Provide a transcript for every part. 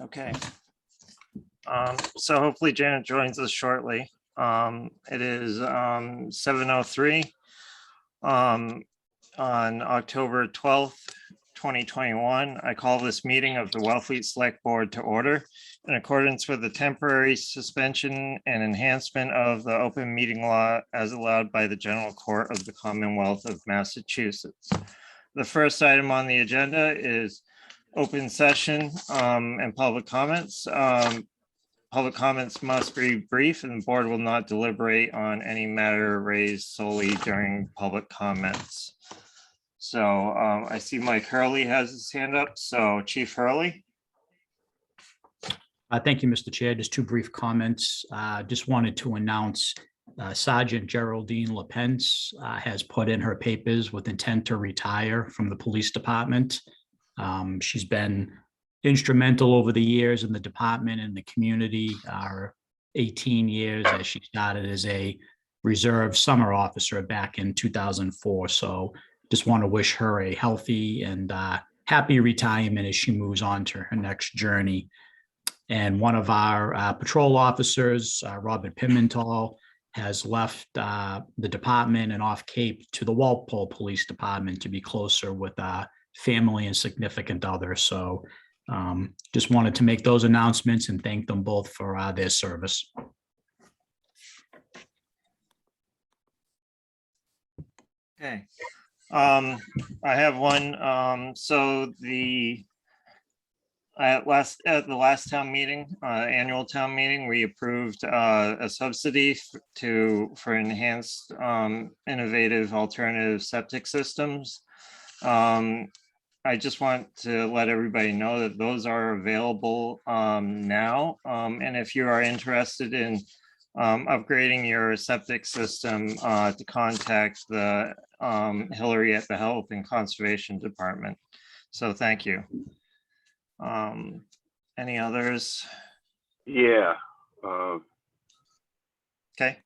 Okay. So hopefully Janet joins us shortly. It is 7:03 on October 12th, 2021. I call this meeting of the Wellfleet Select Board to order in accordance with the temporary suspension and enhancement of the open meeting law as allowed by the General Court of the Commonwealth of Massachusetts. The first item on the agenda is open session and public comments. Public comments must be brief and the board will not deliberate on any matter raised solely during public comments. So I see Mike Hurley has his hand up. So Chief Hurley. Thank you, Mr. Chair. Just two brief comments. Just wanted to announce Sergeant Geraldine LaPence has put in her papers with intent to retire from the police department. She's been instrumental over the years in the department and the community, 18 years as she started as a reserve summer officer back in 2004. So just want to wish her a healthy and happy retirement as she moves on to her next journey. And one of our patrol officers, Robert Pimental, has left the department and off Cape to the Walpole Police Department to be closer with family and significant others. So just wanted to make those announcements and thank them both for their service. Okay. I have one. So at the last town meeting, annual town meeting, we approved a subsidy for enhanced innovative alternative septic systems. I just want to let everybody know that those are available now. And if you are interested in upgrading your septic system, to contact the Hillary at the Health and Conservation Department. So thank you. Any others? Yeah. Okay.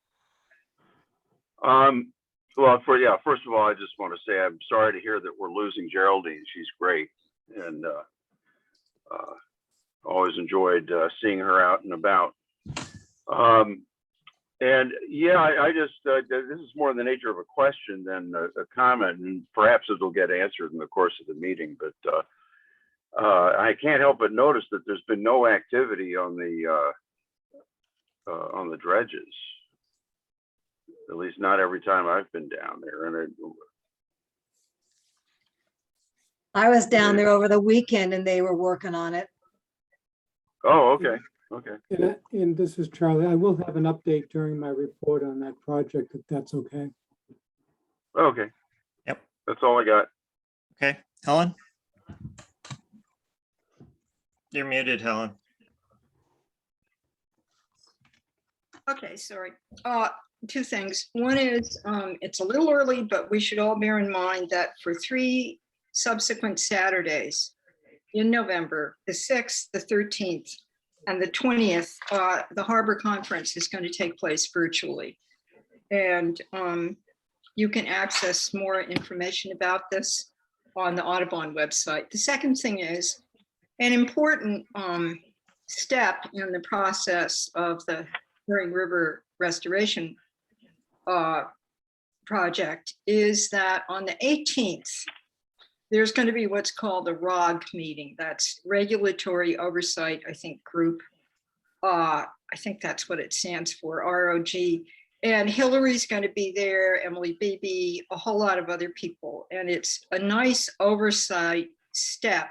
Well, first of all, I just want to say I'm sorry to hear that we're losing Geraldine. She's great, and always enjoyed seeing her out and about. And yeah, I just this is more in the nature of a question than a comment, and perhaps it'll get answered in the course of the meeting. But I can't help but notice that there's been no activity on the dredges. At least not every time I've been down there. And I was down there over the weekend and they were working on it. Oh, okay. Okay. And this is Charlie. I will have an update during my report on that project, if that's okay. Okay. Yep. That's all I got. Okay. Helen? You're muted, Helen. Okay, sorry. Two things. One is it's a little early, but we should all bear in mind that for 3 subsequent Saturdays in November, the 6th, the 13th, and the 20th, the Harbor Conference is going to take place virtually. And you can access more information about this on the Audubon website. The second thing is an important step in the process of the Herring River restoration project is that on the 18th, there's going to be what's called the Rog Meeting. That's Regulatory Oversight, I think, Group. I think that's what it stands for, ROG. And Hillary's going to be there, Emily Beebe, a whole lot of other people. And it's a nice oversight step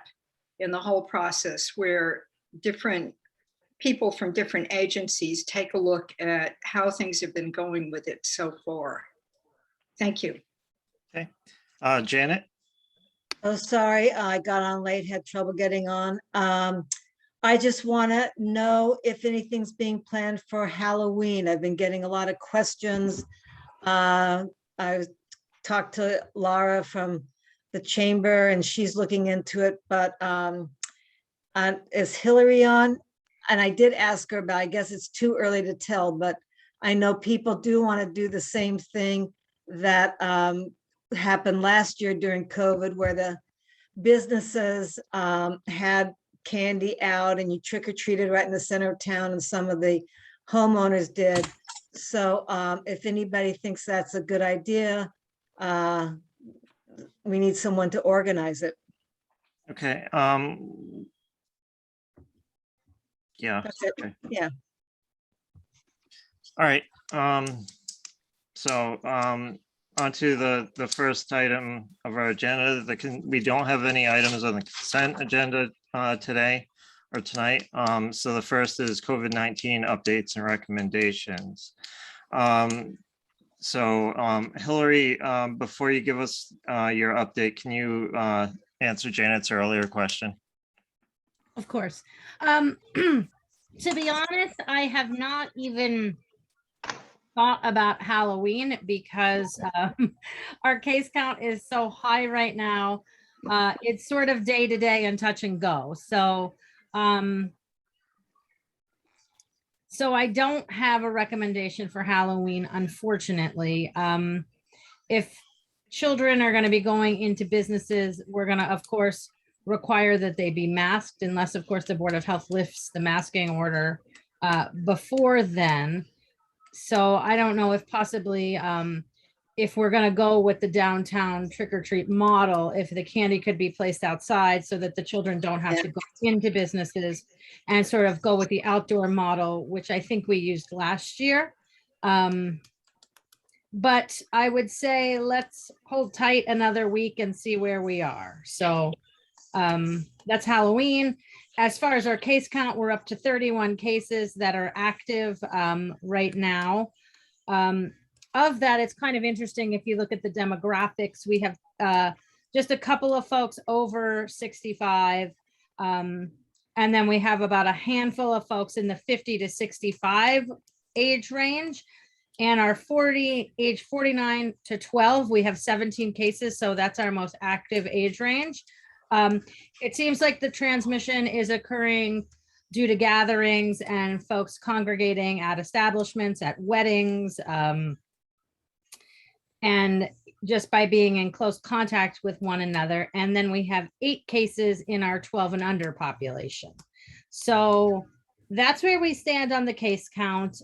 in the whole process where different people from different agencies take a look at how things have been going with it so far. Thank you. Okay. Janet? Oh, sorry, I got on late, had trouble getting on. I just want to know if anything's being planned for Halloween. I've been getting a lot of questions. I talked to Laura from the chamber and she's looking into it, but is Hillary on? And I did ask her, but I guess it's too early to tell, but I know people do want to do the same thing that happened last year during COVID, where the businesses had candy out and you trick or treated right in the center of town, and some of the homeowners did. So if anybody thinks that's a good idea, we need someone to organize it. Okay, yeah, That's it. okay. Yeah. All right, so onto the first item of our agenda. We don't have any items on the consent agenda today or tonight. So the first is COVID-19 updates and recommendations. So Hillary, before you give us your update, can you answer Janet's earlier question? Of course. To be honest, I have not even thought about Halloween because our case count is so high right now. It's sort of day to day and touch and go. So I don't have a recommendation for Halloween, unfortunately. If children are going to be going into businesses, we're going to, of course, require that they be masked, unless, of course, the Board of Health lifts the masking order before then. So I don't know if possibly if we're going to go with the downtown trick or treat model, if the candy could be placed outside so that the children don't have to go into businesses, and sort of go with the outdoor model, which I think we used last year. But I would say let's hold tight another week and see where we are. So that's Halloween. As far as our case count, we're up to 31 cases that are active right now. Of that, it's kind of interesting if you look at the demographics. We have just a couple of folks over 65. And then we have about a handful of folks in the 50 to 65 age range. And our age 49 to 12, we have 17 cases. So that's our most active age range. It seems like the transmission is occurring due to gatherings and folks congregating at establishments, at weddings, and just by being in close contact with one another. And then we have 8 cases in our 12 and under population. So that's where we stand on the case count.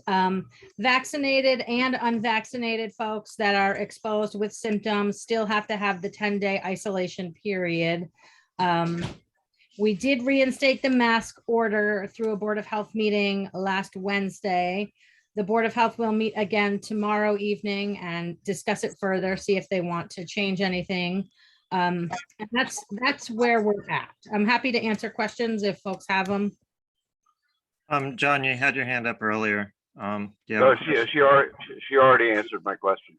Vaccinated and unvaccinated folks that are exposed with symptoms still have to have the 10-day isolation period. We did reinstate the mask order through a Board of Health meeting last Wednesday. The Board of Health will meet again tomorrow evening and discuss it further, see if they want to change anything. And that's where we're at. I'm happy to answer questions if folks have them. John, you had your hand up earlier. No, she already answered my question.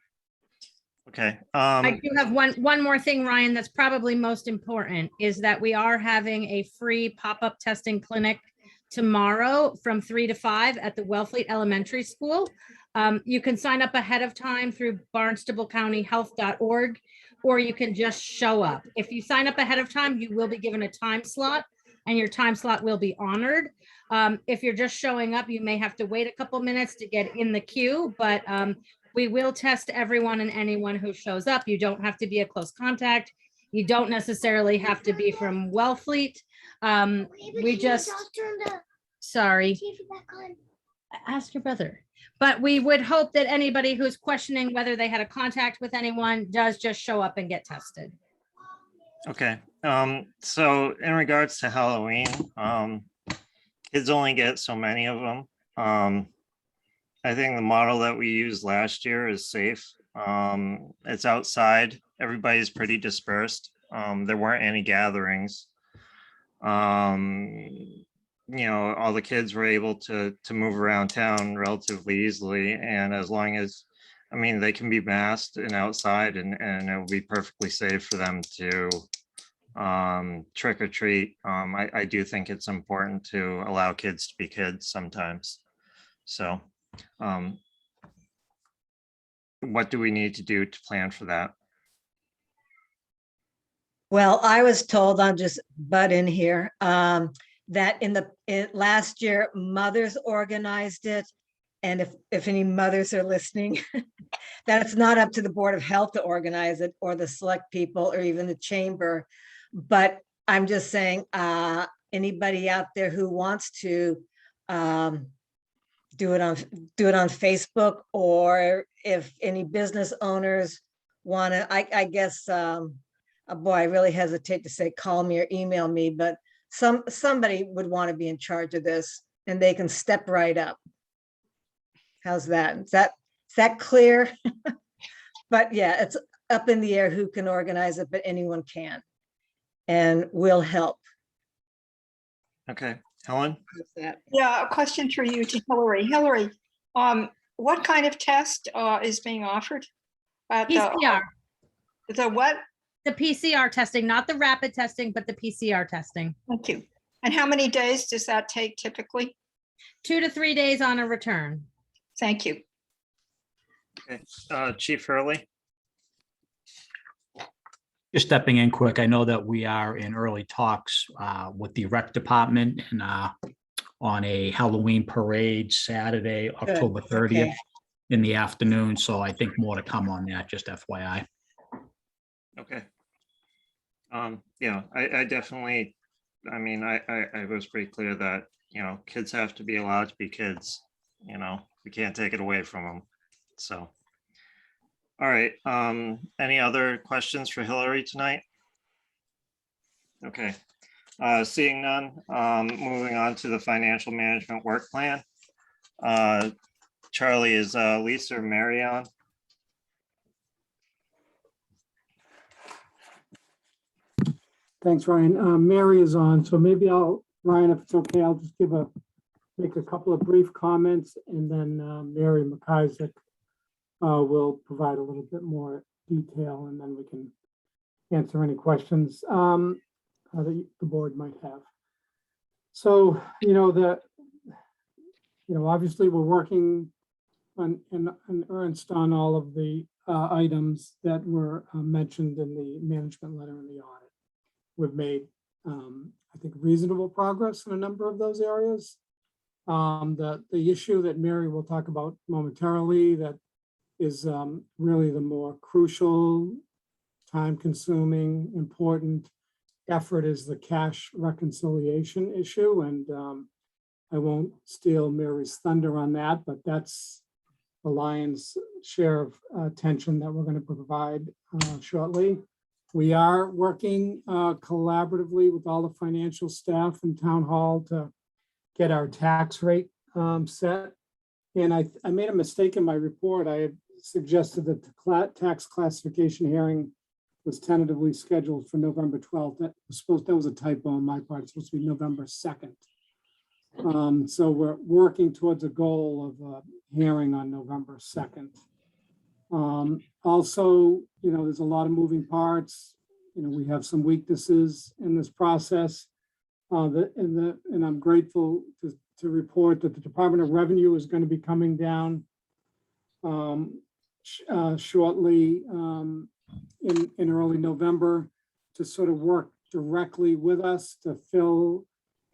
Okay. I do have one more thing, Ryan, that's probably most important, is that we are having a free pop-up testing clinic tomorrow from 3 to 5 at the Wellfleet Elementary School. You can sign up ahead of time through barnstable-county-health.org, or you can just show up. If you sign up ahead of time, you will be given a time slot, and your time slot will be honored. If you're just showing up, you may have to wait a couple minutes to get in the queue, but we will test everyone and anyone who shows up. You don't have to be a close contact. You don't necessarily have to be from Wellfleet. Sorry, ask your brother. But we would hope that anybody who's questioning whether they had a contact with anyone does just show up and get tested. Okay. So in regards to Halloween, kids only get so many of them. I think the model that we used last year is safe. It's outside. Everybody's pretty dispersed. There weren't any gatherings. You know, all the kids were able to move around town relatively easily. And as long as, I mean, they can be masked and outside, and it will be perfectly safe for them to trick or treat. I do think it's important to allow kids to be kids sometimes. So what do we need to do to plan for that? Well, I was told, I'll just butt in here, that last year, mothers organized it. And if any mothers are listening, that it's not up to the Board of Health to organize it, or the select people, or even the chamber. But I'm just saying, anybody out there who wants to do it on Facebook, or if any business owners want to, I guess, boy, I really hesitate to say call me or email me, but somebody would want to be in charge of this, and they can step right up. How's that? Is that clear? But yeah, it's up in the air who can organize it, but anyone can, and will help. Okay, Helen? How's that? Yeah, a question for you to Hillary. Hillary, what kind of test is being offered? At PCR, the what? the PCR testing, not the rapid testing, but the PCR testing. Thank you. And how many days does that take typically? 2 to 3 days on a return. Thank you. Okay, Chief Hurley? Just stepping in quick, I know that we are in early talks with the rec department and on a Halloween parade Saturday, October 30th okay. in the afternoon. So I think more to come on that, just FYI. Okay. Yeah, I definitely, I mean, I was pretty clear that, you know, kids have to be allowed to be kids, you know, we can't take it away from them. So, all right, any other questions for Hillary tonight? Okay, seeing none, moving on to the financial management work plan. Charlie, is Lisa or Mary on? Thanks, Ryan. Mary is on, so maybe Ryan, if it's okay, I'll just make a couple of brief comments, and then Mary McIsaac will provide a little bit more detail, and then we can answer any questions that the board might have. So, obviously we're working on in earnest on all of the items that were mentioned in the management letter and the audit. We've made, I think, reasonable progress in a number of those areas. The issue that Mary will talk about momentarily that is really the more crucial, time-consuming, important effort is the cash reconciliation issue. And I won't steal Mary's thunder on that, but that's the lion's share of attention that we're going to provide shortly. We are working collaboratively with all the financial staff in Town Hall to get our tax rate set. And I made a mistake in my report. I had suggested that the tax classification hearing was tentatively scheduled for November 12th. That was a typo on my part. It's supposed to be November 2nd. So we're working towards a goal of a hearing on November 2nd. Also, there's a lot of moving parts. We have some weaknesses in this process. And I'm grateful to report that the Department of Revenue is going to be coming down shortly in early November to sort of work directly with us to fill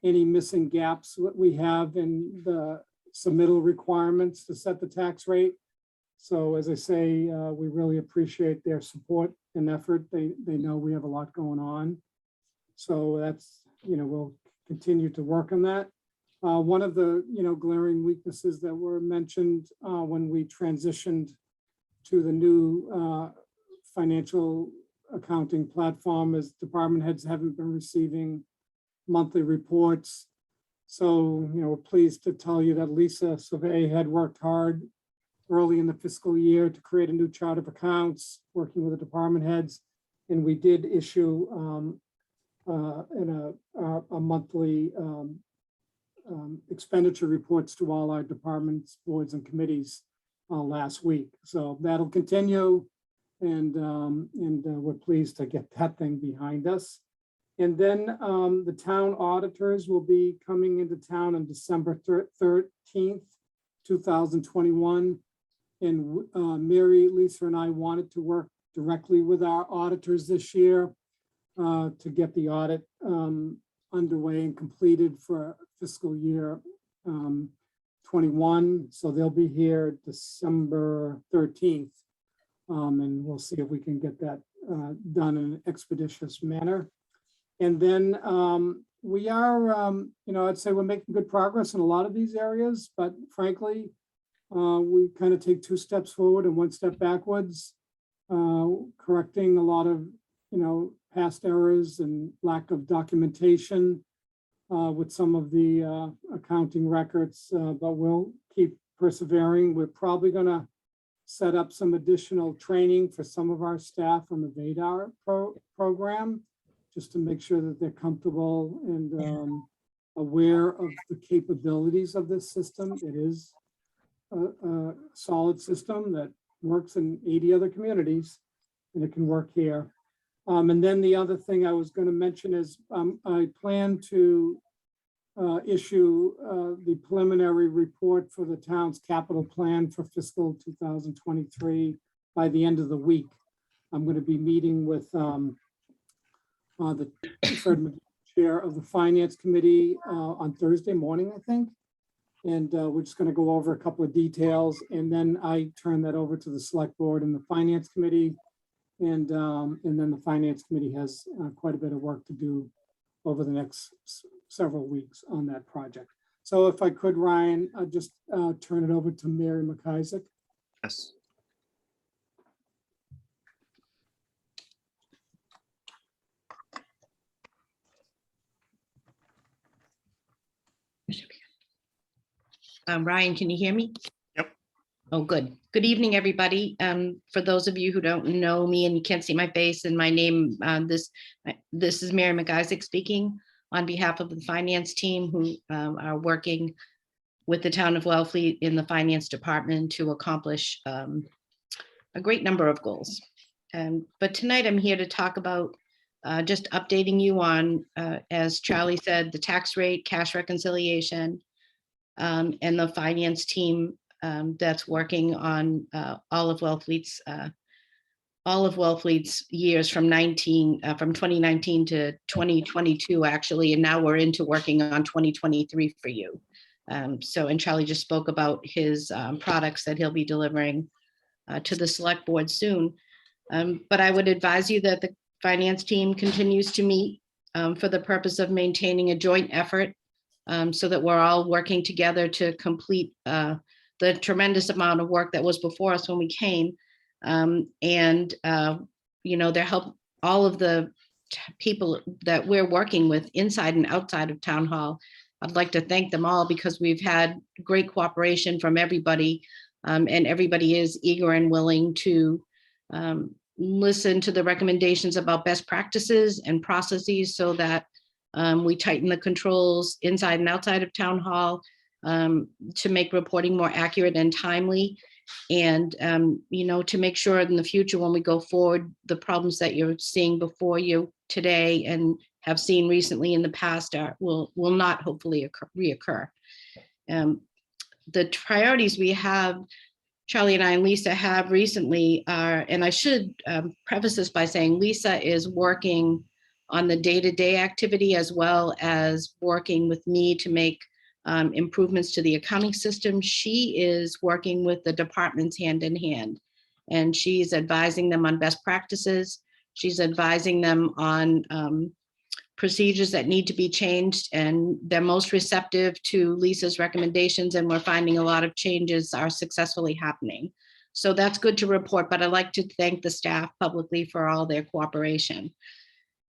any missing gaps that we have in the submittal requirements to set the tax rate. So as I say, we really appreciate their support and effort. They know we have a lot going on. So that's, we'll continue to work on that. One of the, glaring weaknesses that were mentioned when we transitioned to the new financial accounting platform is department heads haven't been receiving monthly reports. So, we're pleased to tell you that Lisa Survey had worked hard early in the fiscal year to create a new chart of accounts, working with the department heads. And we did issue a monthly expenditure reports to all our departments, boards, and committees last week. So that'll continue, and we're pleased to get that thing behind us. And then the town auditors will be coming into town on December 13th, 2021. And Mary, Lisa, and I wanted to work directly with our auditors this year to get the audit underway and completed for fiscal year 21. So they'll be here December 13th. And we'll see if we can get that done in an expeditious manner. And then we are, I'd say we're making good progress in a lot of these areas, but frankly, we kind of take 2 steps forward and 1 step backwards, correcting a lot of, past errors and lack of documentation with some of the accounting records, but we'll keep persevering. We're probably going to set up some additional training for some of our staff on the VADAR program, just to make sure that they're comfortable and aware of the capabilities of this system. It is a solid system that works in 80 other communities, and it can work here. And then the other thing I was going to mention is I plan to issue the preliminary report for the town's capital plan for fiscal 2023 by the end of the week. I'm going to be meeting with the chair of the finance committee on Thursday morning, I think. And we're just going to go over a couple of details, and then I turn that over to the select board and the finance committee. And then the finance committee has quite a bit of work to do over the next several weeks on that project. So if I could, Ryan, I'll just turn it over to Mary McIsaac. Yes. Ryan, can you hear me? Yep. Oh, good. Good evening, everybody. For those of you who don't know me and you can't see my face and my name, this is Mary McIsaac speaking on behalf of the finance team who are working with the town of Wellfleet in the finance department to accomplish a great number of goals. But tonight I'm here to talk about just updating you on, as Charlie said, the tax rate, cash reconciliation, and the finance team that's working on all of Wellfleet's years from 2019 to 2022, actually, and now we're into working on 2023 for you. And Charlie just spoke about his products that he'll be delivering to the select board soon. But I would advise you that the finance team continues to meet for the purpose of maintaining a joint effort so that we're all working together to complete the tremendous amount of work that was before us when we came. They help all of the people that we're working with inside and outside of town hall. I'd like to thank them all because we've had great cooperation from everybody, and everybody is eager and willing to listen to the recommendations about best practices and processes so that we tighten the controls inside and outside of town hall to make reporting more accurate and timely. And, to make sure in the future when we go forward, the problems that you're seeing before you today and have seen recently in the past will not hopefully reoccur. The priorities we have, Charlie and I and Lisa have recently are, and I should preface this by saying Lisa is working on the day-to-day activity as well as working with me to make improvements to the accounting system. She is working with the departments hand in hand, and she's advising them on best practices. She's advising them on procedures that need to be changed, and they're most receptive to Lisa's recommendations, and we're finding a lot of changes are successfully happening. So that's good to report, but I'd like to thank the staff publicly for all their cooperation.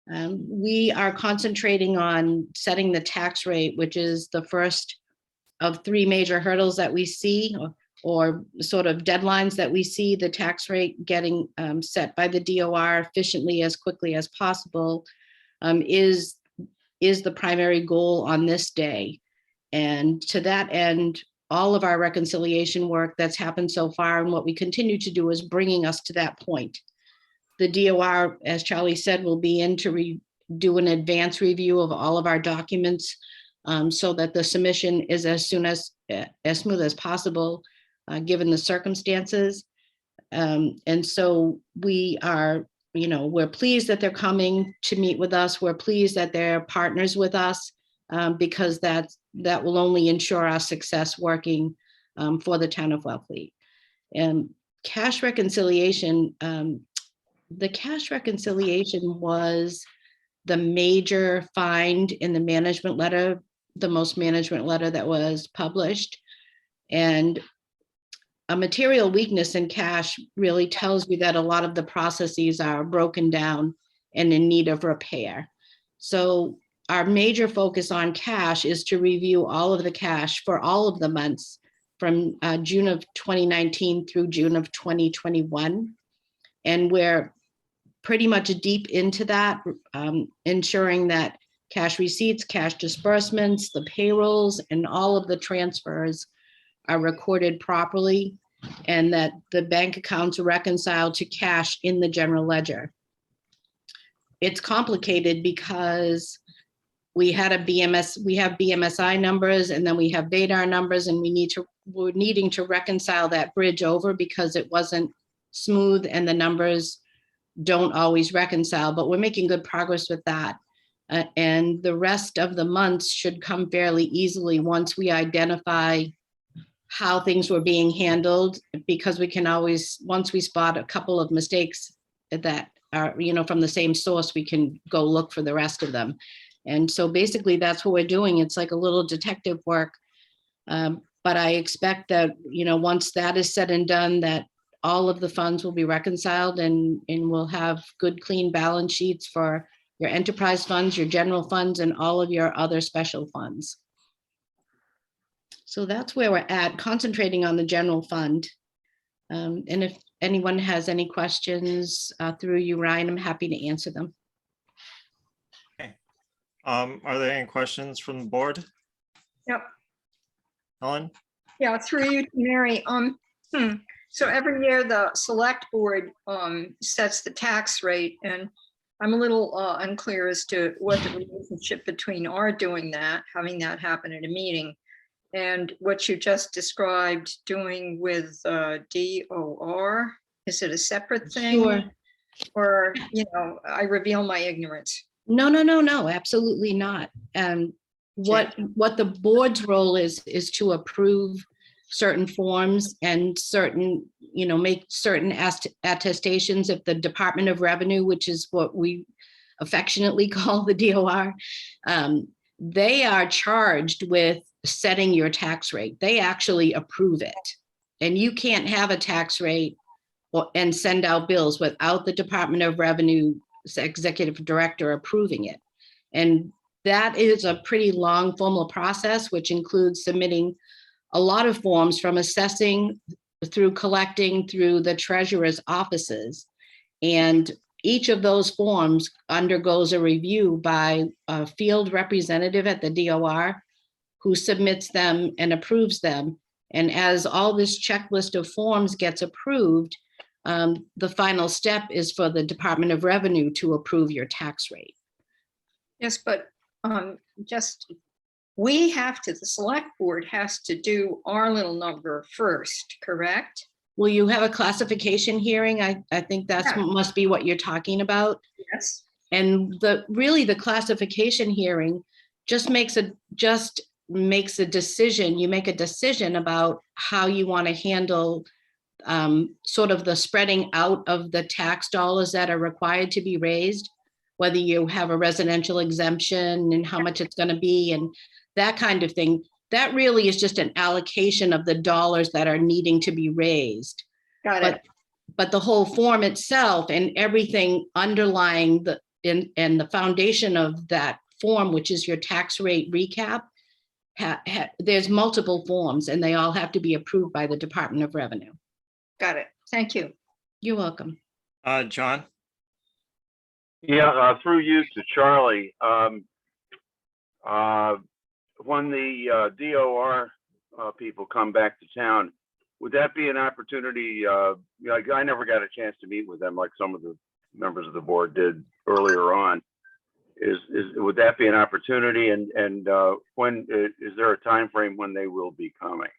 We are concentrating on setting the tax rate, which is the first of 3 major hurdles that we see, or sort of deadlines that we see the tax rate getting set by the DOR efficiently as quickly as possible is the primary goal on this day. And to that end, all of our reconciliation work that's happened so far and what we continue to do is bringing us to that point. The DOR, as Charlie said, will be in to do an advance review of all of our documents so that the submission is as smooth as possible, given the circumstances. And so we are, we're pleased that they're coming to meet with us. We're pleased that they're partners with us because that will only ensure our success working for the town of Wellfleet. And cash reconciliation, the cash reconciliation was the major find in the management letter, the most management letter that was published. And a material weakness in cash really tells you that a lot of the processes are broken down and in need of repair. So our major focus on cash is to review all of the cash for all of the months from June of 2019 through June of 2021. And we're pretty much deep into that, ensuring that cash receipts, cash disbursements, the payrolls, and all of the transfers are recorded properly, and that the bank accounts are reconciled to cash in the general ledger. It's complicated because we have BMSI numbers, and then we have VADAR numbers, and we're needing to reconcile that bridge over because it wasn't smooth and the numbers don't always reconcile, but we're making good progress with that. And the rest of the months should come fairly easily once we identify how things were being handled, because we can always, once we spot a couple of mistakes that are, from the same source, we can go look for the rest of them. And so basically that's what we're doing. It's like a little detective work. But I expect that, once that is said and done, that all of the funds will be reconciled and we'll have good, clean balance sheets for your enterprise funds, your general funds, and all of your other special funds. So that's where we're at, concentrating on the general fund. And if anyone has any questions through you, Ryan, I'm happy to answer them. Okay. Are there any questions from the board? Yep. Helen? Yeah, through you, Mary. So every year the select board sets the tax rate, and I'm a little unclear as to what the relationship between our doing that, having that happen at a meeting, and what you just described doing with DOR. Is it a separate thing? Sure. Or, I reveal my ignorance. No, absolutely not. What the board's role is to approve certain forms and certain, make certain attestations. If the Department of Revenue, which is what we affectionately call the DOR, they are charged with setting your tax rate. They actually approve it. And you can't have a tax rate and send out bills without the Department of Revenue executive director approving it. And that is a pretty long formal process, which includes submitting a lot of forms from assessing through collecting through the treasurer's offices. And each of those forms undergoes a review by a field representative at the DOR who submits them and approves them. And as all this checklist of forms gets approved, the final step is for the Department of Revenue to approve your tax rate. Yes, but we have to, the select board has to do our little number first, correct? Will you have a classification hearing? I think that's must be what you're talking about. Yes. And the classification hearing just makes a decision. You make a decision about how you want to handle sort of the spreading out of the tax dollars that are required to be raised, whether you have a residential exemption and how much it's going to be and that kind of thing. That really is just an allocation of the dollars that are needing to be raised. Got it. But the whole form itself and everything underlying and the foundation of that form, which is your tax rate recap, there's multiple forms and they all have to be approved by the Department of Revenue. Got it. Thank you. You're welcome. John? Yeah, through you to Charlie. When the DOR people come back to town, would that be an opportunity? I never got a chance to meet with them like some of the members of the board did earlier on. Would that be an opportunity? And when is there a time frame when they will be coming?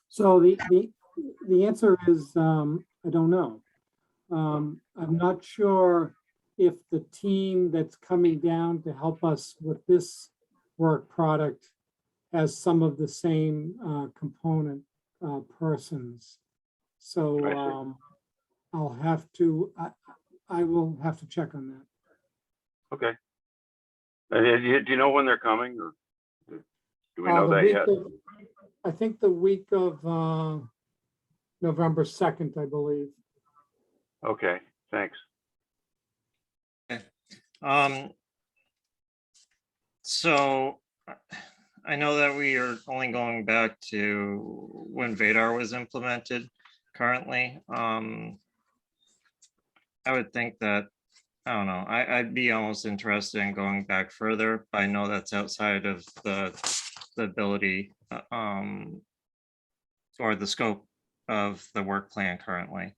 So the answer is I don't know. I'm not sure if the team that's coming down to help us with this work product has some of the same component persons. So I'll have to, I will have to check on that. Okay. Do you know when they're coming, or do we know The that week yet? of- I think the week of November 2nd, I believe. Okay, thanks. So I know that we are only going back to when Vadar was implemented currently. I would think that, I don't know, I'd be almost interested in going back further, but I know that's outside of the ability or the scope of the work plan currently.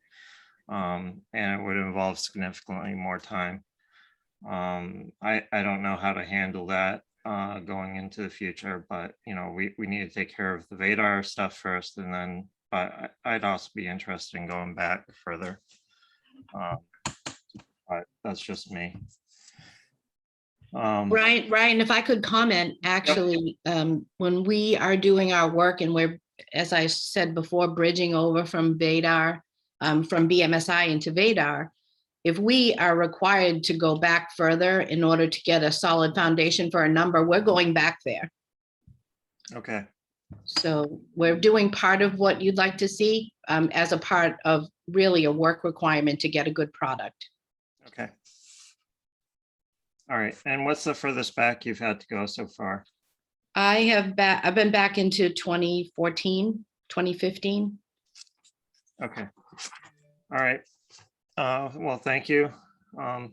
And it would involve significantly more time. I don't know how to handle that going into the future, but you know, we need to take care of the Vadar stuff first, and then, but I'd also be interested in going back further. But that's just me. Ryan, if I could comment, actually, when we are doing our work and we're, as I said before, bridging over from Vadar, from BMSI into Vadar, if we are required to go back further in order to get a solid foundation for a number, we're going back there. Okay. So we're doing part of what you'd like to see as a part of really a work requirement to get a good product. Okay. All right. And what's the furthest back you've had to go so far? I've been back into 2014, 2015. Okay. All right. Well, thank you. All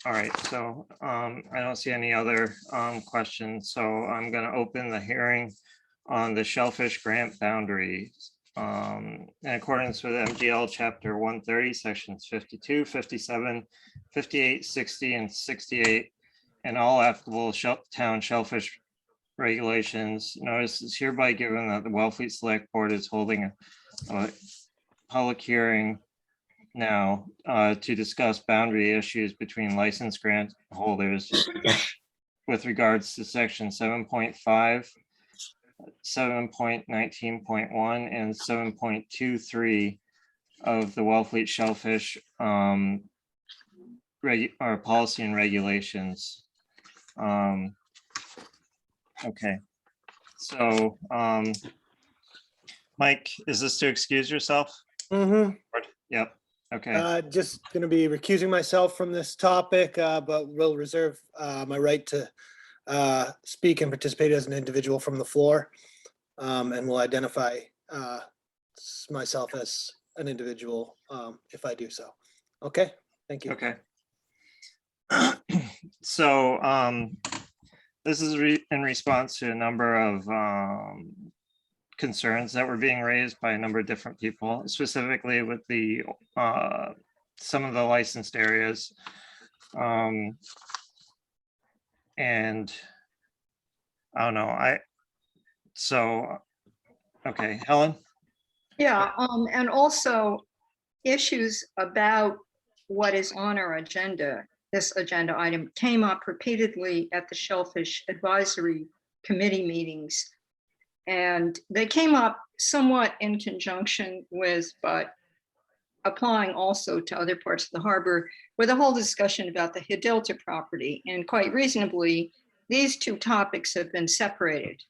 right, so I don't see any other questions, so I'm going to open the hearing on the Shellfish grant boundaries. In accordance with MGL Chapter 130, Sections 52, 57, 58, 60, and 68, and all applicable town shellfish regulations, notice is hereby given that the Wellfleet Select Board is holding a public hearing now to discuss boundary issues between licensed grant holders with regards to section 7.5, 7.19.1, and 7.23 of the Wellfleet Shellfish or policy and regulations. Okay, so Mike, is this to excuse yourself? Mm-hmm. Yep. Okay. Just going to be recusing myself from this topic, but will reserve my right to speak and participate as an individual from the floor, and will identify myself as an individual if I do so. Okay, thank you. Okay. So this is in response to a number of concerns that were being raised by a number of different people, specifically with the some of the licensed areas. And I don't know, okay, Helen? Yeah, and also issues about what is on our agenda. This agenda item came up repeatedly at the Shellfish Advisory Committee meetings. And they came up somewhat in conjunction with, but applying also to other parts of the harbor, with a whole discussion about the Hidilta property. And quite reasonably, these two topics have been separated.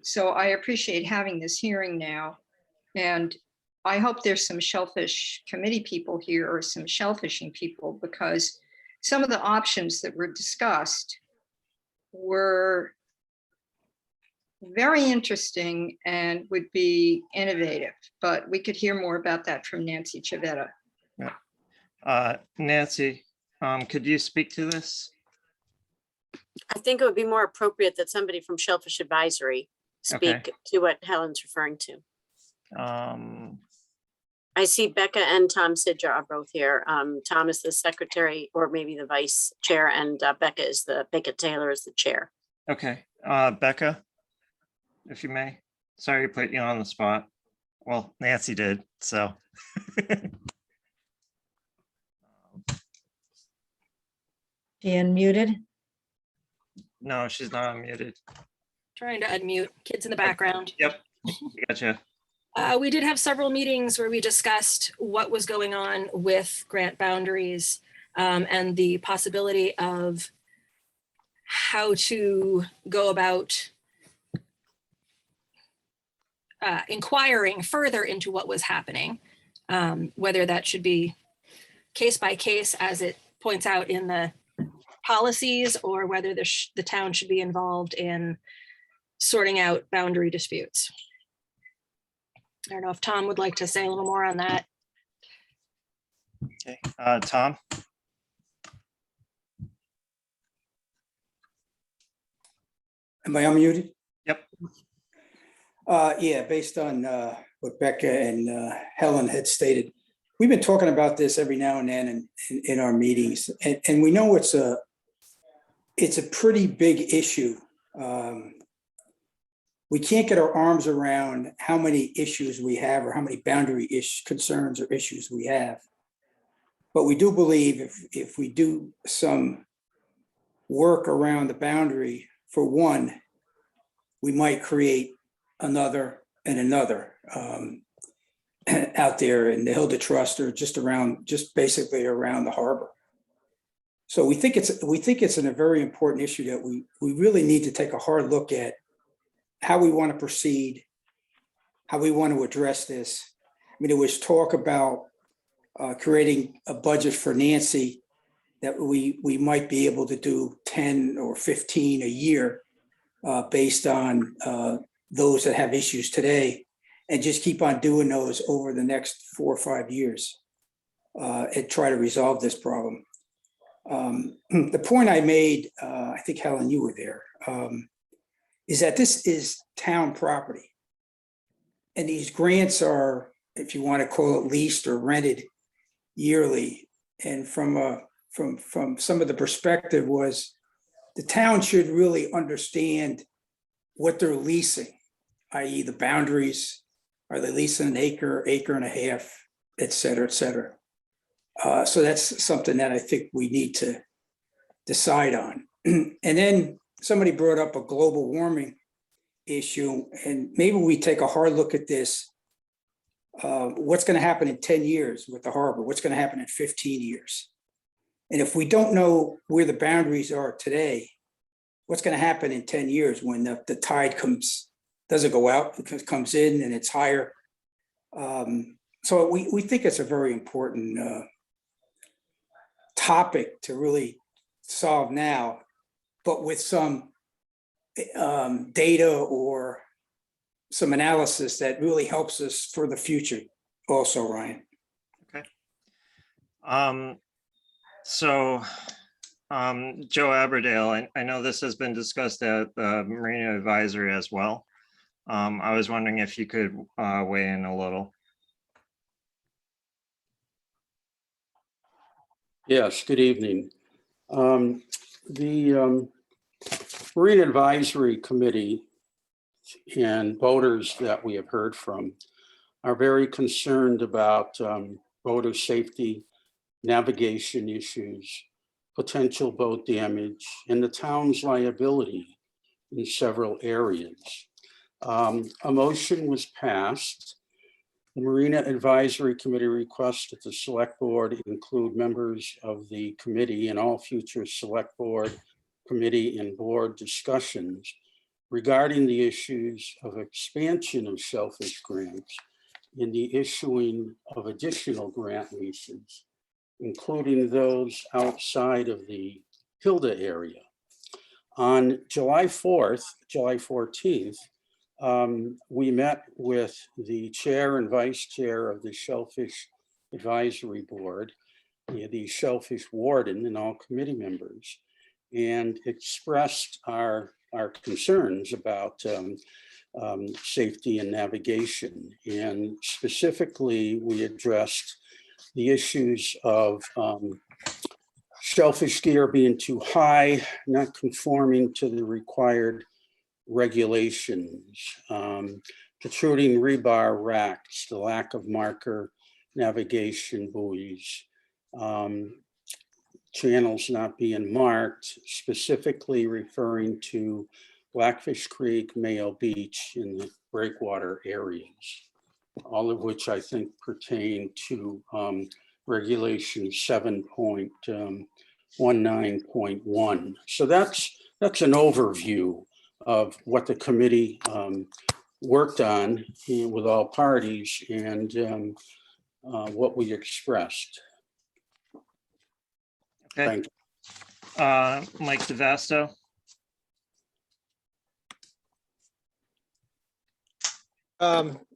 So I appreciate having this hearing now. And I hope there's some Shellfish Committee people here or some shellfishing people, because some of the options that were discussed were very interesting and would be innovative, but we could hear more about that from Nancy Chavetta. Yeah. Nancy, could you speak to this? I think it would be more appropriate that somebody from Shellfish Advisory speak to what Helen's referring to. I see Becca and Tom Sidger are both here. Tom is the secretary, or maybe the vice chair, and Becca Taylor is the chair. Okay, Becca, if you may. Sorry to put you on the spot. Well, Nancy did, so. She unmuted. No, she's not unmuted. Trying to unmute. Kids in the background. Yep, Gotcha. We did have several meetings where we discussed what was going on with grant boundaries and the possibility of how to go about inquiring further into what was happening, whether that should be case by case, as it points out in the policies, or whether the town should be involved in sorting out boundary disputes. I don't know if Tom would like to say a little more on that. Okay, Tom? Am I unmuted? Yep. Yeah, based on what Becca and Helen had stated, we've been talking about this every now and then in our meetings, and we know it's a pretty big issue. We can't get our arms around how many issues we have or how many boundary concerns or issues we have. But we do believe if we do some work around the boundary, for one, we might create another and another out there in the Hilda Trust or just basically around the harbor. So we think it's a very important issue that we really need to take a hard look at how we want to proceed, how we want to address this. I mean, there was talk about creating a budget for Nancy that we might be able to do 10 or 15 a year based on those that have issues today, and just keep on doing those over the next 4 or 5 years and try to resolve this problem. The point I made, I think Helen, you were there, is that this is town property. And these grants are, if you want to call it leased or rented yearly. And from some of the perspective was the town should really understand what they're leasing, i.e. the boundaries. Are they leasing an acre, acre and a half, et cetera, et cetera. So that's something that I think we need to decide on. And then somebody brought up a global warming issue, and maybe we take a hard look at this. What's going to happen in 10 years with the harbor? What's going to happen in 15 years? And if we don't know where the boundaries are today, what's going to happen in 10 years when the tide doesn't go out, because it comes in and it's higher? So we think it's a very important topic to really solve now, but with some data or some analysis that really helps us for the future also, Ryan. Okay. So Joe Aberdale, I know this has been discussed at the Marina Advisory as well. I was wondering if you could weigh in a little. Yes, good evening. The Marine Advisory Committee and voters that we have heard from are very concerned about boater safety, navigation issues, potential boat damage, and the town's liability in several areas. A motion was passed. The Marina Advisory Committee requests that the Select Board include members of the committee in all future Select Board, committee, and board discussions regarding the issues of expansion of Shellfish grants and the issuing of additional grant leases, including those outside of the Hilda area. On July 14th, we met with the chair and vice chair of the Shellfish Advisory Board, the Shellfish warden, and all committee members, and expressed our concerns about safety and navigation. And specifically, we addressed the issues of shellfish gear being too high, not conforming to the required regulations, protruding rebar racks, the lack of marker navigation buoys, channels not being marked, specifically referring to Blackfish Creek, Mayo Beach, in the breakwater areas, all of which I think pertain to regulation 7.19.1. So that's an overview of what the committee worked on with all parties and what we expressed. Okay. Thank you. Mike DeVasto.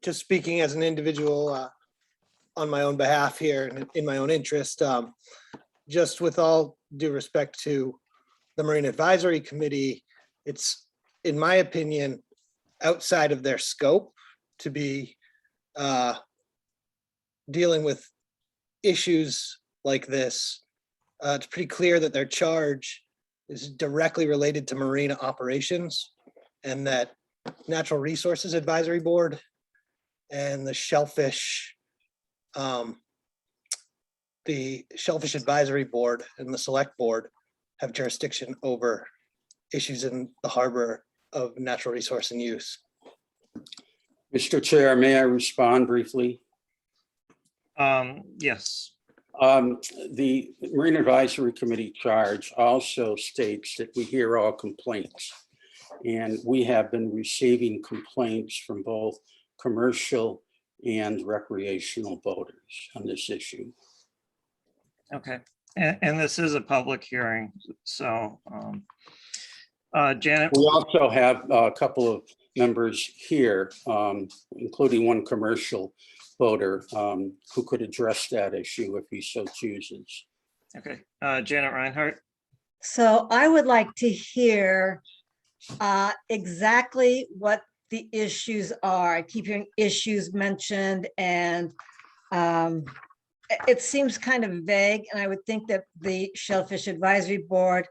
Just speaking as an individual on my own behalf here and in my own interest, just with all due respect to the Marine Advisory Committee, it's, in my opinion, outside of their scope to be dealing with issues like this. It's pretty clear that their charge is directly related to marina operations, and that Natural Resources Advisory Board and the Shellfish Advisory Board and the Select Board have jurisdiction over issues in the harbor of natural resource and use. Mr. Chair, may I respond briefly? Yes. The Marine Advisory Committee charge also states that we hear all complaints. And we have been receiving complaints from both commercial and recreational boaters on this issue. Okay. And this is a public hearing, so Janet. We also have a couple of members here, including one commercial boater who could address that issue if he so chooses. Okay, Janet Reinhardt. So I would like to hear exactly what the issues are. I keep hearing issues mentioned, and it seems kind of vague, and I would think that the Shellfish Advisory Board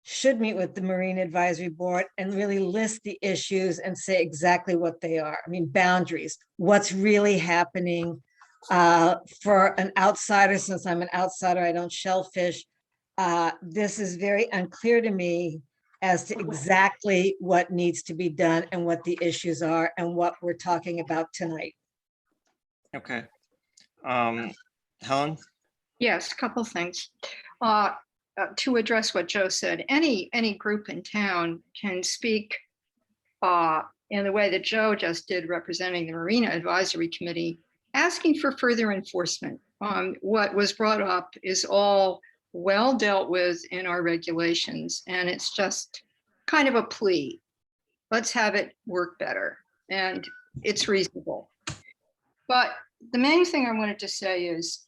should meet with the Marine Advisory Board and really list the issues and say exactly what they are. I mean, boundaries, what's really happening. For an outsider, since I'm an outsider, I don't shellfish. This is very unclear to me as to exactly what needs to be done and what the issues are and what we're talking about tonight. Okay. Helen? Yes, a couple things. To address what Joe said, any group in town can speak in the way that Joe just did, representing the Marina Advisory Committee, asking for further enforcement. What was brought up is all well dealt with in our regulations, and it's just kind of a plea. Let's have it work better, and it's reasonable. But the main thing I wanted to say is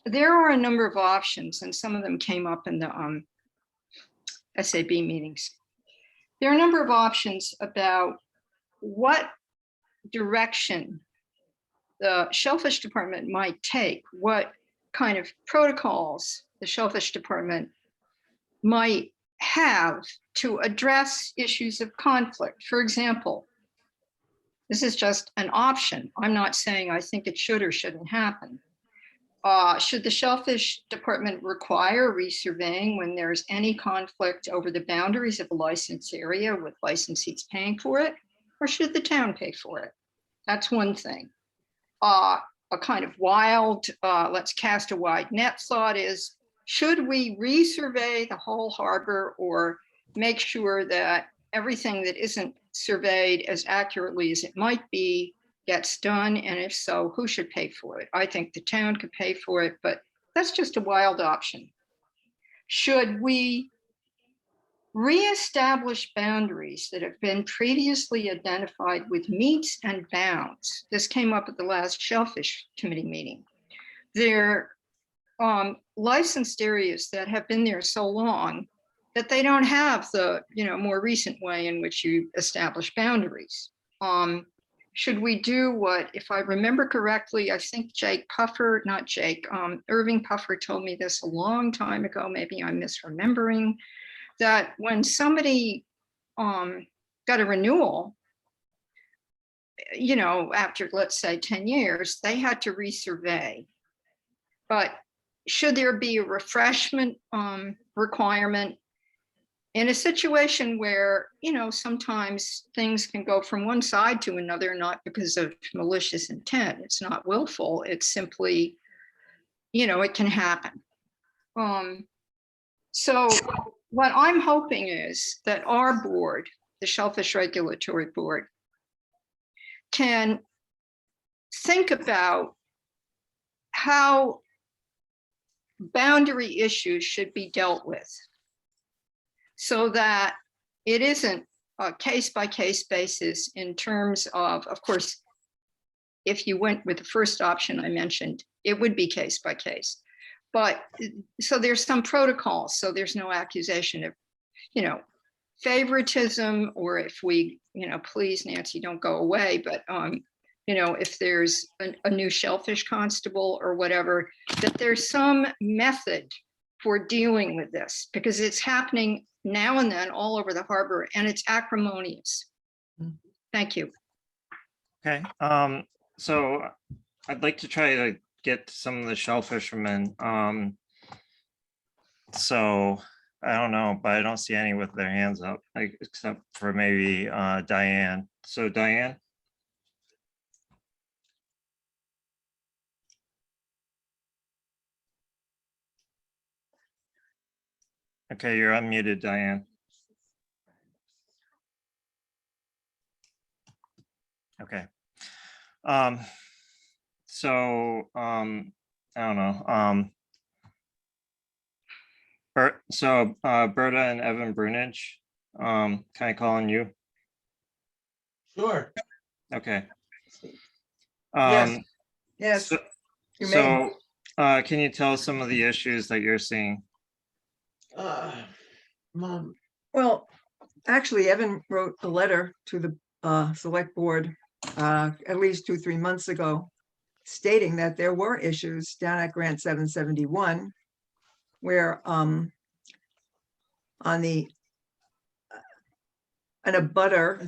there are a number of options, and some of them came up in the SAB meetings. There are a number of options about what direction the Shellfish Department might take, what kind of protocols the Shellfish Department might have to address issues of conflict. For example, this is just an option. I'm not saying I think it should or shouldn't happen. Should the Shellfish Department require resurveying when there's any conflict over the boundaries of a licensed area with licensees paying for it, or should the town pay for it? That's one thing. A kind of wild, let's cast a wide net thought is, should we resurvey the whole harbor or make sure that everything that isn't surveyed as accurately as it might be gets done? And if so, who should pay for it? I think the town could pay for it, but that's just a wild option. Should we reestablish boundaries that have been previously identified with meets and bounds? This came up at the last Shellfish Committee meeting. They're licensed areas that have been there so long that they don't have the more recent way in which you establish boundaries. Should we do what, if I remember correctly, I think Irving Puffer told me this a long time ago, maybe I'm misremembering, that when somebody got a renewal, after, let's say, 10 years, they had to resurvey. But should there be a refreshment requirement in a situation where, sometimes things can go from one side to another, not because of malicious intent. It's not willful. It's simply, it can happen. So what I'm hoping is that our board, the Shellfish Regulatory Board, can think about how boundary issues should be dealt with so that it isn't a case-by-case basis in terms of course, if you went with the first option I mentioned, it would be case by case. But so there's some protocols, so there's no accusation of, favoritism, or if we, please, Nancy, don't go away, but if there's a new shellfish constable or whatever, that there's some method for dealing with this, because it's happening now and then all over the harbor, and it's acrimonious. Thank you. Okay, so I'd like to try to get some of the shellfishermen. So I don't know, but I don't see any with their hands up, except for maybe Diane. So Diane? Okay, you're unmuted, Diane. Okay. So I don't know. Berta and Evan Brunage, can I call on you? Sure. Okay. Yes. Yes. You may. So can you tell us some of the issues that you're seeing? Well, actually, Evan wrote a letter to the select board at least 2-3 months ago, stating that there were issues down at Grant 771, where on the an abutter.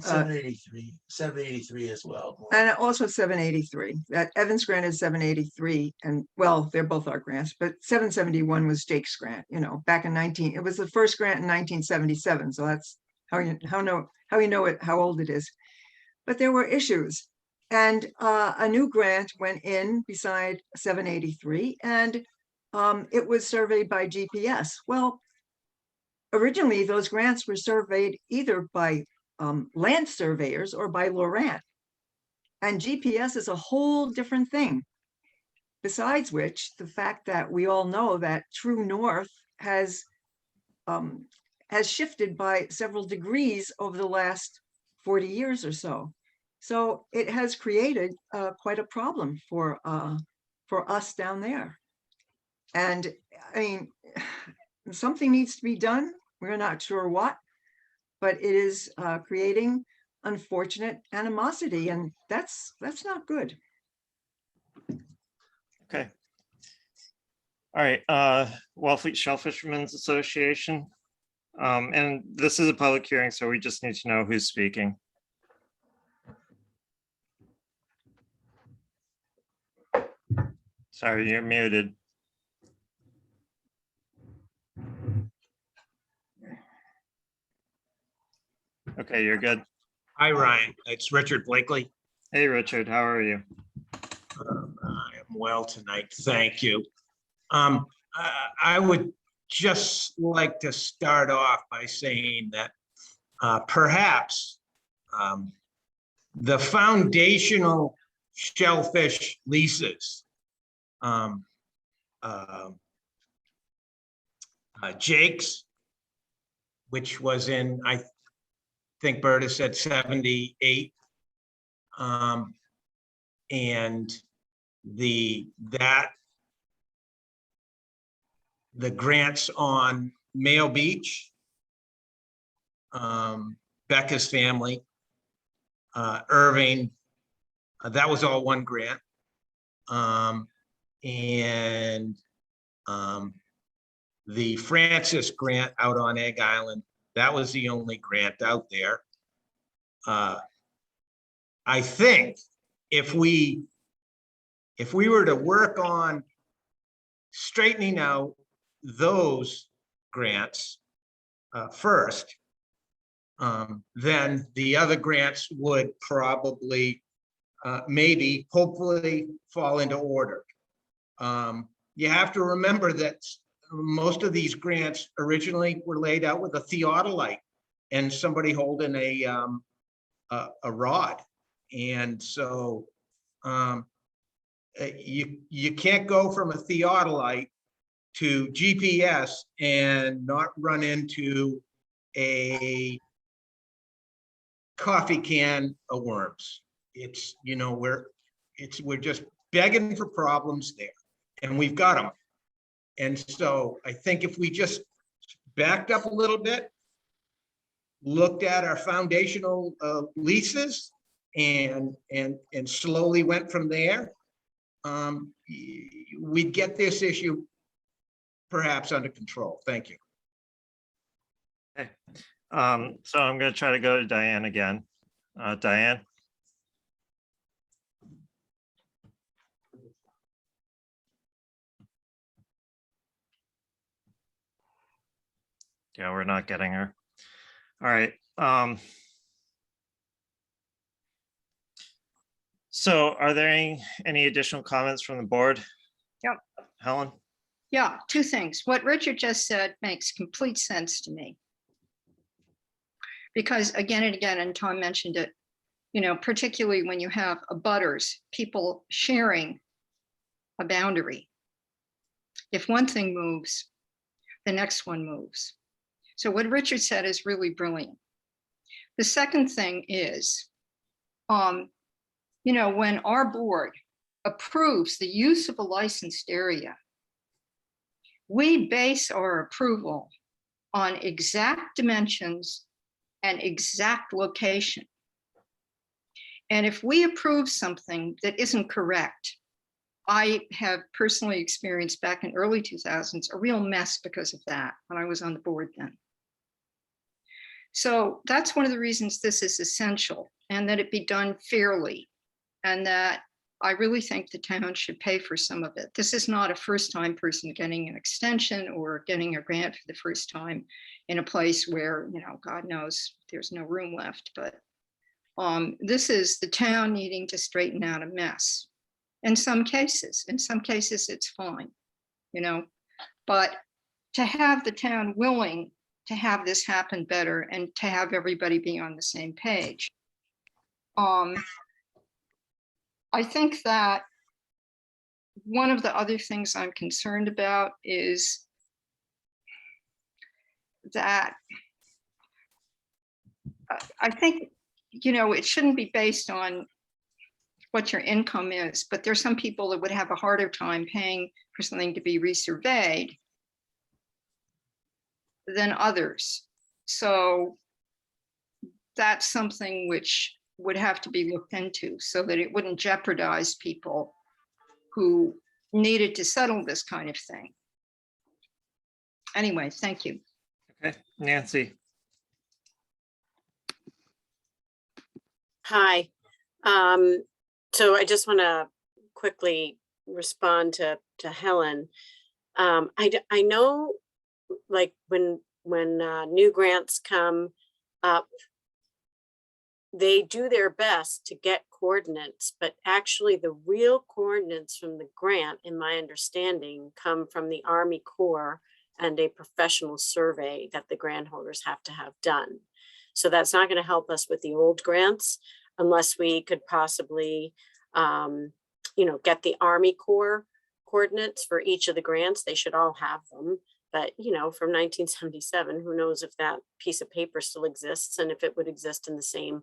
783 as well. And also 783. That Evans grant is 783, and well, they're both our grants, but 771 was Jake's grant. Back in it was the first grant in 1977. So that's how you know it, how old it is. But there were issues, and a new grant went in beside 783, and it was surveyed by GPS. Well, originally those grants were surveyed either by land surveyors or by Lorant, and GPS is a whole different thing. Besides which, the fact that we all know that true north has shifted by several degrees over the last 40 years or so. So it has created quite a problem for us down there. And I mean, something needs to be done. We're not sure what, but it is creating unfortunate animosity, and that's not good. Okay. All right. Wellfleet Shellfishermen's Association. And this is a public hearing, so we just need to know who's speaking. Sorry, you're muted. Okay, you're good. Hi, Ryan. It's Richard Blakely. Hey, Richard, how are you? I am well tonight. Thank you. I would just like to start off by saying that perhaps the foundational shellfish leases, Jake's, which was in, I think Berta said 78, and the grants on Mayo Beach, Becca's family, Irving, that was all one grant. And the Francis grant out on Egg Island, that was the only grant out there. I think if we were to work on straightening out those grants, first, then the other grants would probably, maybe, hopefully fall into order. You have to remember that most of these grants originally were laid out with a theodolite and somebody holding a rod. And so you can't go from a theodolite to GPS and not run into a coffee can of worms. It's, you know, we're just begging for problems there, and we've got them. And so I think if we just backed up a little bit, looked at our foundational leases and slowly went from there, we'd get this issue perhaps under control. Thank you. Okay. So I'm going to try to go to Diane again. Diane? Yeah, we're not getting her. All right. So are there any additional comments from the board? Yep. Helen? Yeah, two things. What Richard just said makes complete sense to me. Because again and again, and Tom mentioned it, you know, particularly when you have abutters, people sharing a boundary. If one thing moves, the next one moves. So what Richard said is really brilliant. The second thing is, you know, when our board approves the use of a licensed area, we base our approval on exact dimensions and exact location. And if we approve something that isn't correct, I have personally experienced back in early 2000s a real mess because of that when I was on the board then. So that's one of the reasons this is essential, and that it be done fairly, and that I really think the town should pay for some of it. This is not a first-time person getting an extension or getting a grant for the first time in a place where, you know, God knows there's no room left. But this is the town needing to straighten out a mess. In some cases it's fine, you know, but to have the town willing to have this happen better and to have everybody be on the same page. I think that one of the other things I'm concerned about is that I think, you know, it shouldn't be based on what your income is, but there's some people that would have a harder time paying for something to be resurveyed than others. So that's something which would have to be looked into so that it wouldn't jeopardize people who needed to settle this kind of thing. Anyway, thank you. Okay, Nancy. Hi. So I just want to quickly respond to Helen. I know, like when new grants come up, they do their best to get coordinates, but actually the real coordinates from the grant, in my understanding, come from the Army Corps and a professional survey that the grant holders have to have done. So that's not going to help us with the old grants unless we could possibly, you know, get the Army Corps coordinates for each of the grants. They should all have them. But, you know, from 1977, who knows if that piece of paper still exists and if it would exist in the same,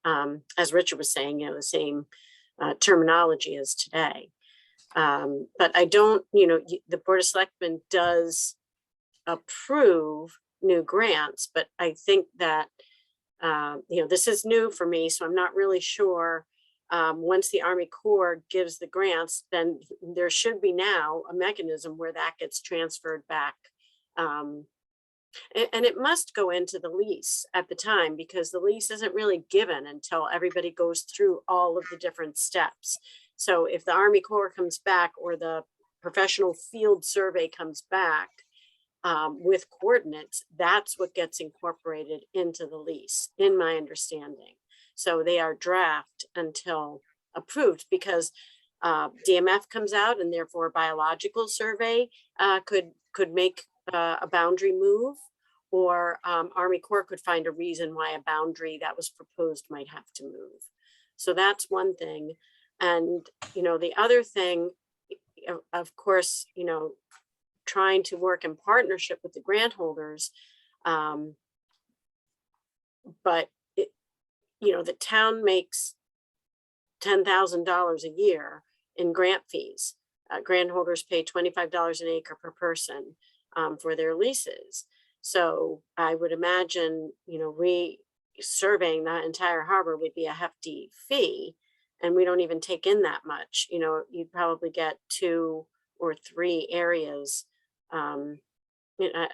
as Richard was saying, you know, the same terminology as today. But I don't, you know, the Board of Selectmen does approve new grants, but I think that, you know, this is new for me, so I'm not really sure. Once the Army Corps gives the grants, then there should be now a mechanism where that gets transferred back. And it must go into the lease at the time, because the lease isn't really given until everybody goes through all of the different steps. So if the Army Corps comes back or the professional field survey comes back, with coordinates, that's what gets incorporated into the lease, in my understanding. So they are draft until approved, because DMF comes out, and therefore a biological survey could make a boundary move, or Army Corps could find a reason why a boundary that was proposed might have to move. So that's one thing. And, the other thing, of course, trying to work in partnership with the grant holders. But the town makes $10,000 a year in grant fees. Grant holders pay $25 an acre per person for their leases. So I would imagine, surveying that entire harbor would be a hefty fee, and we don't even take in that much. You'd probably get 2 or 3 areas. I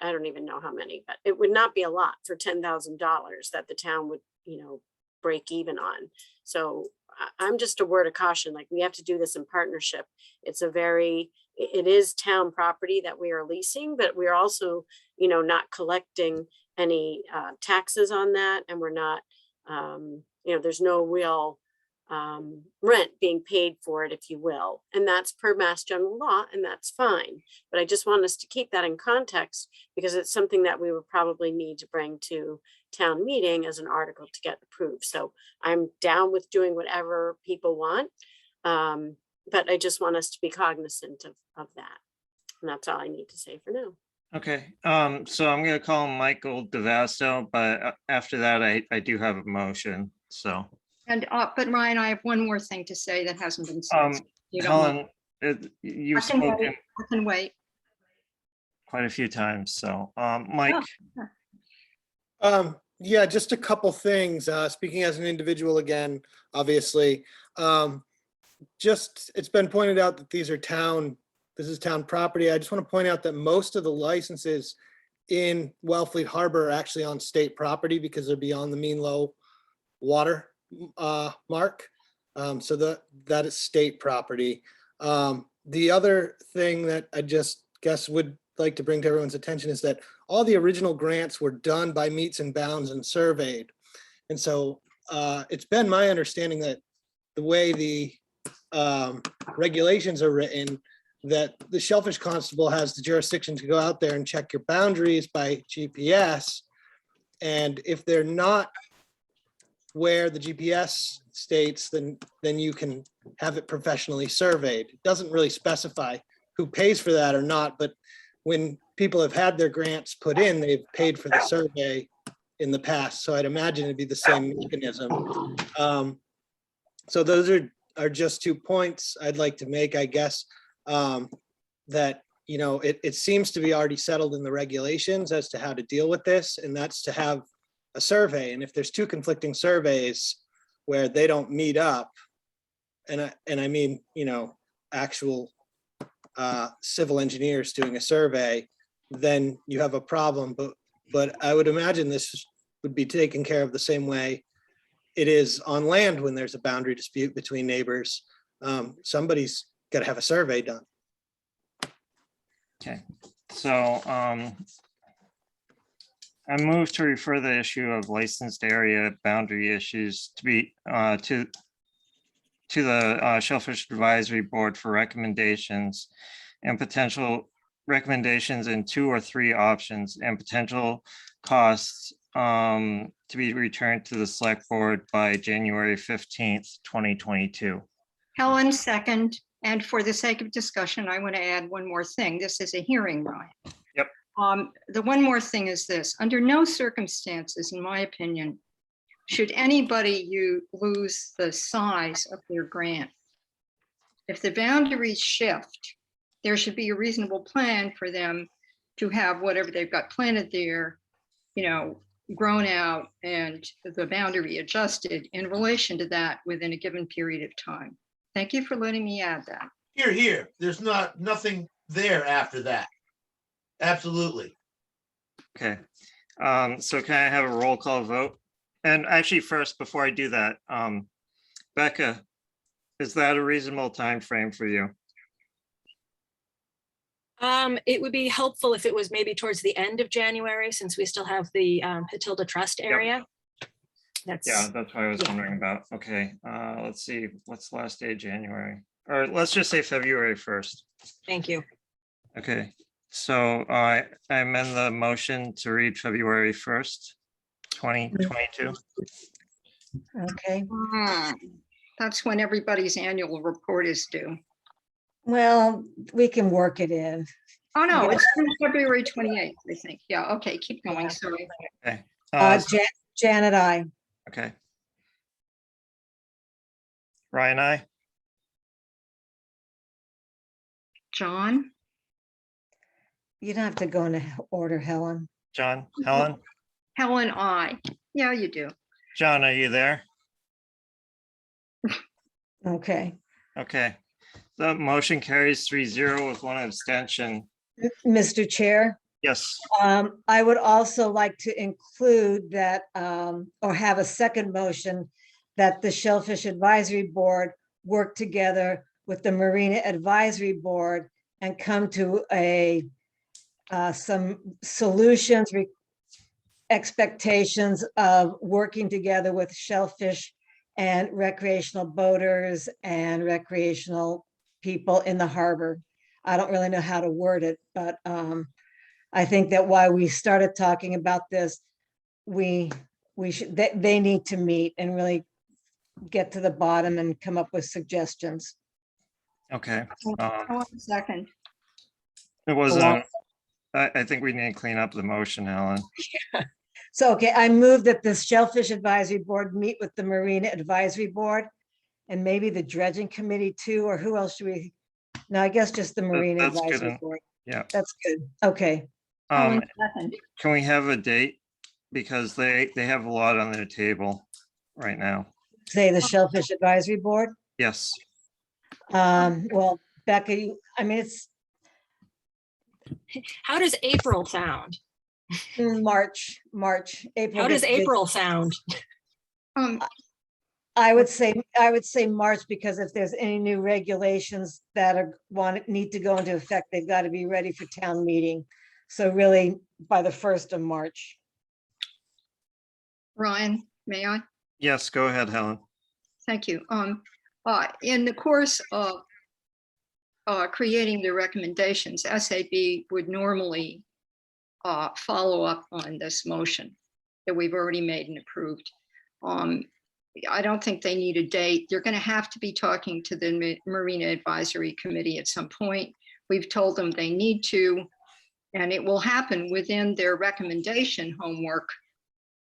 don't even know how many, but it would not be a lot for $10,000 that the town would, break even on. So I'm just a word of caution, like, we have to do this in partnership. It is town property that we are leasing, but we're also, not collecting any taxes on that. And we're not, there's no real rent being paid for it, if you will. And that's per Mass General Law, and that's fine. But I just want us to keep that in context, because it's something that we would probably need to bring to town meeting as an article to get approved. So I'm down with doing whatever people want. But I just want us to be cognizant of that. And that's all I need to say for now. Okay, so I'm gonna call Michael DeVasto, but after that, I do have a motion, so. And, but Ryan, I have one more thing to say that hasn't been said. You don't mind. Helen, you've I can wait. spoken I can wait. quite a few times, so, Mike, Yeah, just a couple things. Speaking as an individual again, obviously. It's been pointed out that this is town property. I just want to point out that most of the licenses in Wellfleet Harbor are actually on state property, because they're beyond the mean low water mark. So that is state property. The other thing that I just guess would like to bring to everyone's attention is that all the original grants were done by meets and bounds and surveyed. And so it's been my understanding that the way the regulations are written, that the Shellfish Constable has the jurisdiction to go out there and check your boundaries by GPS. And if they're not where the GPS states, then you can have it professionally surveyed. It doesn't really specify who pays for that or not, but when people have had their grants put in, they've paid for the survey in the past. So I'd imagine it'd be the same mechanism. So those are just 2 points I'd like to make, I guess, that, it seems to be already settled in the regulations as to how to deal with this, and that's to have a survey. And if there's 2 conflicting surveys where they don't meet up, and I mean, actual civil engineers doing a survey, then you have a problem. But I would imagine this would be taken care of the same way it is on land when there's a boundary dispute between neighbors. Somebody's got to have a survey done. okay, so, I move to refer the issue of licensed area boundary issues to be, to the Shellfish Advisory Board for recommendations and potential recommendations in 2 or 3 options and potential costs to be returned to the Select Board by January 15th, 2022. Helen, second. And for the sake of discussion, I want to add one more thing. This is a hearing, Ryan. Yep. The one more thing is this: under no circumstances, in my opinion, should anybody lose the size of their grant. If the boundaries shift, there should be a reasonable plan for them to have whatever they've got planted there, grown out and the boundary adjusted in relation to that within a given period of time. Thank you for letting me add that. Here, there's nothing there after that. Absolutely. Okay, so can I have a roll call vote? And actually first, before I do that, Becca, is that a reasonable time frame for you? It would be helpful if it was maybe towards the end of January, since we still have the Hatilda Trust area. Yeah, That's, that's what I was wondering about. Okay, let's see, what's the last day of January? Or let's just say February 1st. thank you. Okay, so I amend the motion to read February 1st, 2022. Okay, That's when everybody's annual report is due. well, we can work it in. Oh, no, Yeah. it's through February 28th, I think. Yeah, okay, keep going, sorry. Okay. Janet, I. Okay. Ryan, I. John, You don't have to go into order, Helen. John, Helen, Helen, I. Yeah, you do. John, are you there? Okay. Okay. The motion carries 3-0 with one abstention. Mr. Chair, Yes. I would also like to include that, or have a second motion that the Shellfish Advisory Board work together with the Marina Advisory Board and come to some solutions, expectations of working together with Shellfish and recreational boaters and recreational people in the harbor. I don't really know how to word it, but I think that while we started talking about this, we should, they need to meet and really get to the bottom and come up with suggestions. Okay. One second. It wasn't, I think we need to clean up the motion, Helen. So, okay, I move that the Shellfish Advisory Board meet with the Marina Advisory Board and maybe the Dredging Committee too, or who else should we? No, I guess just the Marina That's good. Advisory Board. Yeah. That's good. Okay. One second. Can we have a date? Because they have a lot on their table right now. Say the Shellfish Advisory Board. Yes. Well, Becca, I mean, it's How does April sound? March, April. How does gets busy. April sound? I would say March, because if there's any new regulations that need to go into effect, they've got to be ready for town meeting. So really by the 1st of March. Ryan, may I? Yes, go ahead, Helen. Thank you. In the course of creating the recommendations, SAB would normally follow up on this motion that we've already made and approved. I don't think they need a date. They're going to have to be talking to the Marina Advisory Committee at some point. We've told them they need to, and it will happen within their recommendation homework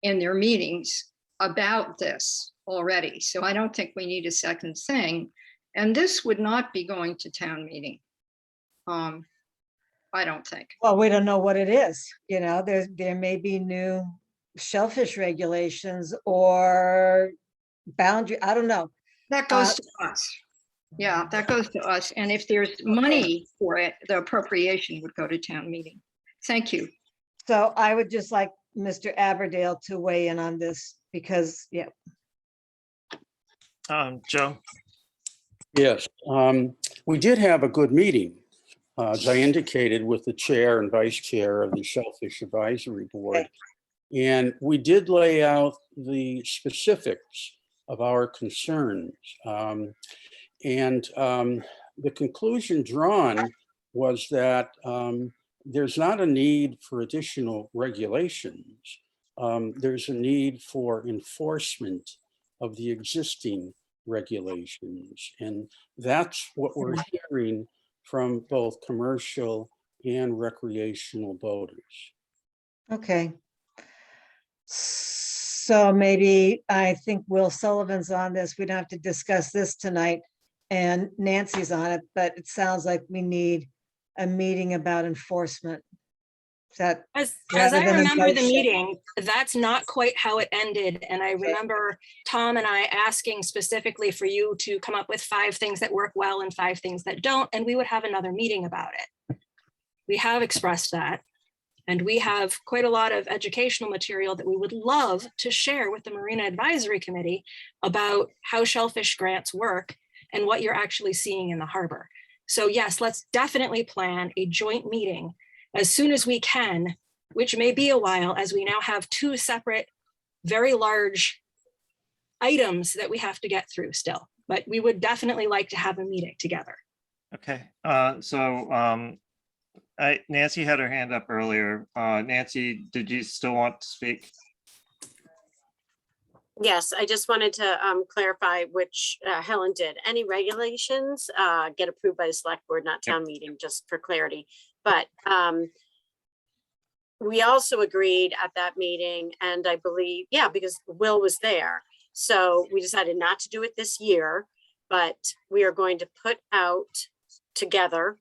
in their meetings about this already. So I don't think we need a second thing. And this would not be going to town meeting. I don't think. Well, we don't know what it is. You know, there may be new shellfish regulations or boundary. I don't know. That goes to us. Yeah, that goes to us. And if there's money for it, the appropriation would go to town meeting. Thank you. So I would just like Mr. Aberdale to weigh in on this because, yeah. Joe? Yes, we did have a good meeting, as I indicated, with the chair and vice chair of the Shellfish Advisory Board. And we did lay out the specifics of our concerns. The conclusion drawn was that there's not a need for additional regulations. There's a need for enforcement of the existing regulations. And that's what we're hearing from both commercial and recreational boaters. Okay. So maybe I think Will Sullivan's on this. We don't have to discuss this tonight and Nancy's on it, but it sounds like we need a meeting about enforcement. Is that As rather I than a remember the motion? meeting, that's not quite how it ended. And I remember Tom and I asking specifically for you to come up with 5 things that work well and 5 things that don't, and we would have another meeting about it. We have expressed that. And we have quite a lot of educational material that we would love to share with the Marina Advisory Committee about how shellfish grants work and what you're actually seeing in the harbor. So yes, let's definitely plan a joint meeting as soon as we can, which may be a while, as we now have two separate, very large items that we have to get through still. But we would definitely like to have a meeting together. Okay, Nancy had her hand up earlier. Nancy, did you still want to speak? Yes, I just wanted to clarify, which Helen did. Any regulations get approved by the select board, not town meeting, just for clarity. But we also agreed at that meeting, and I believe, yeah, because Will was there. So we decided not to do it this year, but we are going to put out together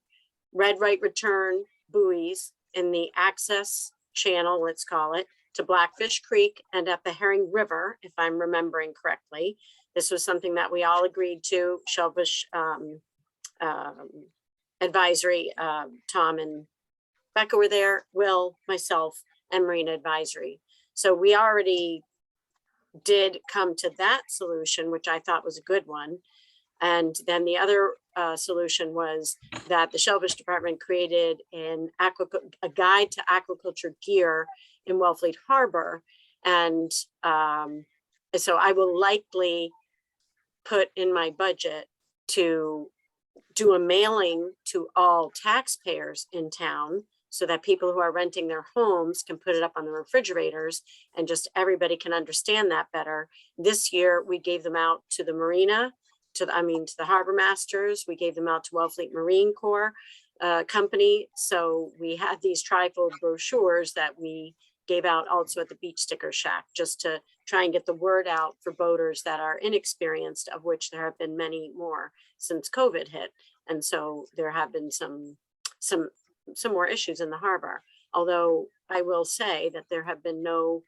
red right return buoys in the access channel, let's call it, to Blackfish Creek and at the Herring River, if I'm remembering correctly. This was something that we all agreed to. Shellfish Advisory, Tom and Becca were there, Will, myself, and Marina Advisory. So we already did come to that solution, which I thought was a good one. And then the other solution was that the Shellfish Department created a guide to aquaculture gear in Wellfleet Harbor. And so I will likely put in my budget to do a mailing to all taxpayers in town so that people who are renting their homes can put it up on the refrigerators and just everybody can understand that better. This year, we gave them out to the marina, to the harbor masters. We gave them out to Wellfleet Marine Corps company. So we had these trifold brochures that we gave out also at the Beach Sticker Shack, just to try and get the word out for boaters that are inexperienced, of which there have been many more since COVID hit. And so there have been some more issues in the harbor. Although I will say that there have been no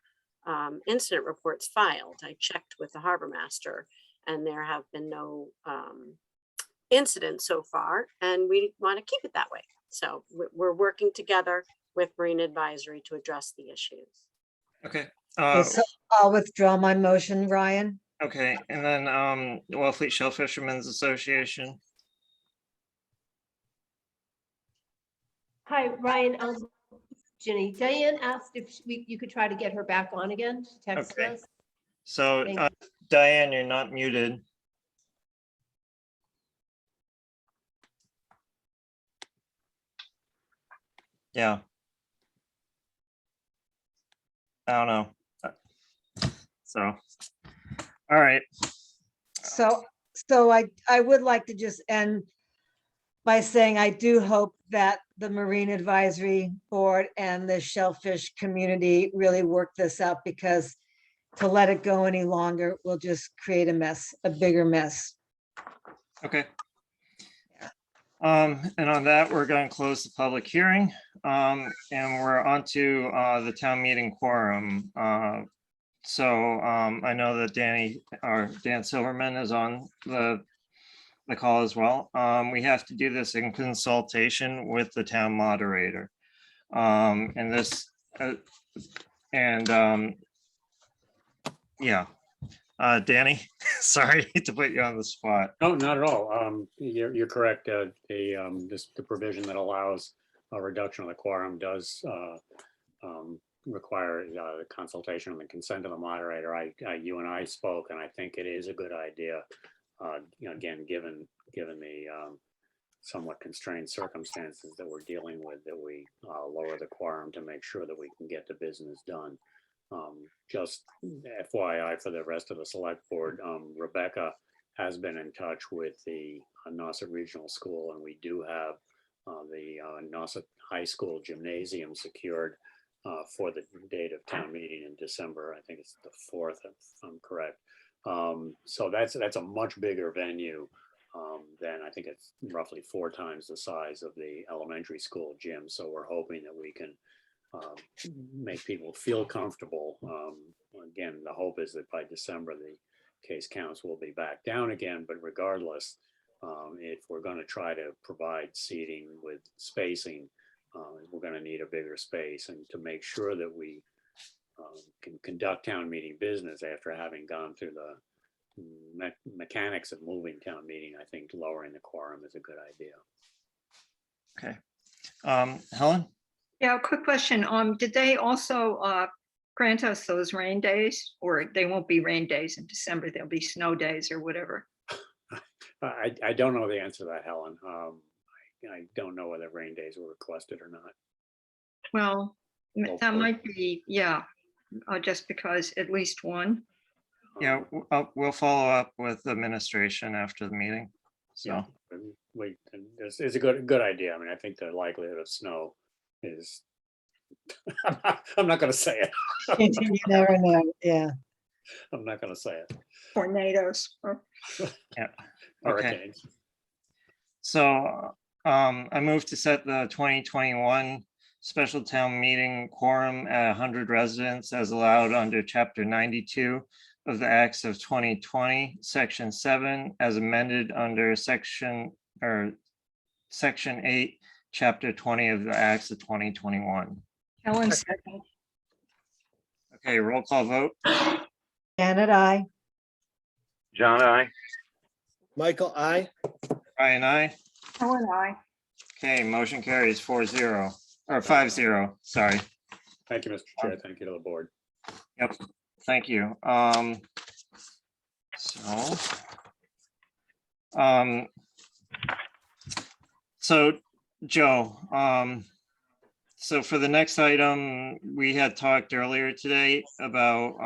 incident reports filed. I checked with the harbor master and there have been no incidents so far, and we want to keep it that way. So we're working together with Marine Advisory to address the issues. Okay. So I'll withdraw my motion, Ryan. Okay, and then Wellfleet Shellfishermen's Association. Hi, Ryan. Jenny, Diane asked if you could try to get her back on again. She texted Okay. us. So Thank you. Diane, you're not muted. Yeah. I don't know. So, all right. So I would like to just end by saying I do hope that the Marine Advisory Board and the Shellfish community really work this out, because to let it go any longer will just create a mess, a bigger mess. Okay. And on that, we're going to close the public hearing. And we're on to the town meeting quorum. So I know that Dan Silverman is on the call as well. We have to do this in consultation with the town moderator. And this, yeah. Danny, sorry to put you on the spot. No, not at all. You're correct. The provision that allows a reduction of the quorum does require the consultation and the consent of the moderator. You and I spoke, and I think it is a good idea. Again, given the somewhat constrained circumstances that we're dealing with, that we lower the quorum to make sure that we can get the business done. Just FYI for the rest of the select board, Rebecca has been in touch with the Nauset Regional School, and we do have the Nauset High School gymnasium secured for the date of town meeting in December. I think it's the 4th, if I'm correct. So that's a much bigger venue than, I think it's roughly 4 times the size of the elementary school gym. So we're hoping that we can make people feel comfortable. Again, the hope is that by December, the case counts will be back down again, but regardless, if we're going to try to provide seating with spacing, we're going to need a bigger space. And to make sure that we can conduct town meeting business after having gone through mechanics of moving town meeting, I think lowering the quorum is a good idea. Okay. Helen? Yeah, quick question. Did they also grant us those rain days, or they won't be rain days in December? There'll be snow days or whatever. I don't know the answer to that, Helen. I don't know whether rain days were requested or not. Well, Well, that might be, yeah, just because at least one. Yeah, we'll follow up with administration after the meeting. So, It's a good idea. I mean, I think the likelihood of snow is, I'm not going to say it. You never know, yeah. I'm not going to say it. Tornadoes. yeah. Hurricanes. So I move to set the 2021 special town meeting quorum at 100 residents as allowed under Chapter 92 of the Acts of 2020, Section 7, as amended under Section 8, Chapter 20 of the Acts of 2021. Helen second. Okay, roll call vote. Janet, I. John, I. Michael, I. Brian, aye. Helen, I. Okay, motion carries 4-0 or 5-0. Sorry. Thank you, Mr. Chair. Thank you to the board. Yep. Thank you. So Joe, so for the next item, we had talked earlier today about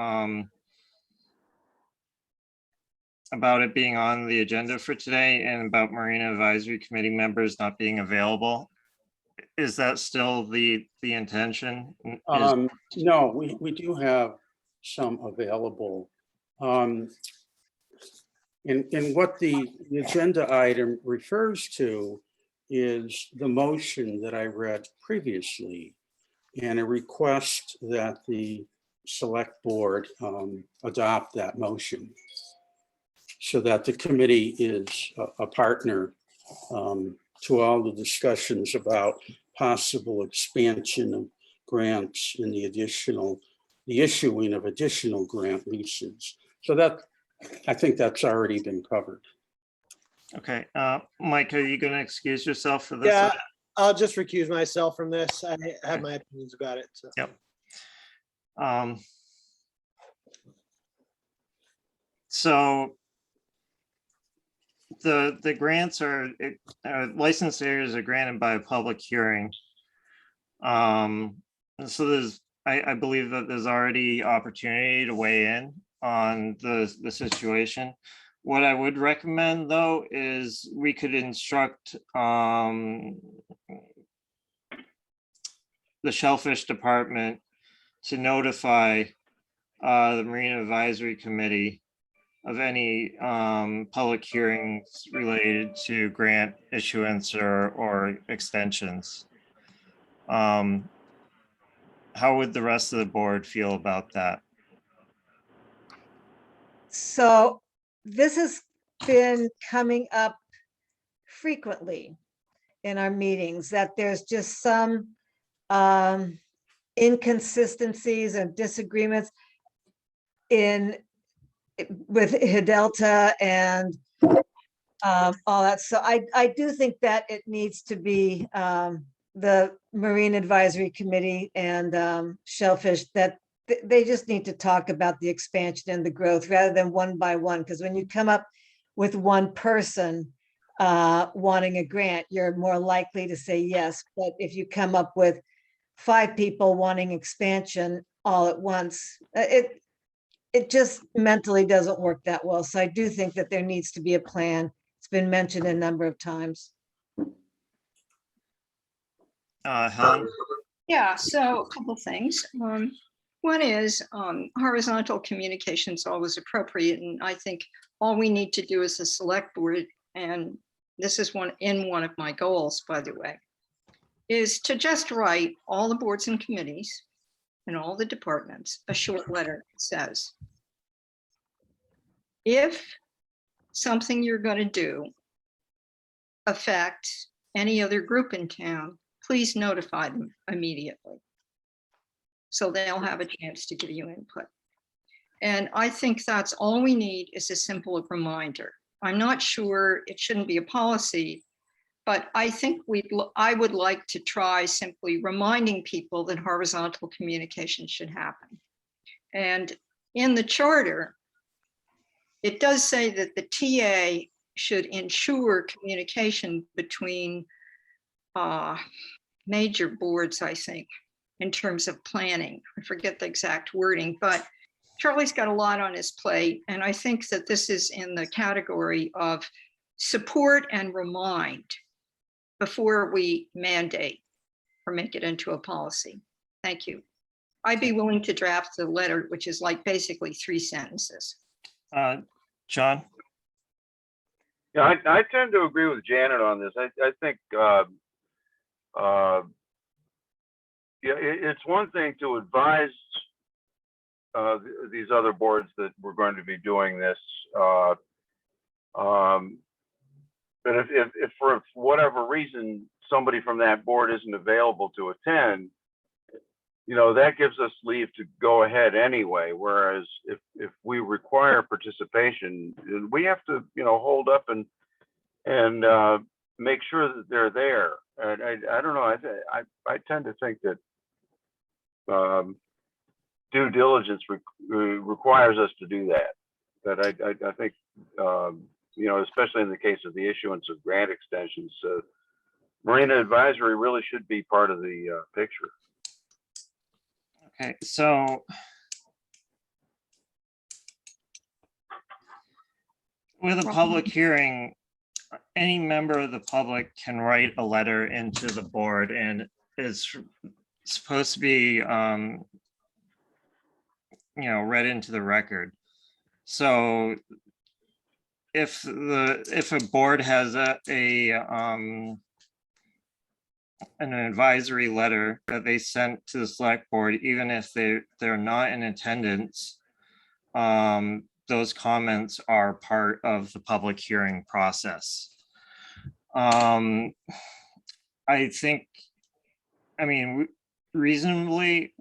it being on the agenda for today and about Marina Advisory Committee members not being available. Is that still the intention? No, we do have some available. And what the agenda item refers to is the motion that I read previously and a request that the select board adopt that motion so that the committee is a partner to all the discussions about possible expansion of grants and the issuing of additional grant leases. So that, I think that's already been covered. Okay, Mike, are you going to excuse yourself for this? Yeah, I'll just recuse myself from this. I have my opinions about it. So. Yep. So the grants are licensed areas are granted by a public hearing. So there's, I believe that there's already opportunity to weigh in on the situation. What I would recommend though is we could instruct the Shellfish department to notify the Marina Advisory Committee of any public hearings related to grant issuance or extensions. How would the rest of the board feel about that? So this has been coming up frequently in our meetings, that there's just some inconsistencies and disagreements with Hidelta and all that. So I do think that it needs to be the Marine Advisory Committee and Shellfish, that they just need to talk about the expansion and the growth rather than one by one. Because when you come up with one person wanting a grant, you're more likely to say yes. But if you come up with 5 people wanting expansion all at once, it just mentally doesn't work that well. So I do think that there needs to be a plan. It's been mentioned a number of times. Helen? Yeah, so a couple things. One is horizontal communication is always appropriate, and I think all we need to do as a select board, and this is one of my goals, by the way, is to just write all the boards and committees and all the departments a short letter that says, if something you're going to do affects any other group in town, please notify them immediately, so they'll have a chance to give you input. And I think that's all we need is a simple reminder. I'm not sure it shouldn't be a policy, but I think I would like to try simply reminding people that horizontal communication should happen. And in the charter, it does say that the TA should ensure communication between major boards, I think, in terms of planning. I forget the exact wording, but Charlie's got a lot on his plate. And I think that this is in the category of support and remind before we mandate or make it into a policy. Thank you. I'd be willing to draft the letter, which is like basically 3 sentences. John? Yeah, I tend to agree with Janet on this. I think, yeah, it's one thing to advise these other boards that we're going to be doing this. But if for whatever reason somebody from that board isn't available to attend, you know, that gives us leave to go ahead anyway. Whereas if we require participation, we have to, you know, hold up and make sure that they're there. And I don't know. I tend to think that due diligence requires us to do that. But I think, you know, especially in the case of the issuance of grant extensions, Marina Advisory really should be part of the picture. Okay, so with a public hearing, any member of the public can write a letter into the board, and it's supposed to be, you know, read into the record. So if a board has an advisory letter that they sent to the select board, even if they're not in attendance, those comments are part of the public hearing process. I think, I mean, reasonably,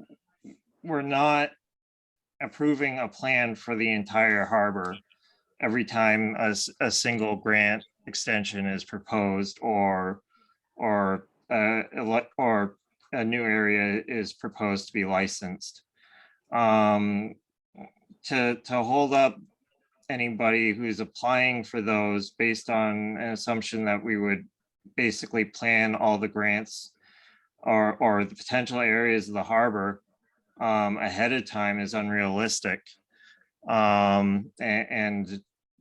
we're not approving a plan for the entire harbor every time a single grant extension is proposed or a new area is proposed to be licensed. To hold up anybody who's applying for those based on an assumption that we would basically plan all the grants or the potential areas of the harbor ahead of time is unrealistic. And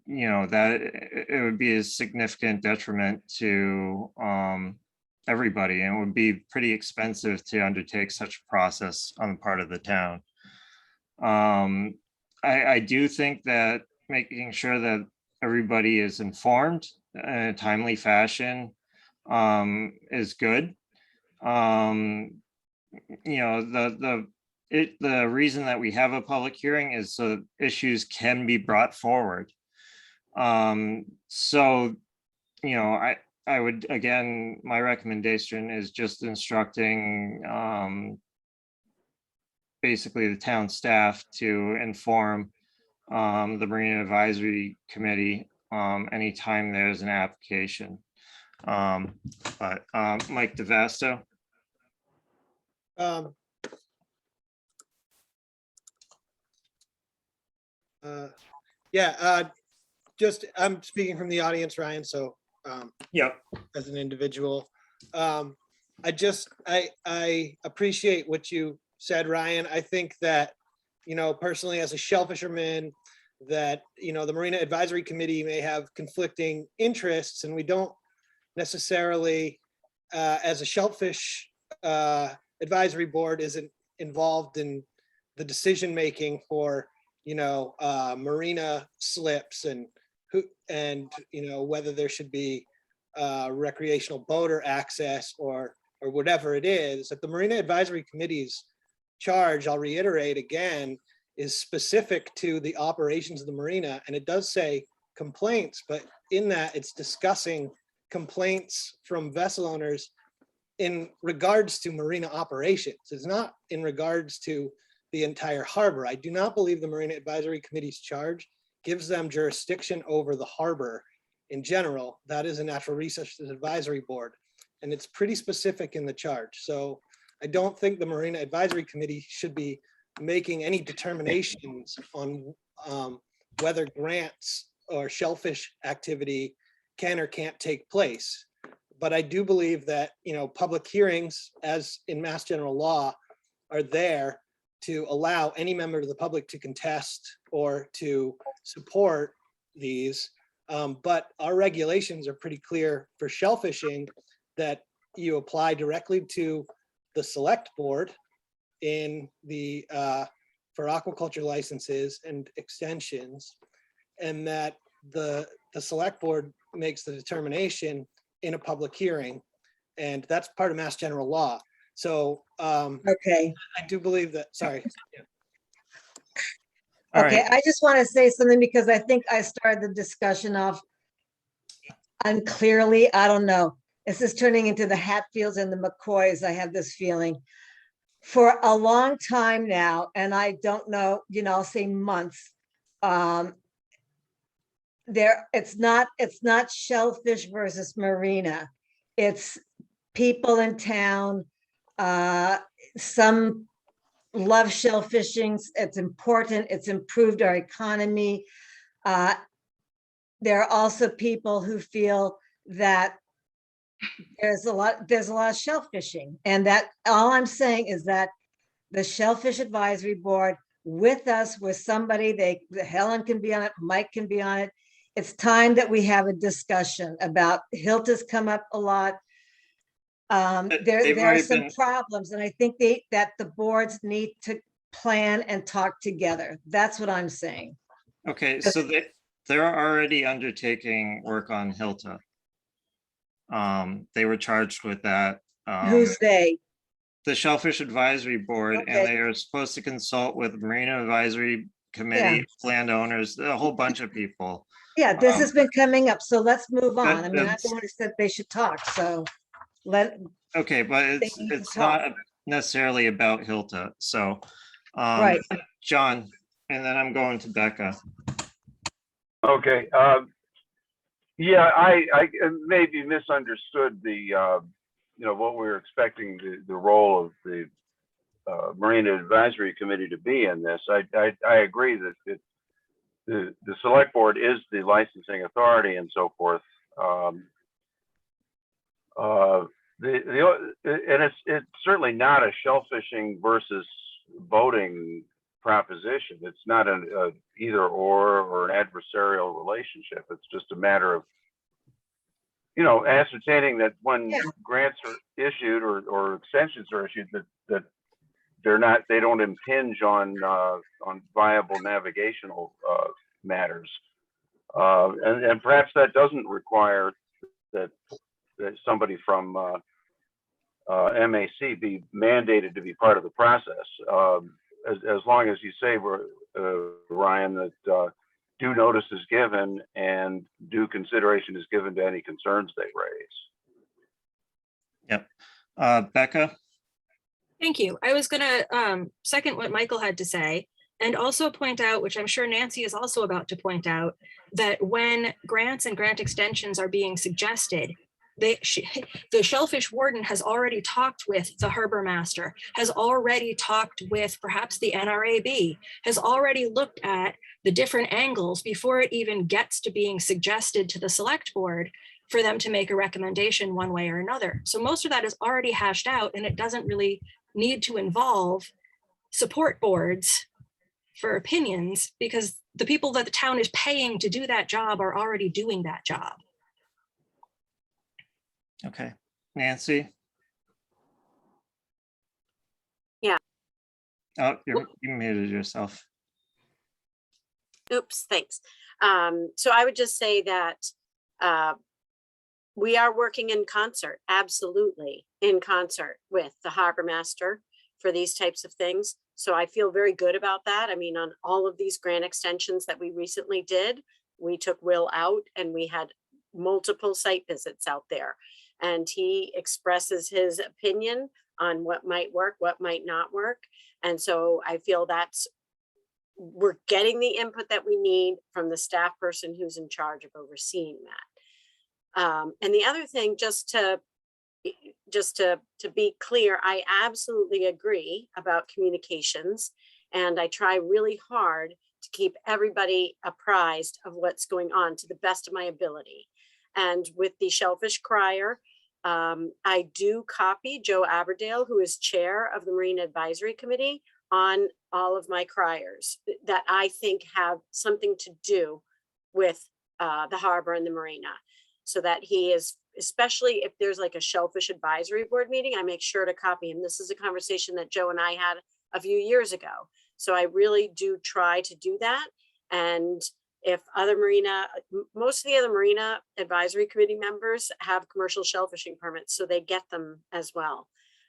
you know, that it would be a significant detriment to everybody, and it would be pretty expensive to undertake such a process on the part of the town. I do think that making sure that everybody is informed in a timely fashion is good. You know, the reason that we have a public hearing is so issues can be brought forward. So, you know, I would, again, my recommendation is just instructing basically the town staff to inform the Marina Advisory Committee anytime there's an application. But Mike DeVasto. Just I'm speaking from the audience, Ryan. So yeah, as an individual, I appreciate what you said, Ryan. I think that, you know, personally as a shellfisherman, that, you know, the Marina Advisory Committee may have conflicting interests, and we don't necessarily, as a shellfish advisory board, isn't involved in the decision making for, you know, marina slips and you know, whether there should be recreational boater access or whatever it is. That the Marina Advisory Committee's charge, I'll reiterate again, is specific to the operations of the marina, and it does say complaints, but in that it's discussing complaints from vessel owners in regards to marina operations. It's not in regards to the entire harbor. I do not believe the Marina Advisory Committee's charge gives them jurisdiction over the harbor in general. That is a Natural Resources Advisory Board, and it's pretty specific in the charge. So I don't think the Marina Advisory Committee should be making any determinations on whether grants or shellfish activity can or can't take place. But I do believe that, you know, public hearings, as in Mass General Law, are there to allow any member of the public to contest or to support these. But our regulations are pretty clear for shellfishing that you apply directly to the select board in the for aquaculture licenses and extensions, and that the select board makes the determination in a public hearing, and that's part of Mass General Law. So Okay. I do believe that. Sorry. All Okay, right. I just want to say something because I think I started the discussion off unclearly. I don't know. This is turning into the Hatfields and the McCoys. I have this feeling. For a long time now, and I don't know, you know, I'll say months, it's not shellfish versus marina. It's people in town. Some love shellfishing. It's important. It's improved our economy. There are also people who feel that there's a lot of shellfishing, and that all I'm saying is that the Shellfish Advisory Board with us, with somebody, Helen can be on it, Mike can be on it. It's time that we have a discussion about, Hilta's come up a lot. There are some problems, and I think that the boards need to plan and talk together. That's what I'm saying. Okay, so they're already undertaking work on Hilta. They were charged with that. Who's they? The Shellfish Advisory Board, and they are supposed to consult with Marina Advisory Committee, landowners, a whole bunch of people. Yeah, this has been coming up, so let's move on. I mean, I've that's- already said they should talk, so Okay, but need to it's talk. not necessarily about Hilta, so. Right. John, and then I'm going to Becca. Okay. Yeah, I maybe misunderstood the, you know, what we were expecting the role of the Marina Advisory Committee to be in this. I agree that the select board is the licensing authority and so forth. And it's certainly not a shellfishing versus boating proposition. It's not an either or an adversarial relationship. It's just a matter of, you know, ascertaining that when grants are issued or extensions are issued, that they don't impinge on viable navigational matters, and perhaps that doesn't require that somebody from MAC be mandated to be part of the process, as long as you say, Ryan, that due notice is given and due consideration is given to any concerns they raise. Yep. Becca? Thank you. I was going to second what Michael had to say, and also point out, which I'm sure Nancy is also about to point out, that when grants and grant extensions are being suggested, the shellfish warden has already talked with the harbor master, has already talked with perhaps the NRAB, has already looked at the different angles before it even gets to being suggested to the select board for them to make a recommendation one way or another. So most of that is already hashed out, and it doesn't really need to involve support boards for opinions, because the people that the town is paying to do that job are already doing that job. Okay, Nancy? Yeah. Oh, you muted yourself. Oops, thanks. So I would just say that we are working in concert, absolutely in concert with the harbor master for these types of things. So I feel very good about that. I mean, on all of these grant extensions that we recently did, we took Will out and we had multiple site visits out there. And he expresses his opinion on what might work, what might not work. And so I feel we're getting the input that we need from the staff person who's in charge of overseeing that. And the other thing, just to be clear, I absolutely agree about communications, and I try really hard to keep everybody apprised of what's going on to the best of my ability. And with the Shellfish Crier, I do copy Joe Aberdale, who is chair of the Marine Advisory Committee, on all of my criers that I think have something to do with the harbor and the marina, so that he is, especially if there's like a Shellfish Advisory Board meeting, I make sure to copy him. This is a conversation that Joe and I had a few years ago. So I really do try to do that. And if most of the other Marina Advisory Committee members have commercial shellfishing permits, so they get them as well.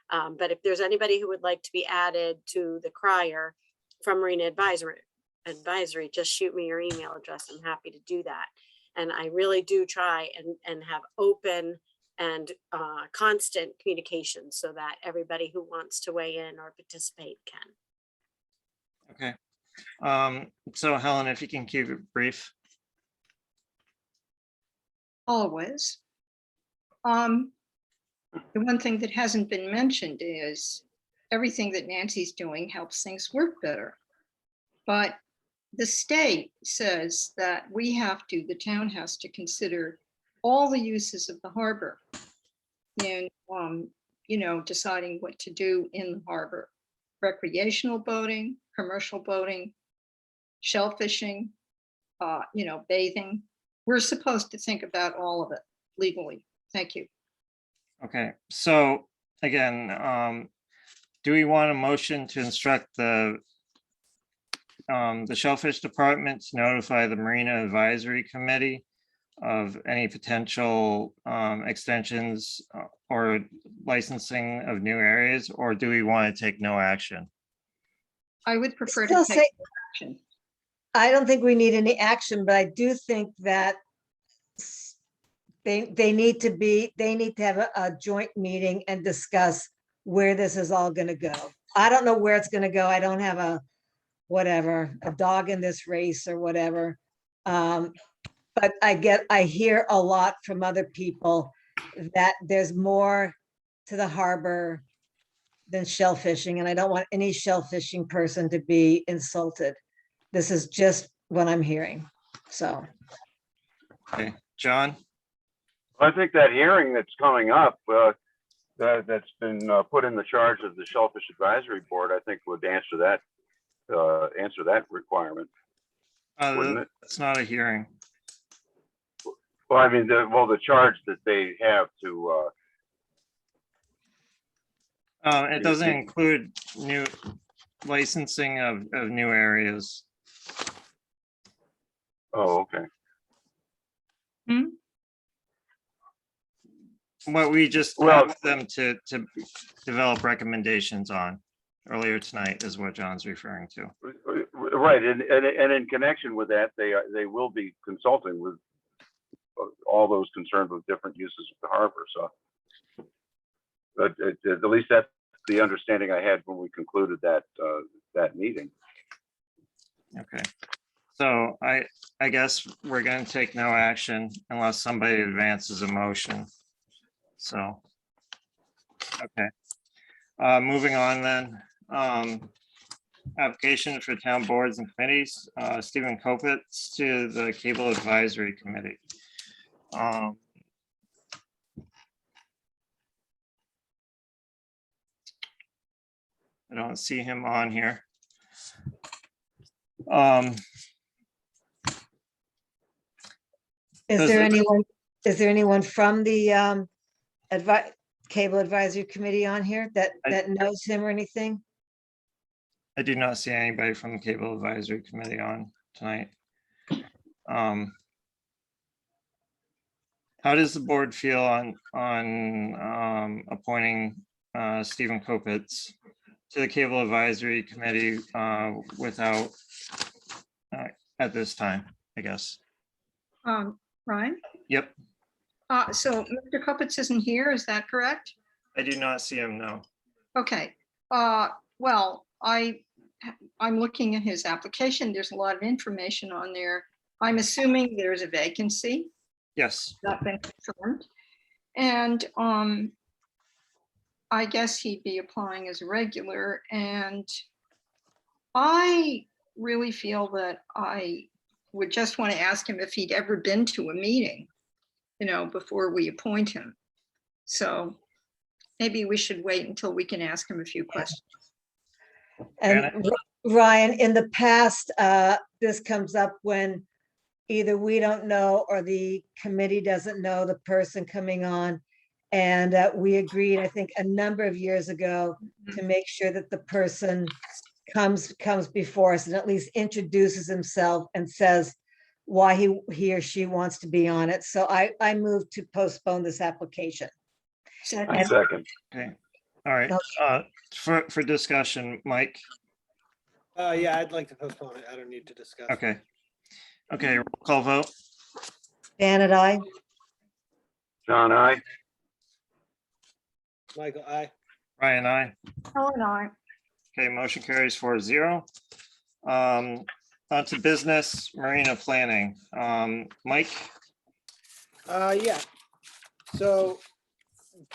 But if there's anybody who would like to be added to the crier from Marina Advisory, just shoot me your email address. I'm happy to do that. And I really do try and have open and constant communication so that everybody who wants to weigh in or participate can. Okay. So Helen, if you can keep it brief. Always. The one thing that hasn't been mentioned is everything that Nancy's doing helps things work better. But the state says that the town has to consider all the uses of the harbor and, deciding what to do in the harbor. Recreational boating, commercial boating, shellfishing, bathing. We're supposed to think about all of it legally. Thank you. Okay, so again, do we want a motion to instruct the Shellfish Department to notify the Marina Advisory Committee of any potential extensions or licensing of new areas, or do we want to take no action? I would prefer Still to take action. I don't think we need any action, but I do think that they need to have a joint meeting and discuss where this is all going to go. I don't know where it's going to go. I don't have a dog in this race or whatever. But I hear a lot from other people that there's more to the harbor than shellfishing, and I don't want any shellfishing person to be insulted. This is just what I'm hearing. So. Okay, John? I think that hearing that's coming up, that's been put in the charge of the Shellfish Advisory Board, I think would answer that requirement. Wouldn't it? It's not a hearing. Well, I mean, the charge that they have to. It doesn't include new licensing of new areas. Oh, okay. What we just asked them to develop recommendations on earlier tonight is what John's referring to. Right, and in connection with that, they will be consulting with all those concerned with different uses of the harbor. So, but at least that's the understanding I had when we concluded that meeting. Okay, so I guess we're going to take no action unless somebody advances a motion. So, okay, moving on then. Application for town boards and committees, Stephen Kopitz to the Cable Advisory Committee. I don't see him on here. Is there anyone from the Cable Advisory Committee on here that knows him or anything? I do not see anybody from the Cable Advisory Committee on tonight. How does the board feel on appointing Stephen Kopitz to the Cable Advisory Committee without at this time, I guess? Ryan? Yep. So Mr. Kopitz isn't here, is that correct? I do not see him, no. Okay, well, I'm looking at his application. There's a lot of information on there. I'm assuming there's a vacancy. Yes. That's been confirmed. And I guess he'd be applying as a regular. And I really feel that I would just want to ask him if he'd ever been to a meeting, before we appoint him. So maybe we should wait until we can ask him a few questions. And Ryan, in the past, this comes up when either we don't know or the committee doesn't know the person coming on. And we agreed, I think, a number of years ago to make sure that the person comes before us and at least introduces himself and says why he or she wants to be on it. So I move to postpone this application. I second. Okay. All right. For discussion, Mike. Yeah, I'd like to postpone it. I don't need to discuss. Okay. Okay. Roll call vote. Janet, aye. John, I. Michael, aye. Ryan, aye. Helen, aye. Okay, motion carries 4-0. On to business, Marina Planning. Mike? Yeah. So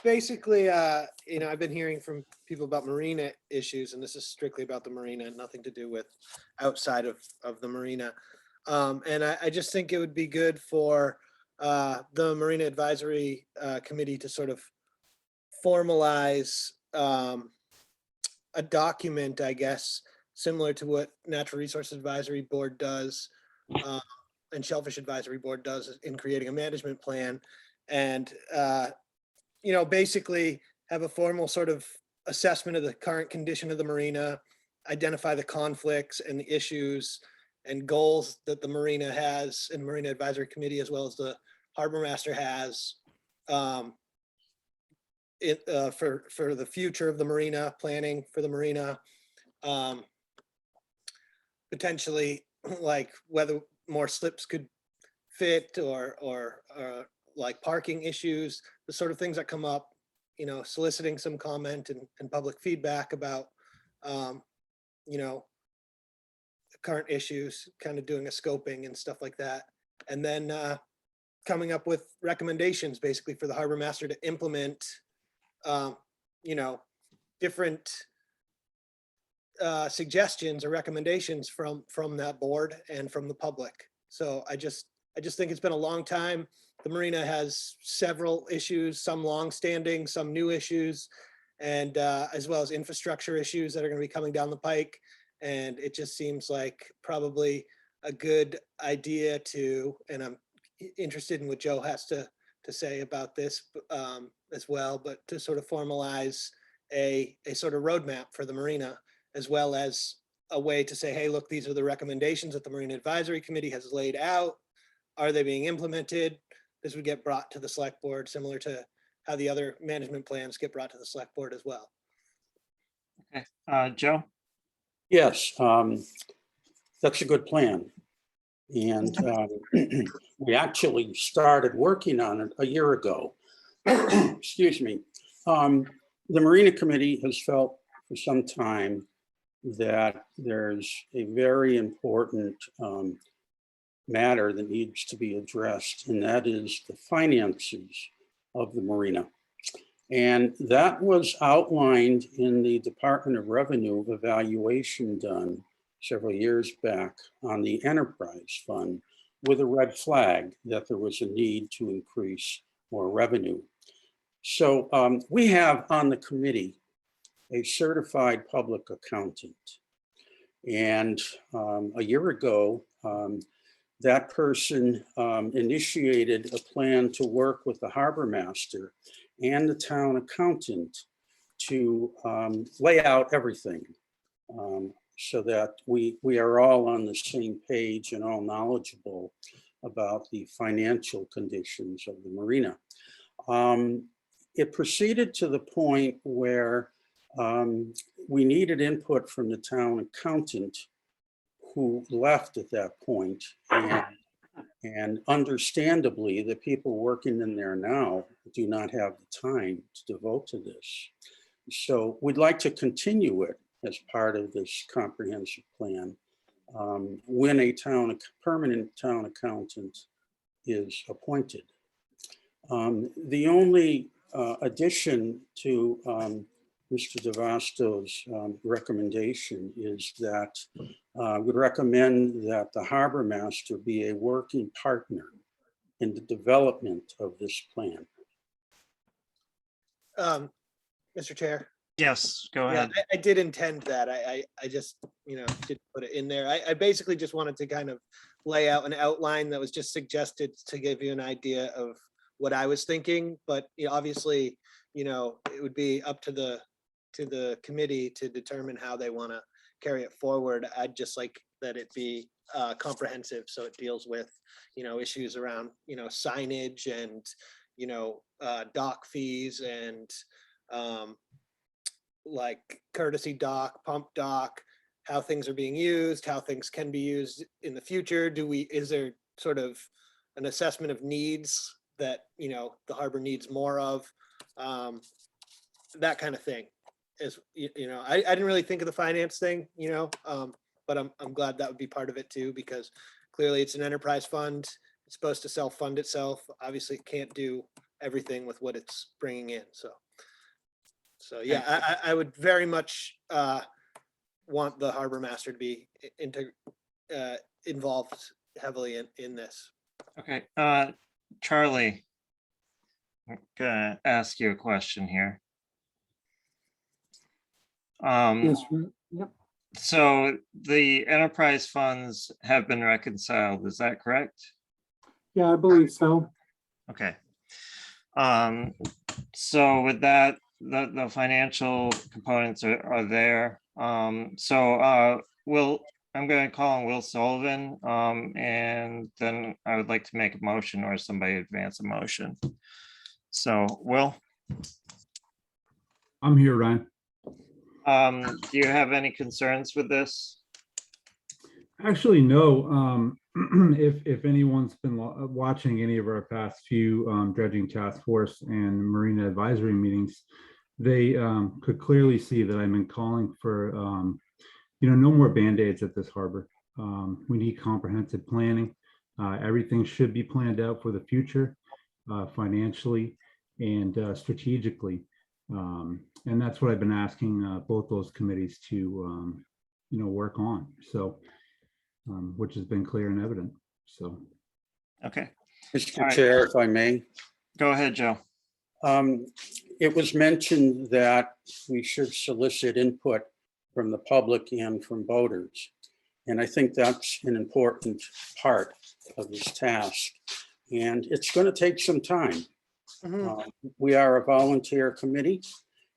basically, I've been hearing from people about marina issues, and this is strictly about the marina, nothing to do with outside of the marina. And I just think it would be good for the Marina Advisory Committee to sort of formalize a document, I guess, similar to what Natural Resources Advisory Board does and Shellfish Advisory Board does in creating a management plan. And, basically have a formal sort of assessment of the current condition of the marina, identify the conflicts and the issues and goals that the marina has and Marina Advisory Committee, as well as the harbor master has for the future of the marina, planning for the marina, potentially like whether more slips could fit or like parking issues, the sort of things that come up, soliciting some comment and public feedback about, current issues, kind of doing a scoping and stuff like that. And then coming up with recommendations basically for the harbor master to implement, different suggestions or recommendations from that board and from the public. So I just think it's been a long time. The marina has several issues, some long-standing, some new issues, and as well as infrastructure issues that are going to be coming down the pike. And it just seems like probably a good idea to, and I'm interested in what Joe has to say about this as well, but to sort of formalize a sort of roadmap for the marina, as well as a way to say, hey, look, these are the recommendations that the Marina Advisory Committee has laid out. Are they being implemented? This would get brought to the select board, similar to how the other management plans get brought to the select board as well. Okay. Joe? Yes, that's a good plan. And we actually started working on it a year ago. Excuse me. The Marina Committee has felt for some time that there's a very important matter that needs to be addressed, and that is the finances of the marina. And that was outlined in the Department of Revenue evaluation done several years back on the enterprise fund, with a red flag that there was a need to increase more revenue. So we have on the committee a certified public accountant. And a year ago, that person initiated a plan to work with the harbor master and the town accountant to lay out everything so that we are all on the same page and all knowledgeable about the financial conditions of the marina. It proceeded to the point where we needed input from the town accountant, who left at that point. And understandably, the people working in there now do not have the time to devote to this. So we'd like to continue it as part of this comprehensive plan when a permanent town accountant is appointed. The only addition to Mr. DeVasto's recommendation is that would recommend that the harbor master be a working partner in the development of this plan. Mr. Chair. Yes, go Yeah, ahead. I did intend that. I just, didn't put it in there. I basically just wanted to kind of lay out an outline that was just suggested to give you an idea of what I was thinking, but obviously, it would be up to the committee to determine how they want to carry it forward. I'd just like that it be comprehensive, so it deals with, issues around, signage and, dock fees and like courtesy dock, pump dock, how things are being used, how things can be used in the future. Is there sort of an assessment of needs that, the harbor needs more of, that kind of thing. Is, I didn't really think of the finance thing, but I'm glad that would be part of it too, because clearly it's an enterprise fund. It's supposed to self-fund itself. Obviously it can't do everything with what it's bringing in. So yeah, I would very much want the harbor master to be involved heavily in this. Okay, Charlie, I'm gonna ask you a question here. Yes, yep. So the enterprise funds have been reconciled, is that correct? Yeah, I believe so. Okay. So with that, the financial components are there. I'm going to call on Will Sullivan, and then I would like to make a motion or somebody advance a motion. So Will? I'm here, Ryan. Do you have any concerns with this? Actually, no. If anyone's been watching any of our past few dredging task force and marina advisory meetings, they could clearly see that I've been calling for no more band-aids at this harbor. We need comprehensive planning. Everything should be planned out for the future, financially and strategically. And that's what I've been asking both those committees to work on. So which has been clear and evident. So okay. Mr. Chair, if I may. Go ahead, Joe. It was mentioned that we should solicit input from the public and from voters. And I think that's an important part of this task. And it's going to take some time. We are a volunteer committee.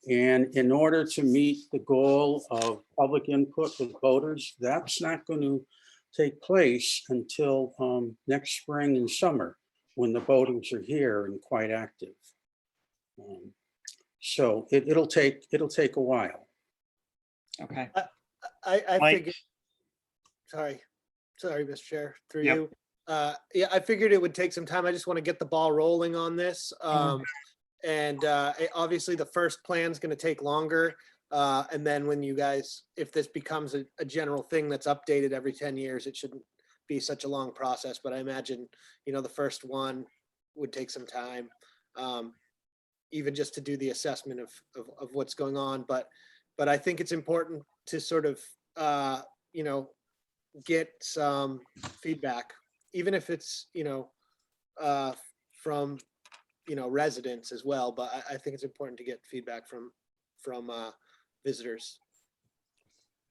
And in order to meet the goal of public input with voters, that's not going to take place until next spring and summer, when the voters are here and quite active. So it'll take a while. Okay. I Mike? figured, sorry, Mr. Chair, through you. Yeah, I figured it would take some time. I just want to get the ball rolling on this. Obviously the first plan is going to take longer. And then when you guys, if this becomes a general thing that's updated every 10 years, it shouldn't be such a long process. But I imagine, the first one would take some time, even just to do the assessment of what's going on. But I think it's important to sort of, get some feedback, even if it's, from, residents as well. But I think it's important to get feedback from visitors.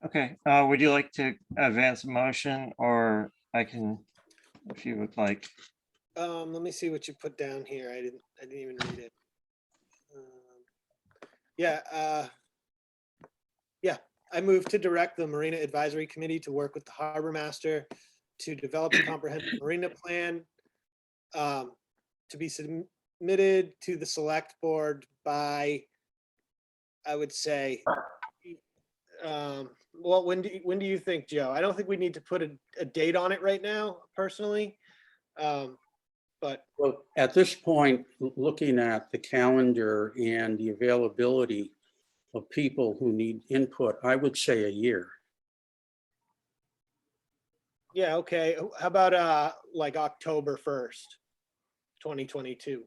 Okay, would you like to advance a motion, or I can, if you would like? Let me see what you put down here. I didn't even read it. I move to direct the Marina Advisory Committee to work with the Harbor Master to develop a comprehensive marina plan to be submitted to the Select Board by, I would say, well, when do you think, Joe? I don't think we need to put a date on it right now, personally. But well, at this point, looking at the calendar and the availability of people who need input, I would say a year. Yeah, okay. How about like October 1st, 2022?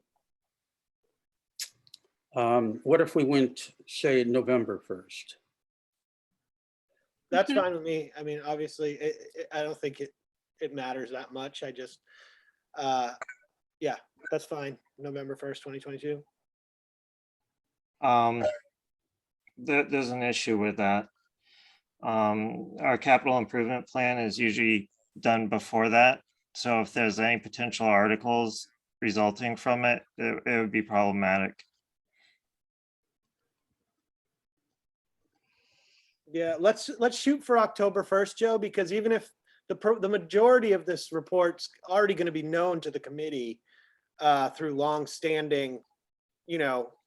What if we went, say, November 1st? That's fine with me. I mean, obviously, I don't think it matters that much. I just, yeah, that's fine. November 1st, 2022. There's an issue with that. Our capital improvement plan is usually done before that. So if there's any potential articles resulting from it, it would be problematic. Yeah, let's shoot for October 1st, Joe, because even if the majority of this report's already going to be known to the committee through long-standing,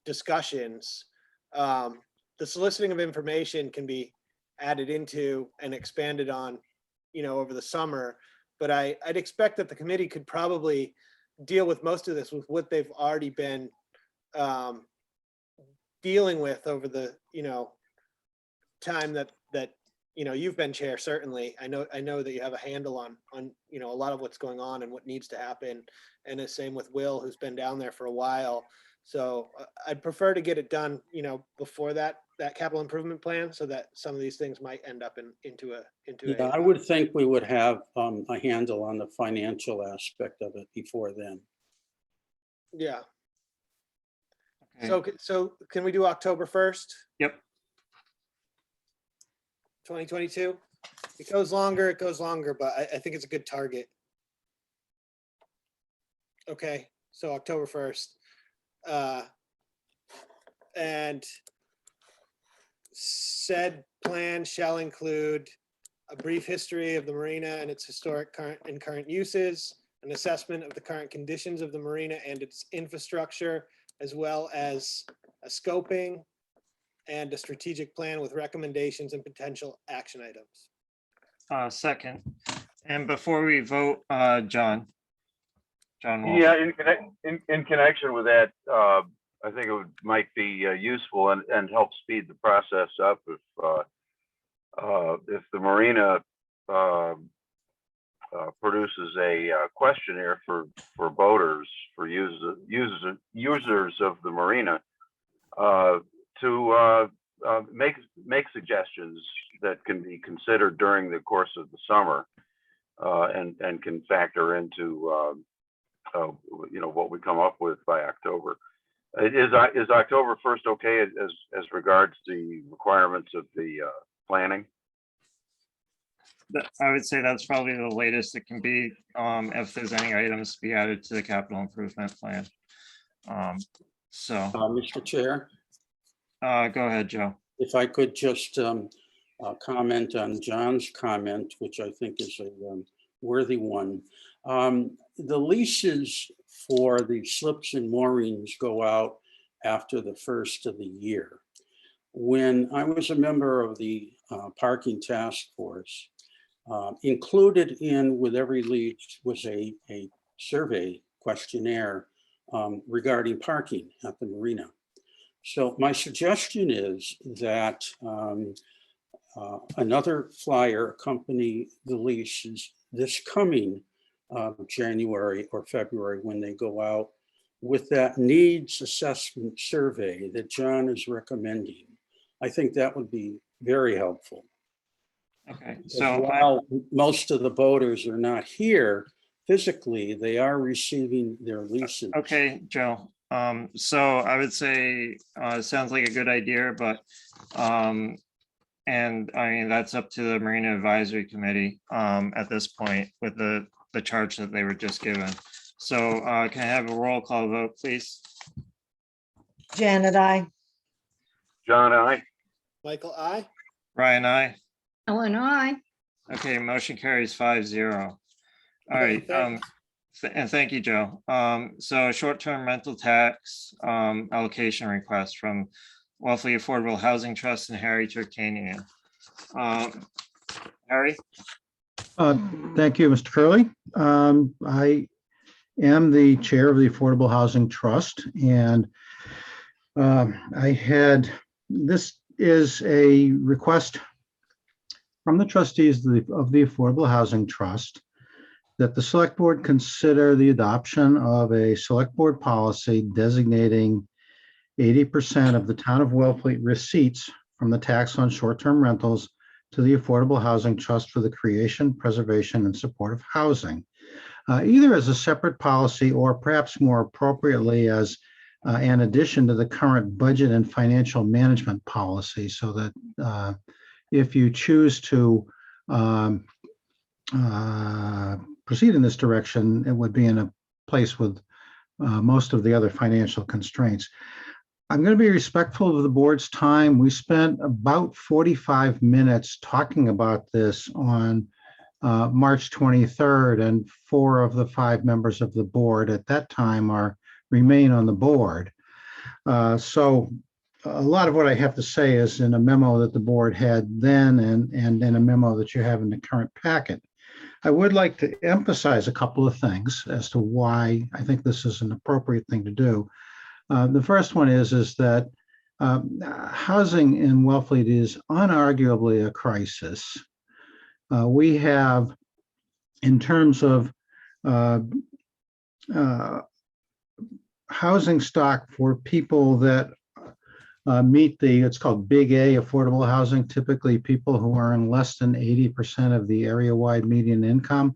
discussions, the soliciting of information can be added into and expanded on, over the summer. But I'd expect that the committee could probably deal with most of this with what they've already been dealing with over the, time that you've been chair. Certainly, I know that you have a handle on a lot of what's going on and what needs to happen, and the same with Will, who's been down there for a while. So I'd prefer to get it done, before that capital improvement plan, so that some of these things might end up into Yeah, I would think we would have a handle on the financial aspect of it before then. Yeah. Okay. So can we do October 1st? Yep. 2022. It goes longer, but I think it's a good target. Okay, so October 1st. And said plan shall include a brief history of the marina and its historic current uses, an assessment of the current conditions of the marina and its infrastructure, as well as a scoping and a strategic plan with recommendations and potential action items. Second. And before we vote, John. Yeah, in connection with that, I think it might be useful and help speed the process up if the marina produces a questionnaire for boaters, for users of the marina, to make suggestions that can be considered during the course of the summer, and can factor into what we come up with by October. Is October 1st okay as regards the requirements of the planning? I would say that's probably the latest it can be, if there's any items to be added to the capital improvement plan. Mr. Chair? Go ahead, Joe. If I could just comment on John's comment, which I think is a worthy one. The leases for the slips and moorings go out after the first of the year. When I was a member of the parking task force, included in with every lease was a survey questionnaire regarding parking at the marina. So my suggestion is that another flyer accompany the leases this coming January or February when they go out with that needs assessment survey that John is recommending. I think that would be very helpful. Okay, so while most of the boaters are not here physically, they are receiving their leases. Okay, Joe. So I would say it sounds like a good idea, but and I mean that's up to the Marina Advisory Committee at this point with the charge that they were just given. So can I have a roll call vote, please? Janet, I. John, I. Michael, I. Ryan, I. Ellen, I. Okay, motion carries 5-0. All right, and thank you, Joe. So short-term rental tax allocation request from Wellfleet Affordable Housing Trust and Harry Turkanian. Harry? Thank you, Mr. Curley. I am the chair of the Affordable Housing Trust, and I had this is a request from the trustees of the Affordable Housing Trust that the Select Board consider the adoption of a Select Board policy designating 80% of the town of Wellfleet receipts from the tax on short-term rentals to the Affordable Housing Trust for the creation, preservation, and support of housing, either as a separate policy or perhaps more appropriately as an addition to the current budget and financial management policy, so that if you choose to proceed in this direction, it would be in a place with most of the other financial constraints. I'm going to be respectful of the board's time. We spent about 45 minutes talking about this on March 23rd, and 4 of the 5 members of the board at that time remain on the board. So a lot of what I have to say is in a memo that the board had then and in a memo that you have in the current packet. I would like to emphasize a couple of things as to why I think this is an appropriate thing to do. The first one is that housing in Wellfleet is unarguably a crisis. We have, in terms of housing stock for people that meet it's called Big A affordable housing, typically people who earn less than 80% of the area-wide median income.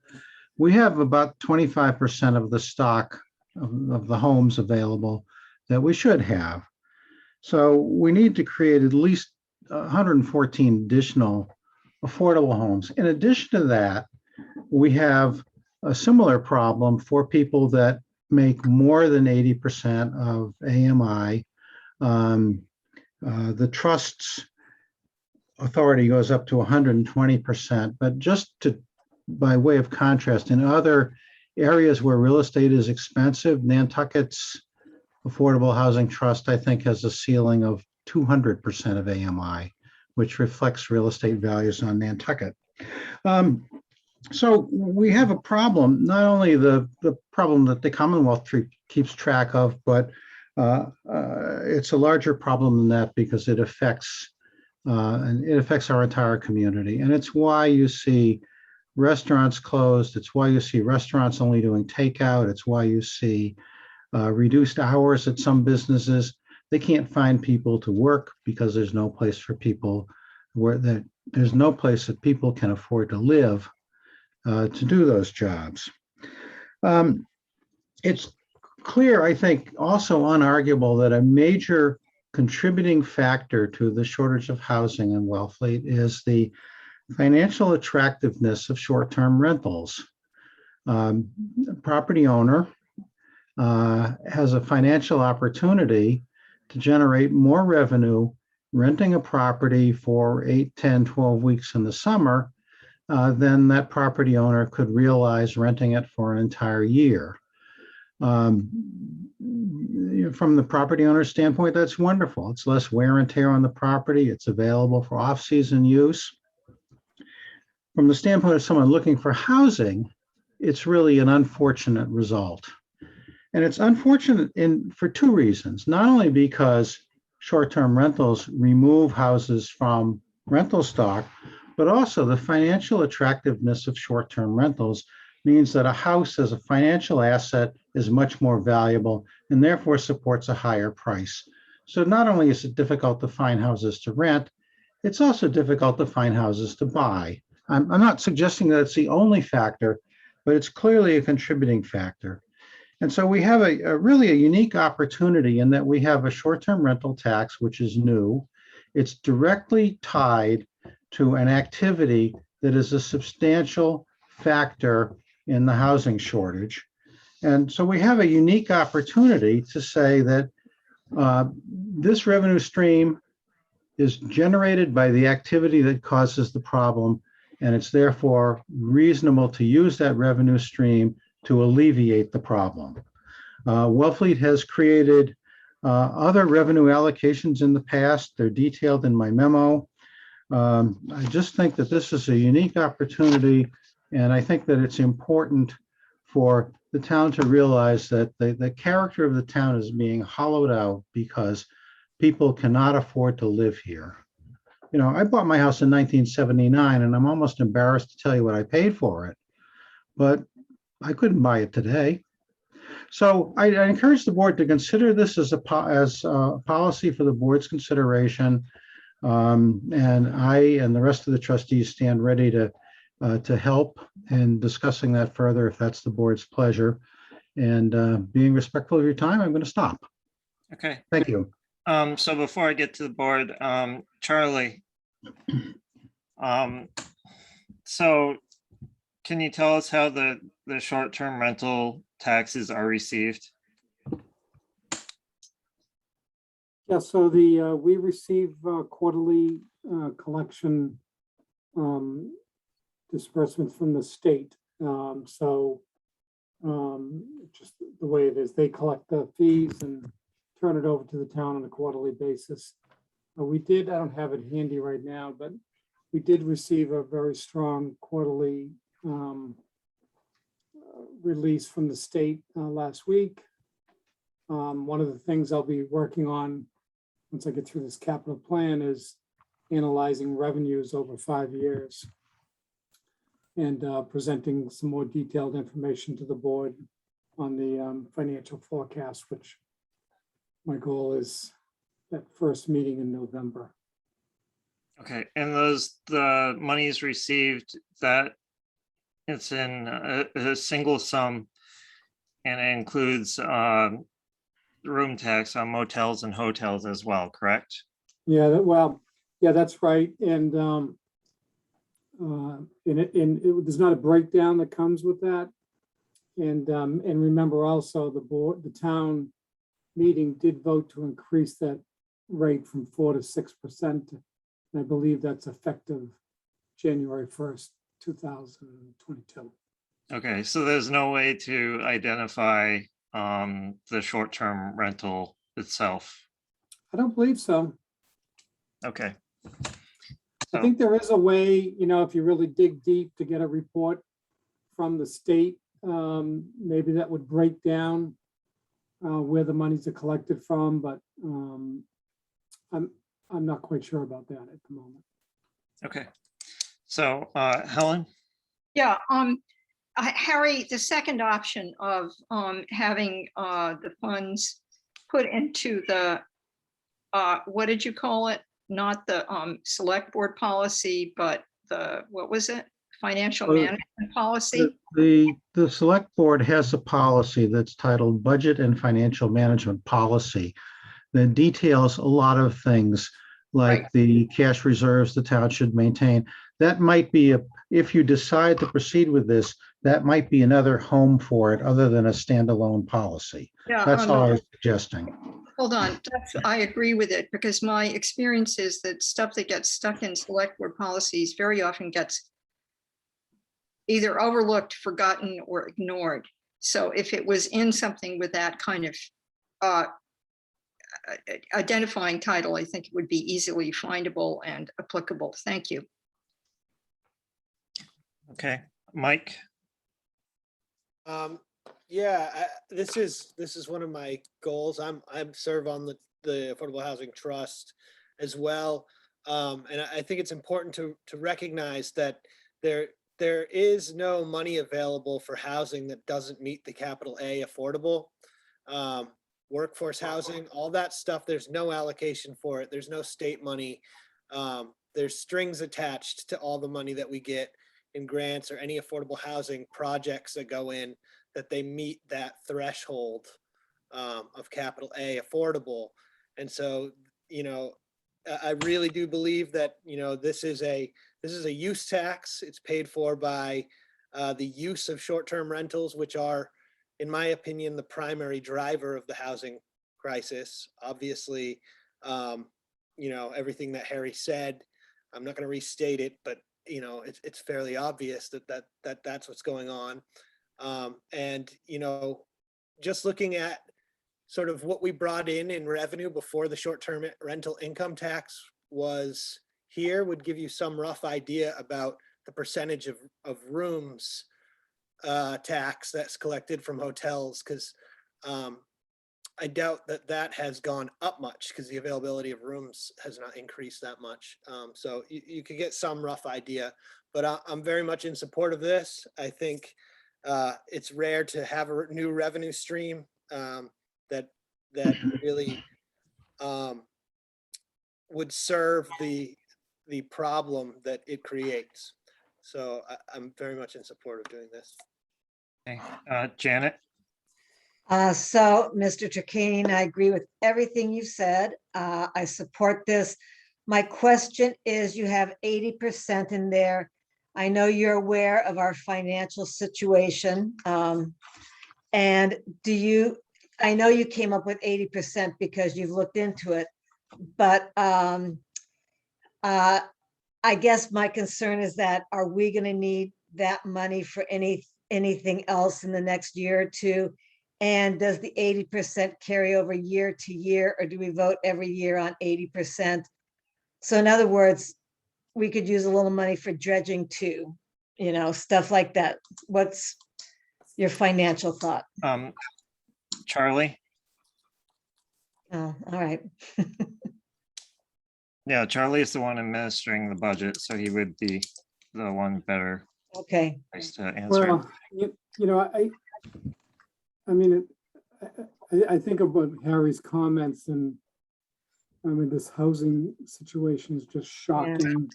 We have about 25% of the stock of the homes available that we should have. So we need to create at least 114 additional affordable homes. In addition to that, we have a similar problem for people that make more than 80% of AMI. The trust's authority goes up to 120%, but just by way of contrast, in other areas where real estate is expensive, Nantucket's Affordable Housing Trust, I think, has a ceiling of 200% of AMI, which reflects real estate values on Nantucket. So we have a problem, not only the problem that the Commonwealth keeps track of, but it's a larger problem than that because it affects our entire community. And it's why you see restaurants closed. It's why you see restaurants only doing takeout. It's why you see reduced hours at some businesses. They can't find people to work because there's no place for people there's no place that people can afford to live to do those jobs. It's clear, I think, also unarguable that a major contributing factor to the shortage of housing in Wellfleet is the financial attractiveness of short-term rentals. A property owner has a financial opportunity to generate more revenue renting a property for 8, 10, 12 weeks in the summer than that property owner could realize renting it for an entire year. From the property owner's standpoint, that's wonderful. It's less wear and tear on the property. It's available for off-season use. From the standpoint of someone looking for housing, it's really an unfortunate result. And it's unfortunate for 2 reasons, not only because short-term rentals remove houses from rental stock, but also the financial attractiveness of short-term rentals means that a house as a financial asset is much more valuable and therefore supports a higher price. So not only is it difficult to find houses to rent, it's also difficult to find houses to buy. I'm not suggesting that it's the only factor, but it's clearly a contributing factor. And so we have really a unique opportunity in that we have a short-term rental tax, which is new. It's directly tied to an activity that is a substantial factor in the housing shortage. And so we have a unique opportunity to say that this revenue stream is generated by the activity that causes the problem, and it's therefore reasonable to use that revenue stream to alleviate the problem. Wellfleet has created other revenue allocations in the past. They're detailed in my memo. I just think that this is a unique opportunity, and I think that it's important for the town to realize that the character of the town is being hollowed out because people cannot afford to live here. You know, I bought my house in 1979 and I'm almost embarrassed to tell you what I paid for it, but I couldn't buy it today. So I encourage the board to consider this as a policy for the board's consideration. And I and the rest of the trustees stand ready to help in discussing that further if that's the board's pleasure. And being respectful of your time, I'm going to stop. Okay. Thank you. So before I get to the board, Charlie, so can you tell us how the short-term rental taxes are received? Yeah, so we receive quarterly collection disbursements from the state. Just the way it is, they collect the fees and turn it over to the town on a quarterly basis. I don't have it handy right now, but we did receive a very strong quarterly release from the state last week. One of the things I'll be working on once I get through this capital plan is analyzing revenues over 5 years and presenting some more detailed information to the board on the financial forecast, which my goal is that first meeting in November. Okay, and the monies received, that it's in a single sum, and it includes room tax on motels and hotels as well, correct? Yeah, yeah, that's right. And there's not a breakdown that comes with that. And remember also the town meeting did vote to increase that rate from 4% to 6%. And I believe that's effective January 1st, 2022. Okay, so there's no way to identify the short-term rental itself. I don't believe so. Okay. I think there is a way, if you really dig deep to get a report from the state, maybe that would break down where the monies are collected from, but I'm not quite sure about that at the moment. Okay. So Helen? Yeah, Harry, the second option of having the funds put into the, what did you call it? Not the select board policy, but what was it? Financial management policy? The select board has a policy that's titled Budget and Financial Management Policy that details a lot of things like the cash reserves the town should maintain. That might be, if you decide to proceed with this, that might be another home for it other than a standalone policy. Yeah, that's all I was suggesting. Hold on, I agree with it, because my experience is that stuff that gets stuck in select board policies very often gets either overlooked, forgotten, or ignored. So if it was in something with that kind of identifying title, I think it would be easily findable and applicable. Thank you. Okay, Mike? Yeah, this is one of my goals. I'm serve on the Affordable Housing Trust as well, and I think it's important to recognize that there is no money available for housing that doesn't meet the capital A affordable. Workforce housing, all that stuff, there's no allocation for it. There's no state money. There's strings attached to all the money that we get in grants or any affordable housing projects that go in, that they meet that threshold of capital A affordable. And so, I really do believe that, this is a use tax. It's paid for by the use of short-term rentals, which are, in my opinion, the primary driver of the housing crisis. Obviously, everything that Harry said, I'm not going to restate it, but it's fairly obvious that's what's going on. And just looking at sort of what we brought in revenue before the short-term rental income tax was here would give you some rough idea about the percentage of rooms tax that's collected from hotels, because I doubt that that has gone up much because the availability of rooms has not increased that much. So you could get some rough idea, but I'm very much in support of this. I think it's rare to have a new revenue stream that really would serve the problem that it creates. So I'm very much in support of doing this. Okay, Janet? So, Mr. Turkane, I agree with everything you said. I support this. My question is, you have 80% in there. I know you're aware of our financial situation. And I know you came up with 80% because you've looked into it, but I guess my concern is that, are we going to need that money for anything else in the next year or two? And does the 80% carry over year to year, or do we vote every year on 80%? So in other words, we could use a little money for dredging too, stuff like that. What's your financial thought? Charlie? Oh, all right. Yeah, Charlie is the one administering the budget, so he would be the one better Okay. place to answer. Well, I mean, I think about Harry's comments, and I mean, this housing situation is just shocking.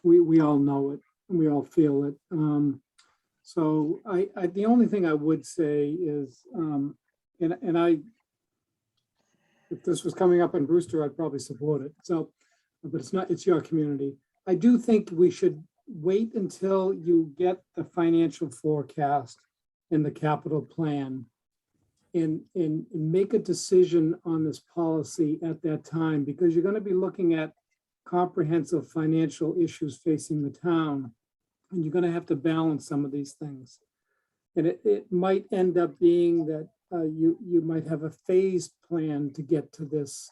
We all know it, and we all feel it. So the only thing I would say is, if this was coming up in Brewster, I'd probably support it. So, but it's not, it's your community. I do think we should wait until you get the financial forecast and the capital plan and make a decision on this policy at that time, because you're going to be looking at comprehensive financial issues facing the town, and you're going to have to balance some of these things. And it might end up being that you might have a phased plan to get to this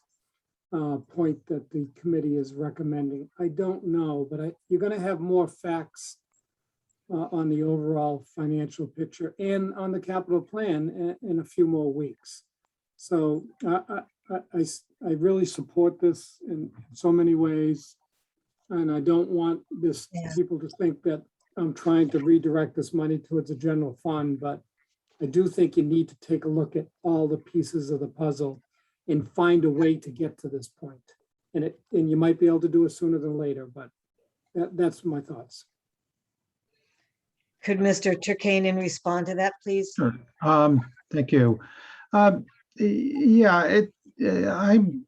point that the committee is recommending. I don't know, but you're going to have more facts on the overall financial picture and on the capital plan in a few more weeks. So I really support this in so many ways, and I don't want people to think that I'm trying to redirect this money towards a general fund, but I do think you need to take a look at all the pieces of the puzzle and find a way to get to this point. And you might be able to do it sooner than later, but that's my thoughts. Could Mr. Turkane respond to that, please? Sure. Thank you. Yeah, I'm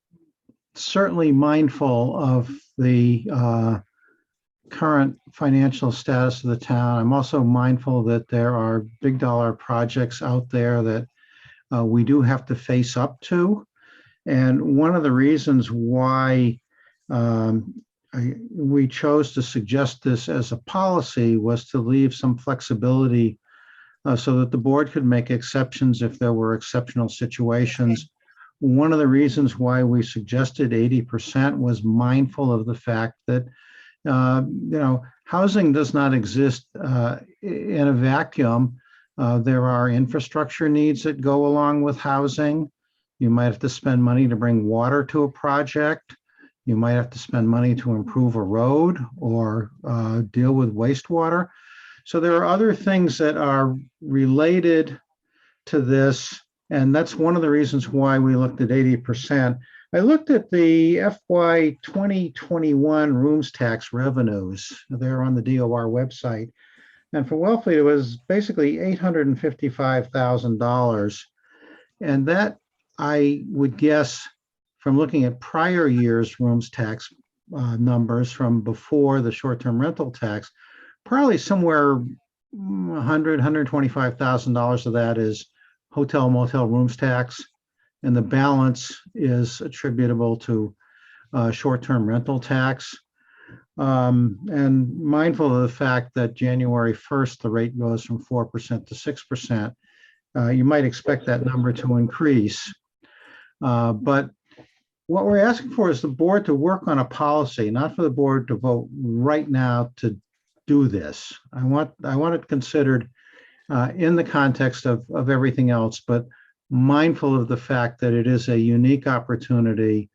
certainly mindful of the current financial status of the town. I'm also mindful that there are big dollar projects out there that we do have to face up to. And one of the reasons why we chose to suggest this as a policy was to leave some flexibility so that the board could make exceptions if there were exceptional situations. One of the reasons why we suggested 80% was mindful of the fact that housing does not exist in a vacuum. There are infrastructure needs that go along with housing. You might have to spend money to bring water to a project. You might have to spend money to improve a road or deal with wastewater. So there are other things that are related to this, and that's one of the reasons why we looked at 80%. I looked at the FY 2021 rooms tax revenues. They're on the DOR website. And for Wellfleet, it was basically $855,000. And that, I would guess, from looking at prior year's rooms tax numbers from before the short-term rental tax, probably somewhere $125,000 of that is hotel motel rooms tax, and the balance is attributable to short-term rental tax. And mindful of the fact that January 1st, the rate goes from 4% to 6%, you might expect that number to increase. But what we're asking for is the board to work on a policy, not for the board to vote right now to do this. I want it considered in the context of everything else, but mindful of the fact that it is a unique opportunity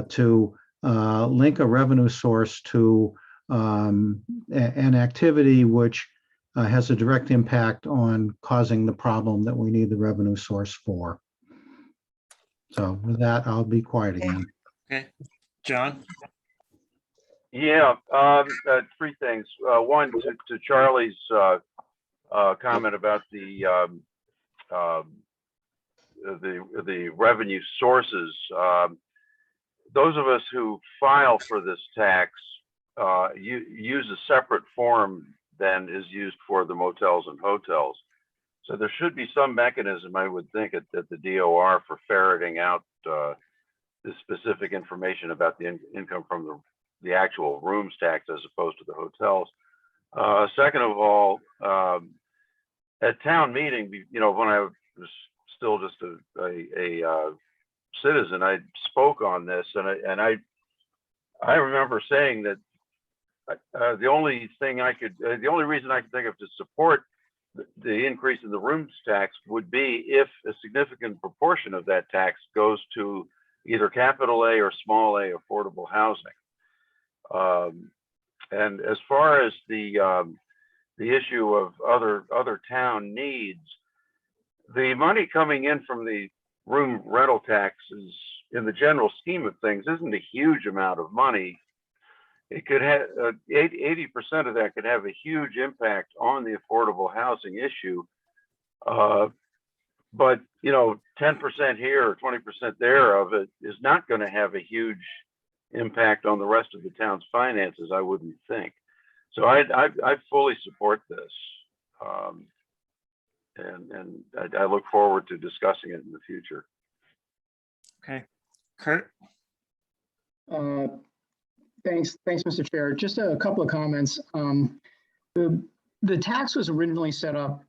to link a revenue source to an activity which has a direct impact on causing the problem that we need the revenue source for. So with that, I'll be quiet again. Okay, John? Yeah, three things. One, to Charlie's comment about the revenue sources. Those of us who file for this tax use a separate form than is used for the motels and hotels. So there should be some mechanism, I would think, at the DOR for ferreting out the specific information about the income from the actual rooms tax as opposed to the hotels. Second of all, at town meeting, when I was still just a citizen, I spoke on this, and I remember saying that the only reason I could think of to support the increase in the rooms tax would be if a significant proportion of that tax goes to either capital A or small a affordable housing. And as far as the issue of other town needs, the money coming in from the room rental taxes in the general scheme of things isn't a huge amount of money. It could have 80% of that could have a huge impact on the affordable housing issue. But 10% here or 20% there of it is not going to have a huge impact on the rest of the town's finances, I wouldn't think. So I fully support this, and I look forward to discussing it in the future. Okay, Kurt. Thanks, Mr. Chair. Just a couple of comments. The tax was originally set up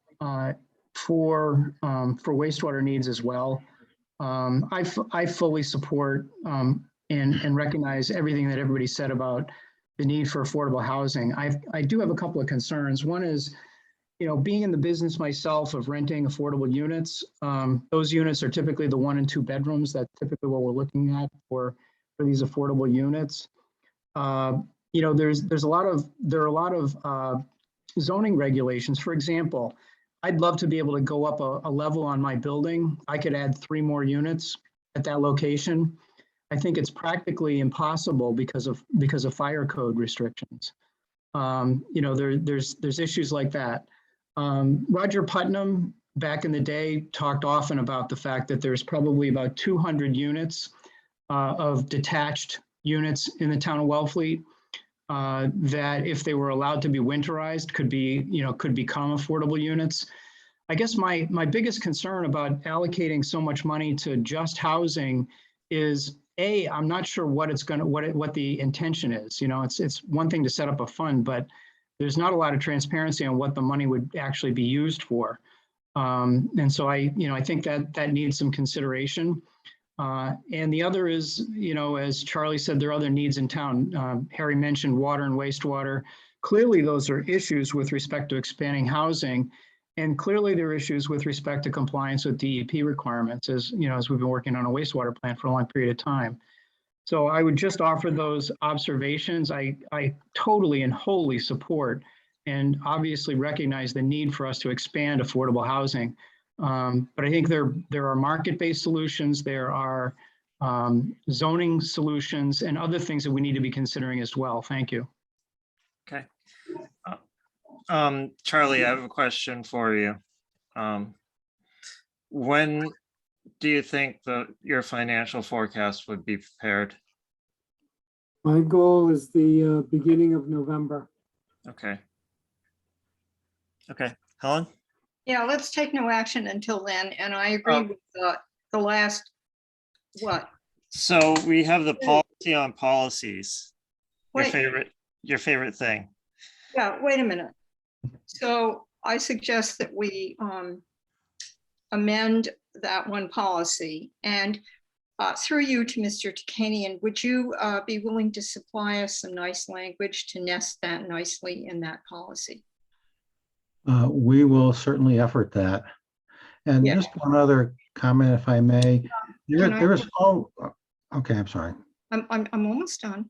for wastewater needs as well. I fully support and recognize everything that everybody said about the need for affordable housing. I do have a couple of concerns. One is, being in the business myself of renting affordable units, those units are typically the 1 and 2 bedrooms. That's typically what we're looking at for these affordable units. There are a lot of zoning regulations. For example, I'd love to be able to go up a level on my building. I could add 3 more units at that location. I think it's practically impossible because of fire code restrictions. There's issues like that. Roger Putnam back in the day talked often about the fact that there's probably about 200 units of detached units in the town of Wellfleet that, if they were allowed to be winterized, could become affordable units. I guess my biggest concern about allocating so much money to just housing is, I'm not sure what the intention is. It's one thing to set up a fund, but there's not a lot of transparency on what the money would actually be used for. And so I think that needs some consideration. And the other is, as Charlie said, there are other needs in town. Harry mentioned water and wastewater. Clearly, those are issues with respect to expanding housing. And clearly, there are issues with respect to compliance with DEP requirements, as we've been working on a wastewater plant for a long period of time. So I would just offer those observations. I totally and wholly support and obviously recognize the need for us to expand affordable housing. But I think there are market-based solutions, there are zoning solutions, and other things that we need to be considering as well. Thank you. Okay. Charlie, I have a question for you. When do you think your financial forecast would be prepared? My goal is the beginning of November. Okay. Okay, Helen? Yeah, let's take no action until then. And I agree with the last, what? So we have the policy on policies. Wait. Your favorite thing. Yeah, wait a minute. So I suggest that we amend that one policy, and through you to Mr. Takanian, would you be willing to supply us some nice language to nest that nicely in that policy? We will certainly effort that. And just one other comment if I may. Can I- There is, oh, okay, I'm sorry. I'm almost done.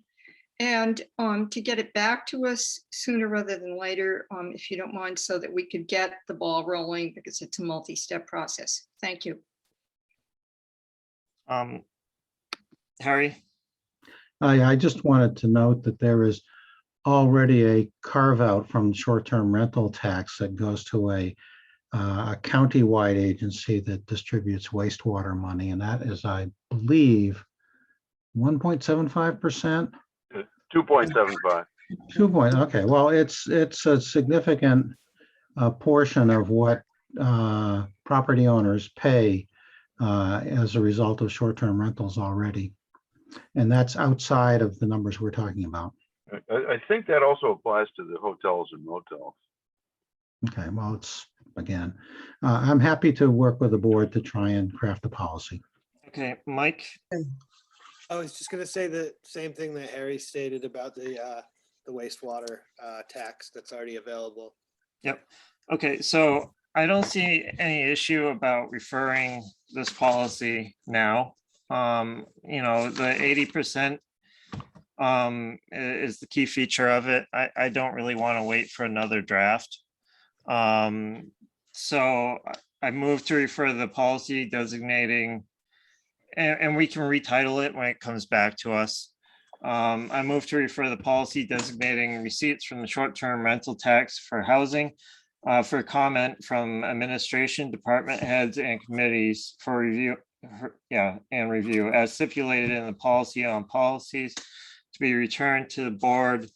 And to get it back to us sooner rather than later, if you don't mind, so that we could get the ball rolling, because it's a multi-step process. Thank you. Harry? I just wanted to note that there is already a carve out from short-term rental tax that goes to a county-wide agency that distributes wastewater money, and that is, I believe, 1.75%. 2.75. Okay, well, it's a significant portion of what property owners pay as a result of short-term rentals already. And that's outside of the numbers we're talking about. I think that also applies to the hotels and motels. Okay, well, it's, again, I'm happy to work with the board to try and craft a policy. Okay, Mike? I was just gonna say the same thing that Harry stated about the wastewater tax that's already available. Yep. Okay, so I don't see any issue about referring this policy now. You know, the 80% is the key feature of it. I don't really want to wait for another draft. So I move to refer the policy designating, and we can retitle it when it comes back to us. I move to refer the policy designating receipts from the short-term rental tax for housing for comment from administration, department heads, and committees for review. And review as stipulated in the policy on policies to be returned to the board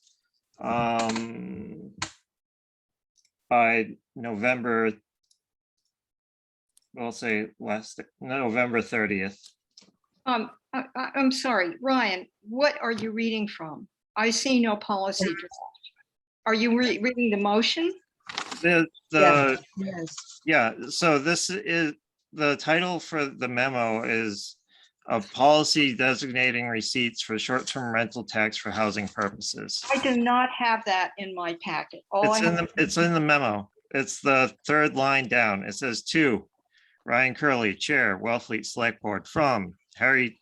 by November, we'll say November 30th. I'm sorry, Ryan, what are you reading from? I see no policy draft. Are you reading the motion? Yeah, so this is, the title for the memo is a policy designating receipts for short-term rental tax for housing purposes. I do not have that in my packet. It's in the memo. It's the third line down. It says to Ryan Curley, Chair, Wellfleet Select Board, from Harry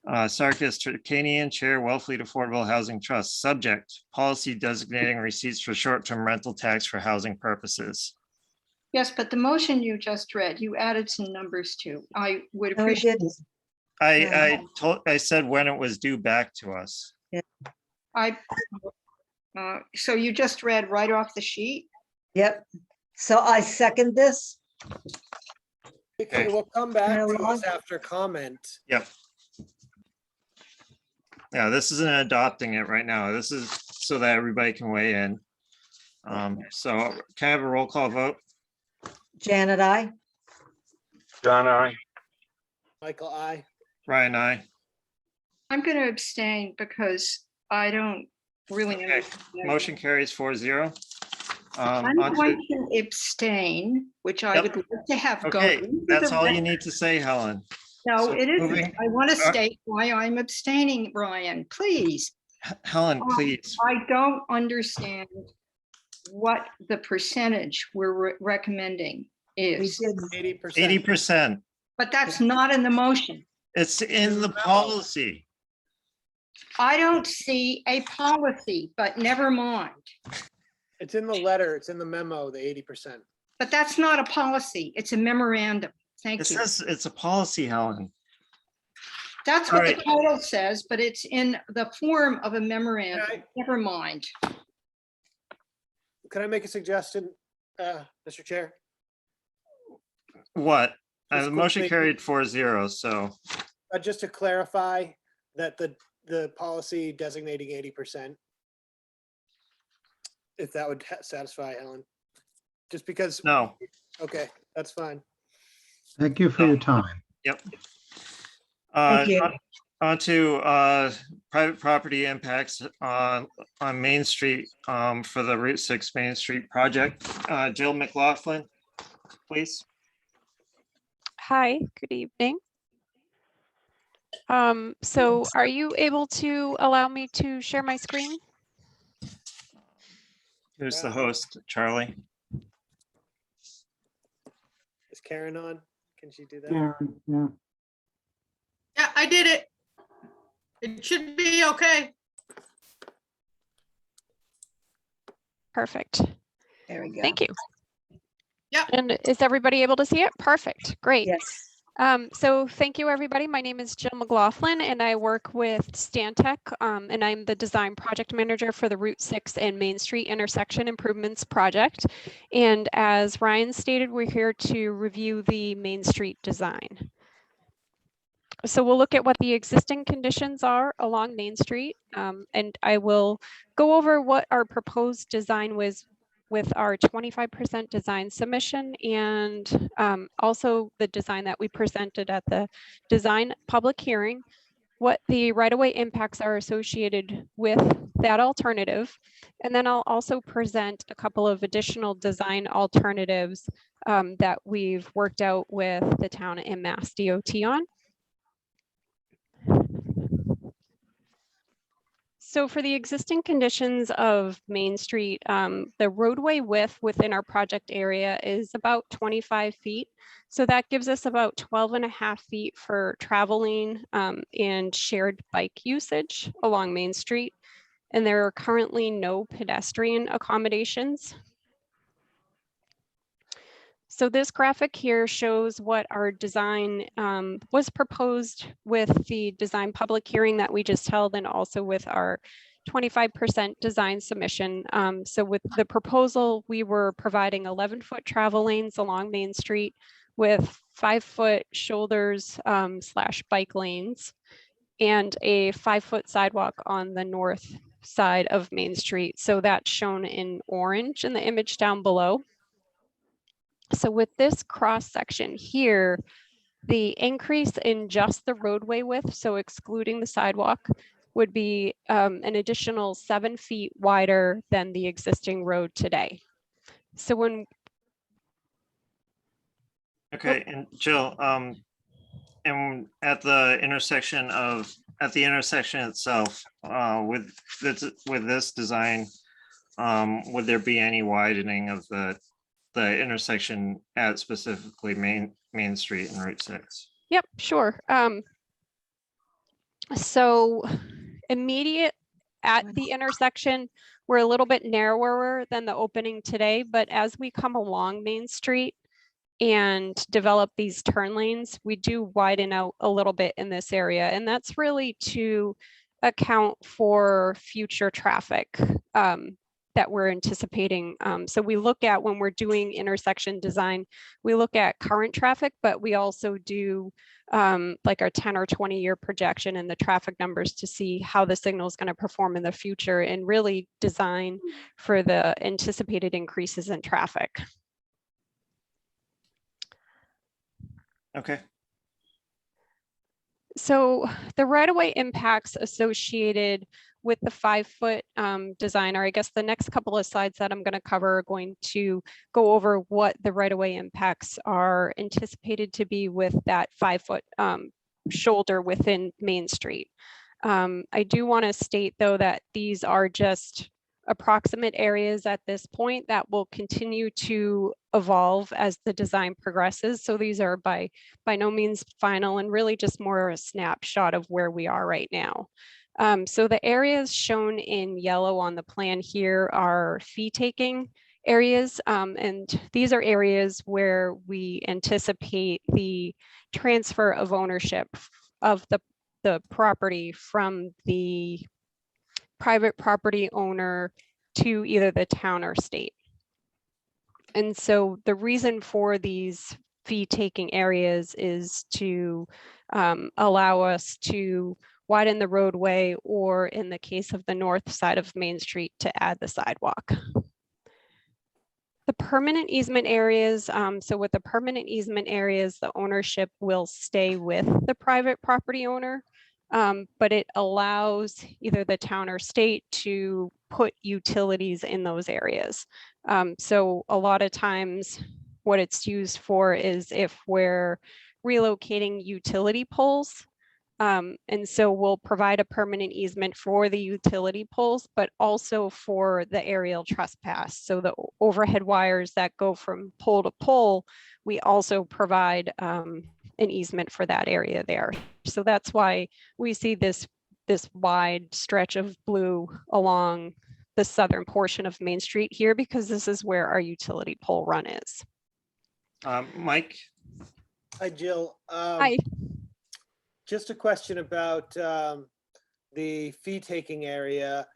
Sarkis Turkanian, Chair, Wellfleet Affordable Housing Trust, subject, policy designating receipts for short-term rental tax for housing purposes. Yes, but the motion you just read, you added some numbers to. I would No, I appreciate. didn't. I said when it was due back to us. So you just read right off the sheet? Yep. So I second this. Okay, we'll come back to Hello? us after comment. Yep. Yeah, this isn't adopting it right now. This is so that everybody can weigh in. So can I have a roll call vote? Janet, I. John, I. Michael, I. Ryan, I. I'm going to abstain because I don't really Okay, understand. motion carries 4-0. I'm On to- going to abstain, which I Yep. would like to have go. Okay, into that's the all you record. need to say, Helen. No, So it isn't. moving- I want to uh, state why I'm abstaining, Brian, please. Helen, please. I don't understand what the percentage we're recommending is. 80%. 80%. But that's not in the motion. It's in the policy. I don't see a policy, but never mind. It's in the letter, it's in the memo, the 80%. But that's not a policy. It's a memorandum. Thank It you. says it's a policy, Helen. That's what the Alright. title says, but it's in the form of a memorandum. Never mind. Can I make a suggestion, Mr. Chair? What? Just The motion quickly- carried 4-0, so Just to clarify that the policy designating 80%. If that would satisfy Helen. Just because. no. Okay, that's fine. Thank you for your time. Yep. Thank you. On to private property impacts on Main Street for the Route 6 Main Street project. Jill McLaughlin, please. Hi, good evening. So are you able to allow me to share my screen? Who's the host? Charlie? Is Karen on? Can she do that? Karen, yeah. Yeah, I did it. It should be okay. Perfect. There we go. Thank you. Yep. And is everybody able to see it? Perfect. Great. Yes. So thank you, everybody. My name is Jill McLaughlin, and I work with Stantec, and I'm the design project manager for the Route 6 and Main Street intersection improvements project. And as Ryan stated, we're here to review the Main Street design. So we'll look at what the existing conditions are along Main Street, and I will go over what our proposed design was with our 25% design submission, and also the design that we presented at the design public hearing, what the right-of-way impacts are associated with that alternative. And then I'll also present a couple of additional design alternatives that we've worked out with the town and Mass DOT on. So for the existing conditions of Main Street, the roadway width within our project area is about 25 feet. So that gives us about 12.5 feet for traveling and shared bike usage along Main Street. And there are currently no pedestrian accommodations. So this graphic here shows what our design was proposed with the design public hearing that we just held, and also with our 25% design submission. So with the proposal, we were providing 11-foot travel lanes along Main Street with 5-foot shoulders / bike lanes and a 5-foot sidewalk on the north side of Main Street. So that's shown in orange in the image down below. So with this cross section here, the increase in just the roadway width, so excluding the sidewalk, would be an additional 7 feet wider than the existing road today. So when Okay, and Jill, and at the intersection itself, with this design, would there be any widening of the intersection at specifically Main Street and Route 6? Yep, sure. So immediate at the intersection, we're a little bit narrower than the opening today, but as we come along Main Street and develop these turn lanes, we do widen out a little bit in this area. And that's really to account for future traffic that we're anticipating. So we look at, when we're doing intersection design, we look at current traffic, but we also do like our 10 or 20 year projection and the traffic numbers to see how the signal is going to perform in the future, and really design for the anticipated increases in traffic. Okay. So the right-of-way impacts associated with the 5-foot design, or I guess the next couple of slides that I'm going to cover are going to go over what the right-of-way impacts are anticipated to be with that 5-foot shoulder within Main Street. I do want to state, though, that these are just approximate areas at this point that will continue to evolve as the design progresses. So these are by no means final, and really just more a snapshot of where we are right now. So the areas shown in yellow on the plan here are fee taking areas. And these are areas where we anticipate the transfer of ownership of the property from the private property owner to either the town or state. And so the reason for these fee taking areas is to allow us to widen the roadway, or in the case of the north side of Main Street, to add the sidewalk. The permanent easement areas, so with the permanent easement areas, the ownership will stay with the private property owner, but it allows either the town or state to put utilities in those areas. So a lot of times what it's used for is if we're relocating utility poles And so we'll provide a permanent easement for the utility poles, but also for the aerial trespass. So the overhead wires that go from pole to pole, we also provide an easement for that area there. So that's why we see this wide stretch of blue along the southern portion of Main Street here, because this is where our utility pole run is. Mike? Hi, Jill. Hi. Just a question about the fee taking area.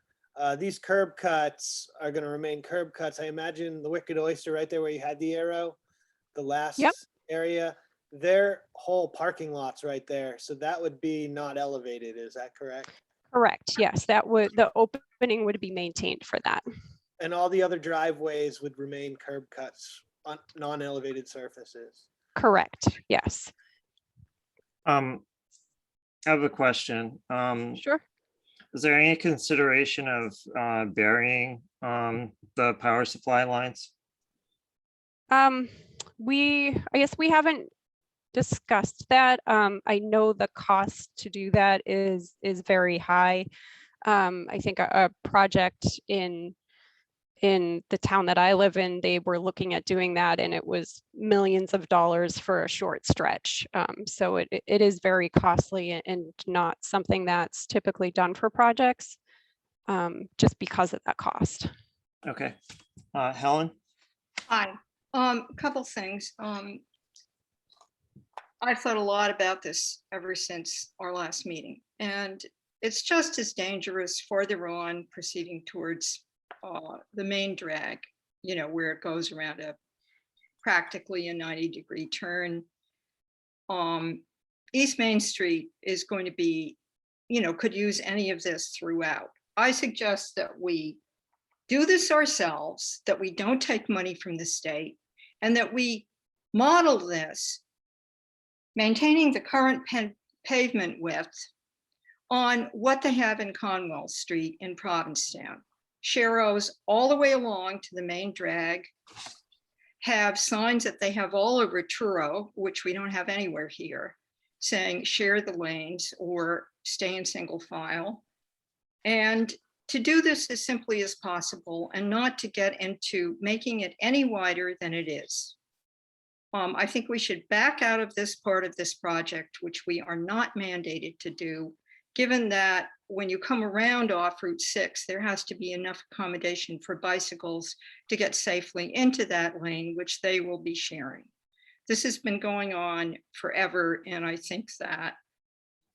These curb cuts are going to remain curb cuts. I imagine the Wicked Oyster right there where you had the arrow, the last area, their whole parking lot's right there. So that would be not elevated. Is that correct? Correct. Yes, that would, the opening would be maintained for that. And all the other driveways would remain curb cuts on non-elevated surfaces. Correct. Yes. I have a question. Sure. Is there any consideration of burying the power supply lines? I guess we haven't discussed that. I know the cost to do that is very high. I think a project in the town that I live in, they were looking at doing that, and it was millions of dollars for a short stretch. So it is very costly and not something that's typically done for projects, just because of that cost. Okay. Helen? Hi, a couple things. I've thought a lot about this ever since our last meeting, and it's just as dangerous farther on proceeding towards the main drag, you know, where it goes around practically a 90-degree turn. East Main Street is going to be, you know, could use any of this throughout. I suggest that we do this ourselves, that we don't take money from the state, and that we model this, maintaining the current pavement width, on what they have in Conwell Street in Provincetown. Sharrows all the way along to the main drag, have signs that they have all over Truro, which we don't have anywhere here, saying share the lanes or stay in single file. And to do this as simply as possible and not to get into making it any wider than it is. I think we should back out of this part of this project, which we are not mandated to do, given that when you come around off Route 6, there has to be enough accommodation for bicycles to get safely into that lane, which they will be sharing. This has been going on forever, and I think that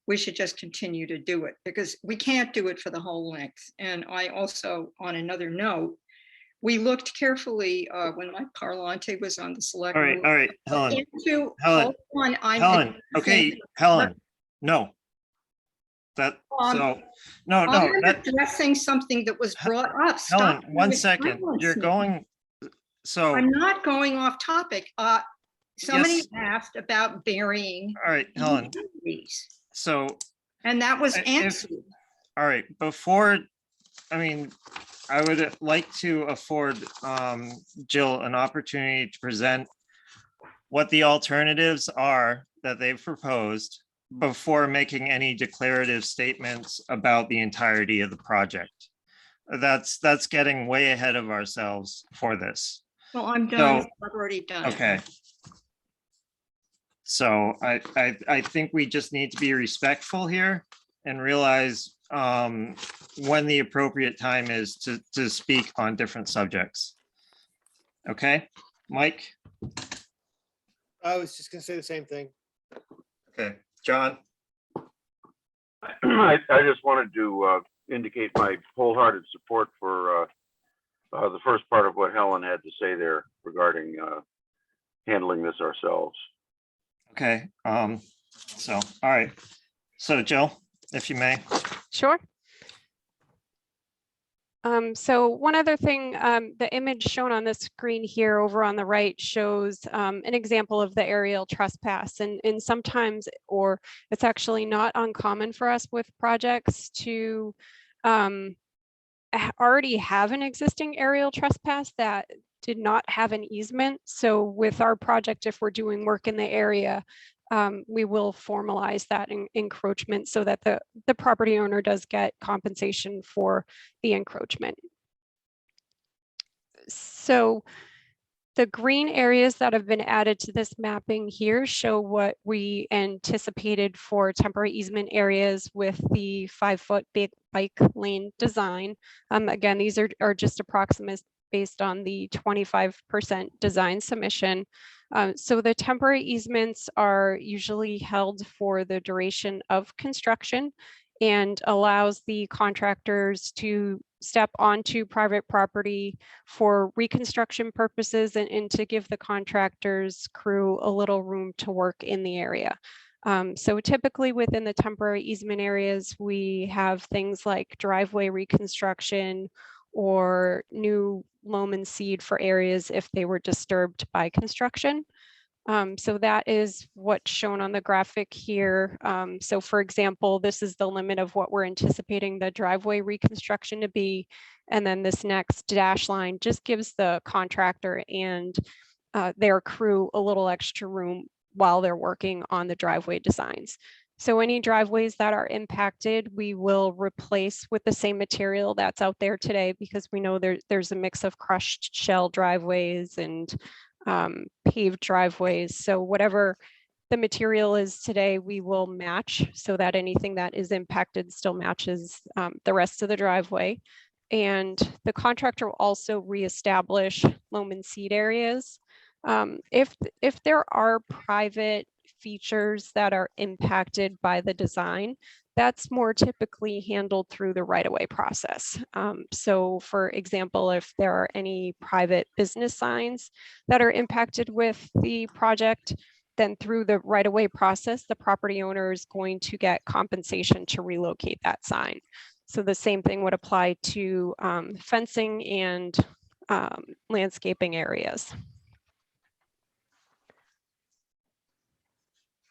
we should just continue to do it because we can't do it for the whole length. And I also, on another note, we looked carefully when Mike Parlante was on the select. All right, Helen. Helen, okay, Helen, no. That, so, no, I'm that, addressing something that was brought up. Helen, Stop 1 with second, you're silencing. going, so. I'm not going off topic. Somebody Yes. asked about burying. All right, Helen. utilities, So. And that was if- answered. All right, before, I mean, I would like to afford Jill an opportunity to present what the alternatives are that they've proposed before making any declarative statements about the entirety of the project. That's getting way ahead of ourselves for this. Well, I'm done. So- I've already done. it. Okay. So I think we just need to be respectful here and realize when the appropriate time is to speak on different subjects. Okay, Mike? I was just gonna say the same thing. Okay, John? I just wanted to indicate my wholehearted support for the first part of what Helen had to say there regarding handling this ourselves. Okay, so, all right. So Jill, if you may. Sure. So one other thing, the image shown on the screen here over on the right shows an example of the aerial trespass. And sometimes, or it's actually not uncommon for us with projects to already have an existing aerial trespass that did not have an easement. So with our project, if we're doing work in the area, we will formalize that encroachment so that the property owner does get compensation for the encroachment. So the green areas that have been added to this mapping here show what we anticipated for temporary easement areas with the 5-foot bike lane design. Again, these are just approximates based on the 25% design submission. So the temporary easements are usually held for the duration of construction and allows the contractors to step onto private property for reconstruction purposes and to give the contractors crew a little room to work in the area. So typically within the temporary easement areas, we have things like driveway reconstruction or new loam and seed for areas if they were disturbed by construction. So that is what's shown on the graphic here. So for example, this is the limit of what we're anticipating the driveway reconstruction to be. And then this next dash line just gives the contractor and their crew a little extra room while they're working on the driveway designs. So any driveways that are impacted, we will replace with the same material that's out there today, because we know there's a mix of crushed shell driveways and paved driveways. So whatever the material is today, we will match so that anything that is impacted still matches the rest of the driveway. And the contractor will also reestablish loam and seed areas. If there are private features that are impacted by the design, that's more typically handled through the right-of-way process. So for example, if there are any private business signs that are impacted with the project, then through the right-of-way process, the property owner is going to get compensation to relocate that sign. So the same thing would apply to fencing and landscaping areas.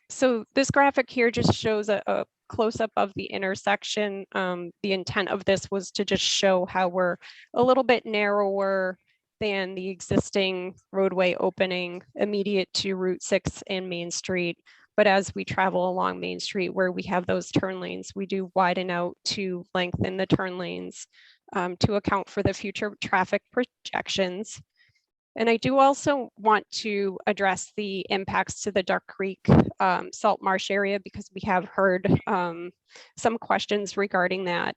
So this graphic here just shows a close-up of the intersection. The intent of this was to just show how we're a little bit narrower than the existing roadway opening immediate to Route 6 and Main Street. But as we travel along Main Street where we have those turn lanes, we do widen out to lengthen the turn lanes to account for the future traffic projections. And I do also want to address the impacts to the Duck Creek Salt Marsh area, because we have heard some questions regarding that.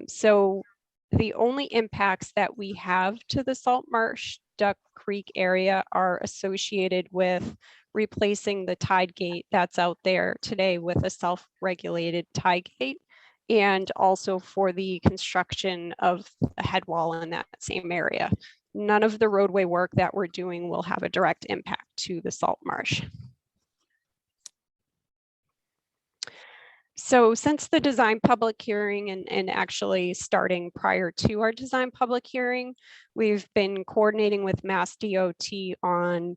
So the only impacts that we have to the Salt Marsh Duck Creek area are associated with replacing the tide gate that's out there today with a self-regulated tide gate, and also for the construction of a head wall in that same area. None of the roadway work that we're doing will have a direct impact to the salt marsh. So since the design public hearing and actually starting prior to our design public hearing, we've been coordinating with Mass DOT on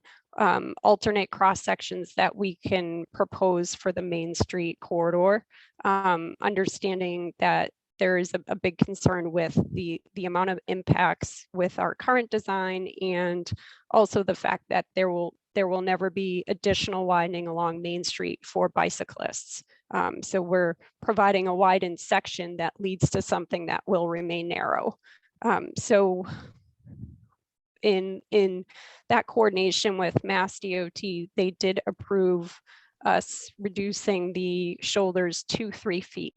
alternate cross sections that we can propose for the Main Street corridor, understanding that there is a big concern with the amount of impacts with our current design, and also the fact that there will never be additional widening along Main Street for bicyclists. So we're providing a widened section that leads to something that will remain narrow. So in that coordination with Mass DOT, they did approve us reducing the shoulders to 3 feet.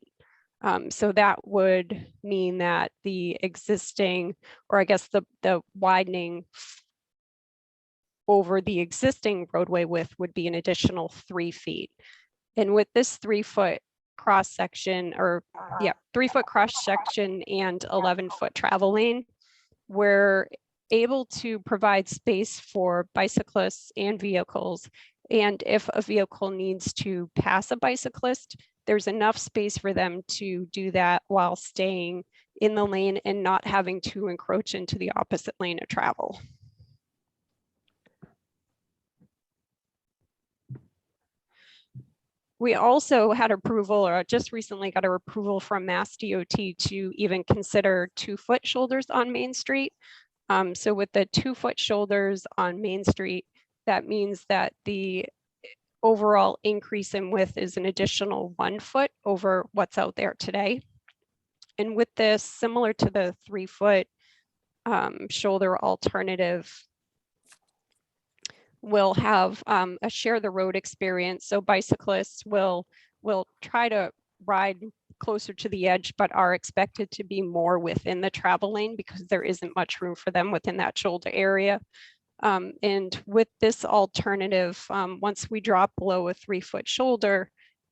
So that would mean that the existing, or I guess the widening over the existing roadway width would be an additional 3 feet. And with this 3-foot cross section, or 3-foot cross section and 11-foot travel lane, we're able to provide space for bicyclists and vehicles. And if a vehicle needs to pass a bicyclist, there's enough space for them to do that while staying in the lane and not having to encroach into the opposite lane of travel. We also had approval, or just recently got our approval from Mass DOT to even consider 2-foot shoulders on Main Street. So with the 2-foot shoulders on Main Street, that means that the overall increase in width is an additional 1 foot over what's out there today. And with this, similar to the 3 foot shoulder alternative, will have a share the road experience. So bicyclists will try to ride closer to the edge, but are expected to be more within the travel lane because there isn't much room for them within that shoulder area. And with this alternative, once we drop below a 3 foot shoulder,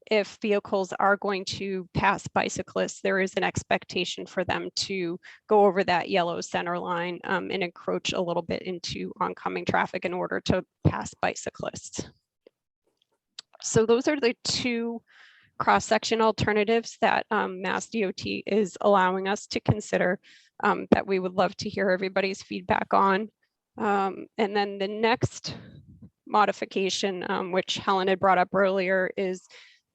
if vehicles are going to pass bicyclists, there is an expectation for them to go over that yellow center line and encroach a little bit into oncoming traffic in order to pass bicyclists. So those are the two cross-section alternatives that Mass DOT is allowing us to consider that we would love to hear everybody's feedback on. And then the next modification, which Helen had brought up earlier, is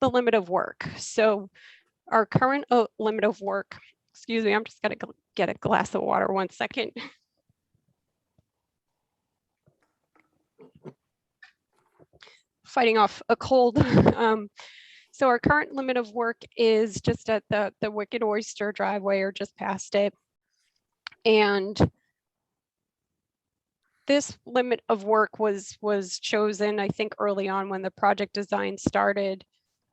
the limit of work. So our current limit of work, excuse me, I'm just gonna get a glass of water 1 second. Fighting off a cold. So our current limit of work is just at the Wicked Oyster driveway or just past it. And this limit of work was chosen, I think, early on when the project design started.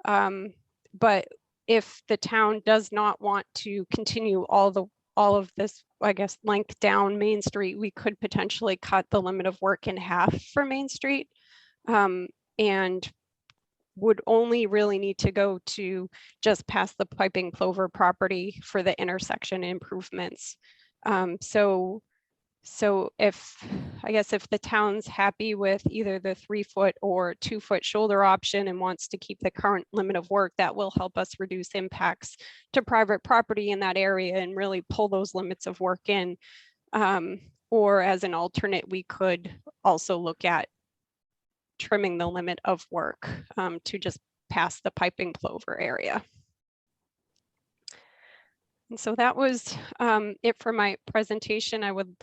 But if the town does not want to continue all of this, I guess, length down Main Street, we could potentially cut the limit of work in half for Main Street. And would only really need to go to just past the Piping Plover property for the intersection improvements. So if, I guess if the town's happy with either the 3 foot or 2 foot shoulder option and wants to keep the current limit of work, that will help us reduce impacts to private property in that area and really pull those limits of work in. Or as an alternate, we could also look at trimming the limit of work to just past the Piping Plover area. And so that was it for my presentation. I would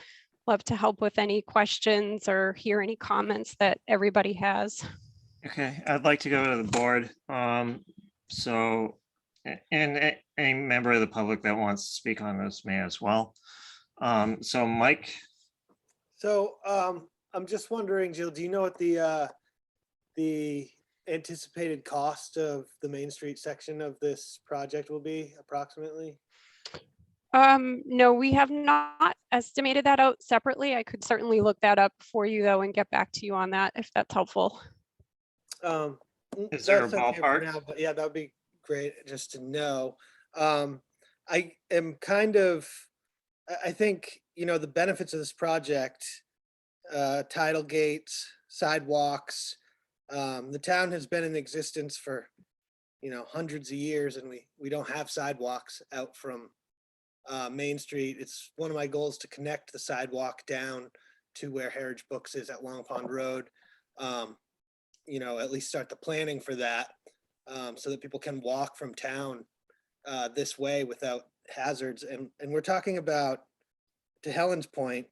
love to help with any questions or hear any comments that everybody has. Okay, I'd like to go to the board. So, and any member of the public that wants to speak on this may as well. So Mike. So I'm just wondering, Jill, do you know what the anticipated cost of the Main Street section of this project will be approximately? No, we have not estimated that out separately. I could certainly look that up for you though and get back to you on that if that's helpful. Is there a That's okay for ballpark? now, but yeah, that'd be great just to know. I am kind of, I think, you know, the benefits of this project, tidal gates, sidewalks, the town has been in existence for, you know, hundreds of years, and we don't have sidewalks out from Main Street. It's one of my goals to connect the sidewalk down to where Heritage Books is at Long Pond Road. You know, at least start the planning for that so that people can walk from town this way without hazards. And we're talking about, to Helen's point,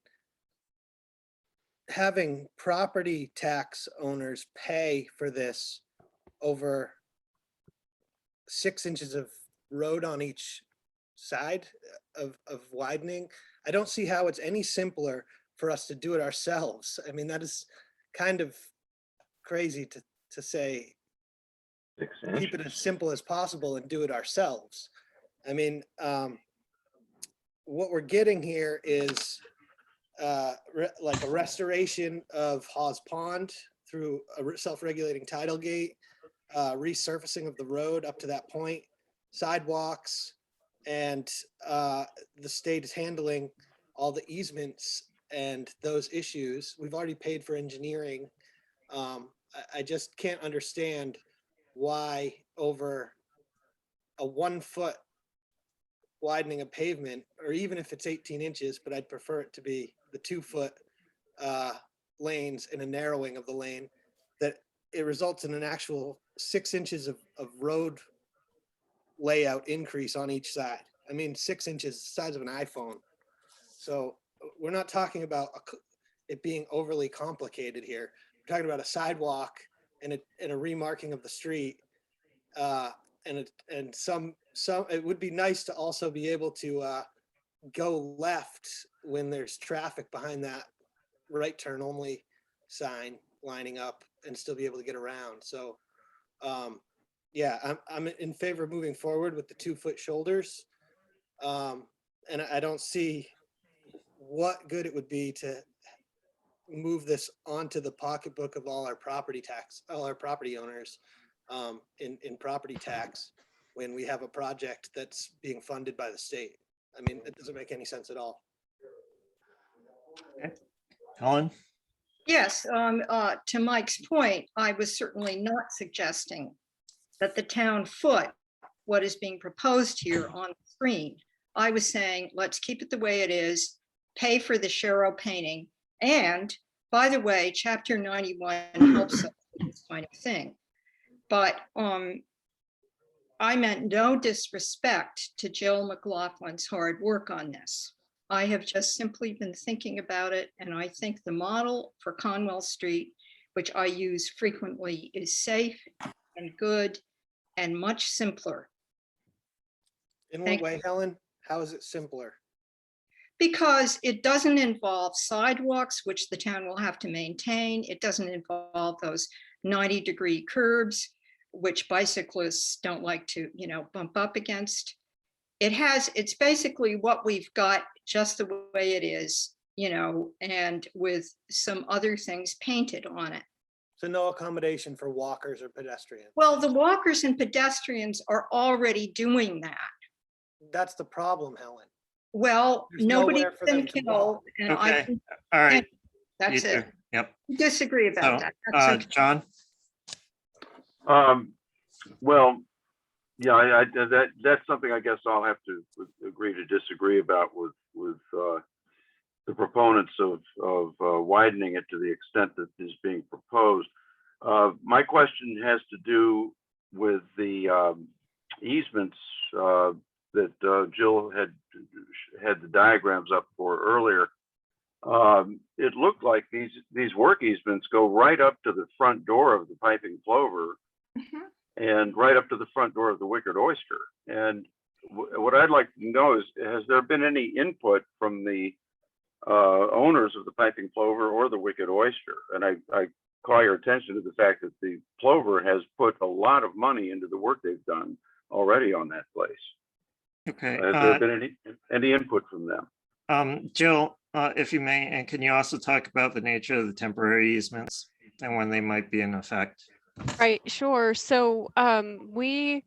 having property tax owners pay for this over 6 inches of road on each side of widening. I don't see how it's any simpler for us to do it ourselves. I mean, that is kind of crazy to say, keep it as simple as possible and do it ourselves. I mean, what we're getting here is like a restoration of Hawes Pond through a self-regulating tidal gate, resurfacing of the road up to that point, sidewalks, and the state is handling all the easements and those issues. We've already paid for engineering. I just can't understand why over a 1 foot widening of pavement, or even if it's 18 inches, but I'd prefer it to be the 2 foot lanes and a narrowing of the lane, that it results in an actual 6 inches of road layout increase on each side. I mean, 6 inches, the size of an iPhone. So we're not talking about it being overly complicated here. We're talking about a sidewalk and a remarking of the street. And some, it would be nice to also be able to go left when there's traffic behind that right turn only sign lining up and still be able to get around. So yeah, I'm in favor of moving forward with the 2-foot shoulders. And I don't see what good it would be to move this onto the pocketbook of all our property owners in property tax when we have a project that's being funded by the state. I mean, it doesn't make any sense at all. Okay. Helen? Yes, to Mike's point, I was certainly not suggesting that the town foot what is being proposed here on the screen. I was saying, let's keep it the way it is, pay for the Sharrow painting. And by the way, Chapter 91 helps us with this kind of thing. But I meant no disrespect to Jill McLaughlin's hard work on this. I have just simply been thinking about it, and I think the model for Conwell Street, which I use frequently, is safe and good and much simpler. In what way, Helen? How is it simpler? Because it doesn't involve sidewalks, which the town will have to maintain. It doesn't involve those 90-degree curbs, which bicyclists don't like to, bump up against. It's basically what we've got just the way it is, and with some other things painted on it. So no accommodation for walkers or pedestrians. Well, the walkers and pedestrians are already doing that. That's the problem, Helen. Well, There's nobody's nowhere for them been to killed, and I Okay, think all right. that's You it. too. Yep. Disagree about So, that. That's okay. John? Well, yeah, that's something I guess I'll have to agree to disagree about with the proponents of widening it to the extent that is being proposed. My question has to do with the easements that Jill had the diagrams up for earlier. It looked like these work easements go right up to the front door of the Piping Plover and right up to the front door of the Wicked Oyster. And what I'd like to know is, has there been any input from the owners of the Piping Plover or the Wicked Oyster? And I call your attention to the fact that the Plover has put a lot of money into the work they've done already on that place. Okay. Has there been any input from them? Jill, if you may, and can you also talk about the nature of the temporary easements and when they might be in effect? Right, sure. So we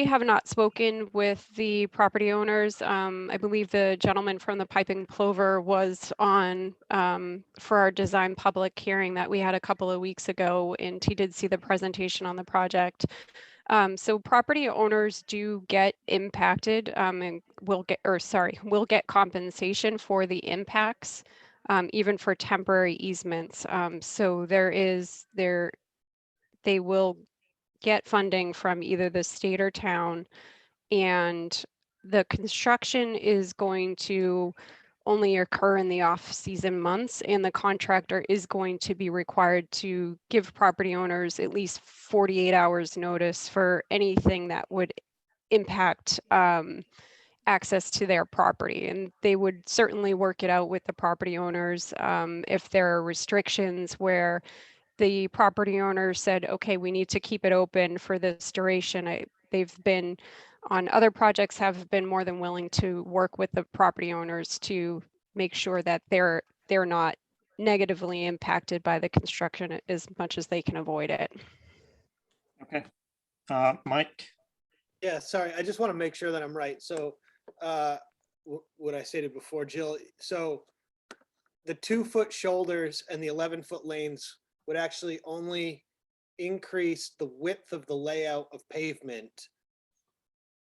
have not spoken with the property owners. I believe the gentleman from the Piping Plover was on for our design public hearing that we had a couple of weeks ago, and he did see the presentation on the project. So property owners do get impacted and will get compensation for the impacts, even for temporary easements. So they will get funding from either the state or town, and the construction is going to only occur in the off-season months, and the contractor is going to be required to give property owners at least 48 hours notice for anything that would impact access to their property. And they would certainly work it out with the property owners if there are restrictions where the property owner said, okay, we need to keep it open for this duration. They've been on other projects have been more than willing to work with the property owners to make sure that they're not negatively impacted by the construction as much as they can avoid it. Okay. Mike? Yeah, sorry, I just want to make sure that I'm right. So what I stated before, Jill, so the 2-foot shoulders and the 11-foot lanes would actually only increase the width of the layout of pavement,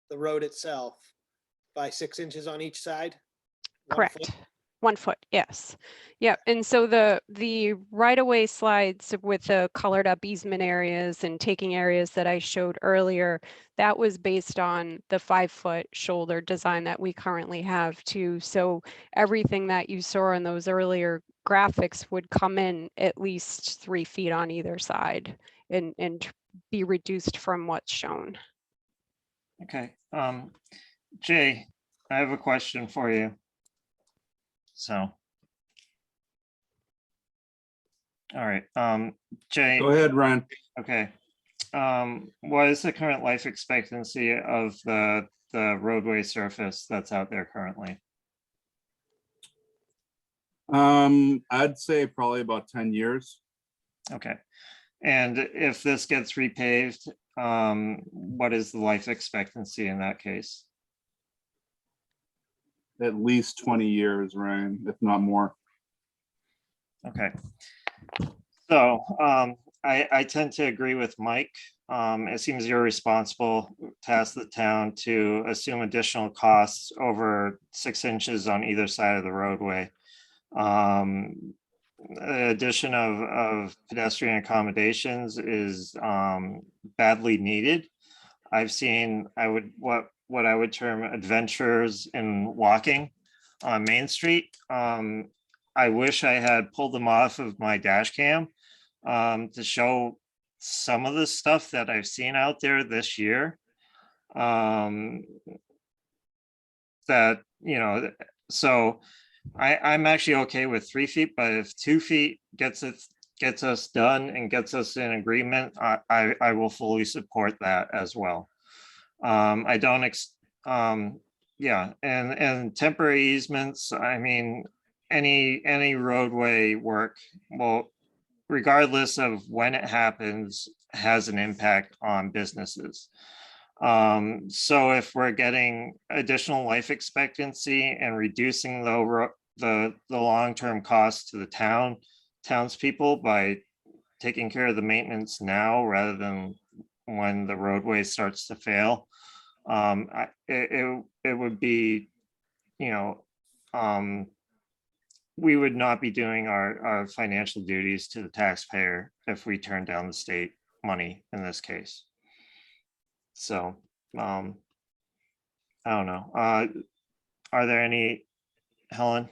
the road itself, by 6 inches on each side? Correct. 1 foot, yes. Yeah, and so the right-of-way slides with the colored up easement areas and taking areas that I showed earlier, that was based on the 5-foot shoulder design that we currently have too. So everything that you saw in those earlier graphics would come in at least 3 feet on either side. and be reduced from what's shown. Okay, Jay, I have a question for you. So. All right, Jay. Go ahead, Ryan. Okay. What is the current life expectancy of the roadway surface that's out there currently? I'd say probably about 10 years. Okay. And if this gets repaved, what is the life expectancy in that case? At least 20 years, Ryan, if not more. Okay. So I tend to agree with Mike. It seems irresponsible to ask the town to assume additional costs over 6 inches on either side of the roadway. Addition of pedestrian accommodations is badly needed. I've seen what I would term adventures in walking on Main Street. I wish I had pulled them off of my dash cam to show some of the stuff that I've seen out there this year. That, you know, so I'm actually okay with 3 feet, but if 2 feet gets us done and gets us in agreement, I will fully support that as well. I don't, yeah, and temporary easements, I mean, any roadway work, well, regardless of when it happens, has an impact on businesses. So if we're getting additional life expectancy and reducing the long-term cost to the townspeople by taking care of the maintenance now rather than when the roadway starts to fail, it would be, you know, we would not be doing our financial duties to the taxpayer if we turn down the state money in this case. So, I don't know. Are there any, Helen?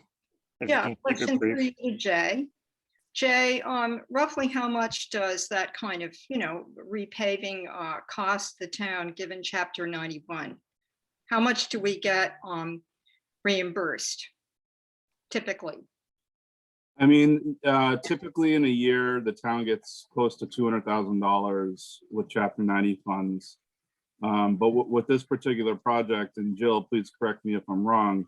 If you Yeah, can keep it question for brief. you, Jay. Jay, roughly how much does that kind of, you know, repaving cost the town given Chapter 91? How much do we get reimbursed typically? I mean, typically in a year, the town gets close to $200,000 with Chapter 90 funds. But with this particular project, and Jill, please correct me if I'm wrong,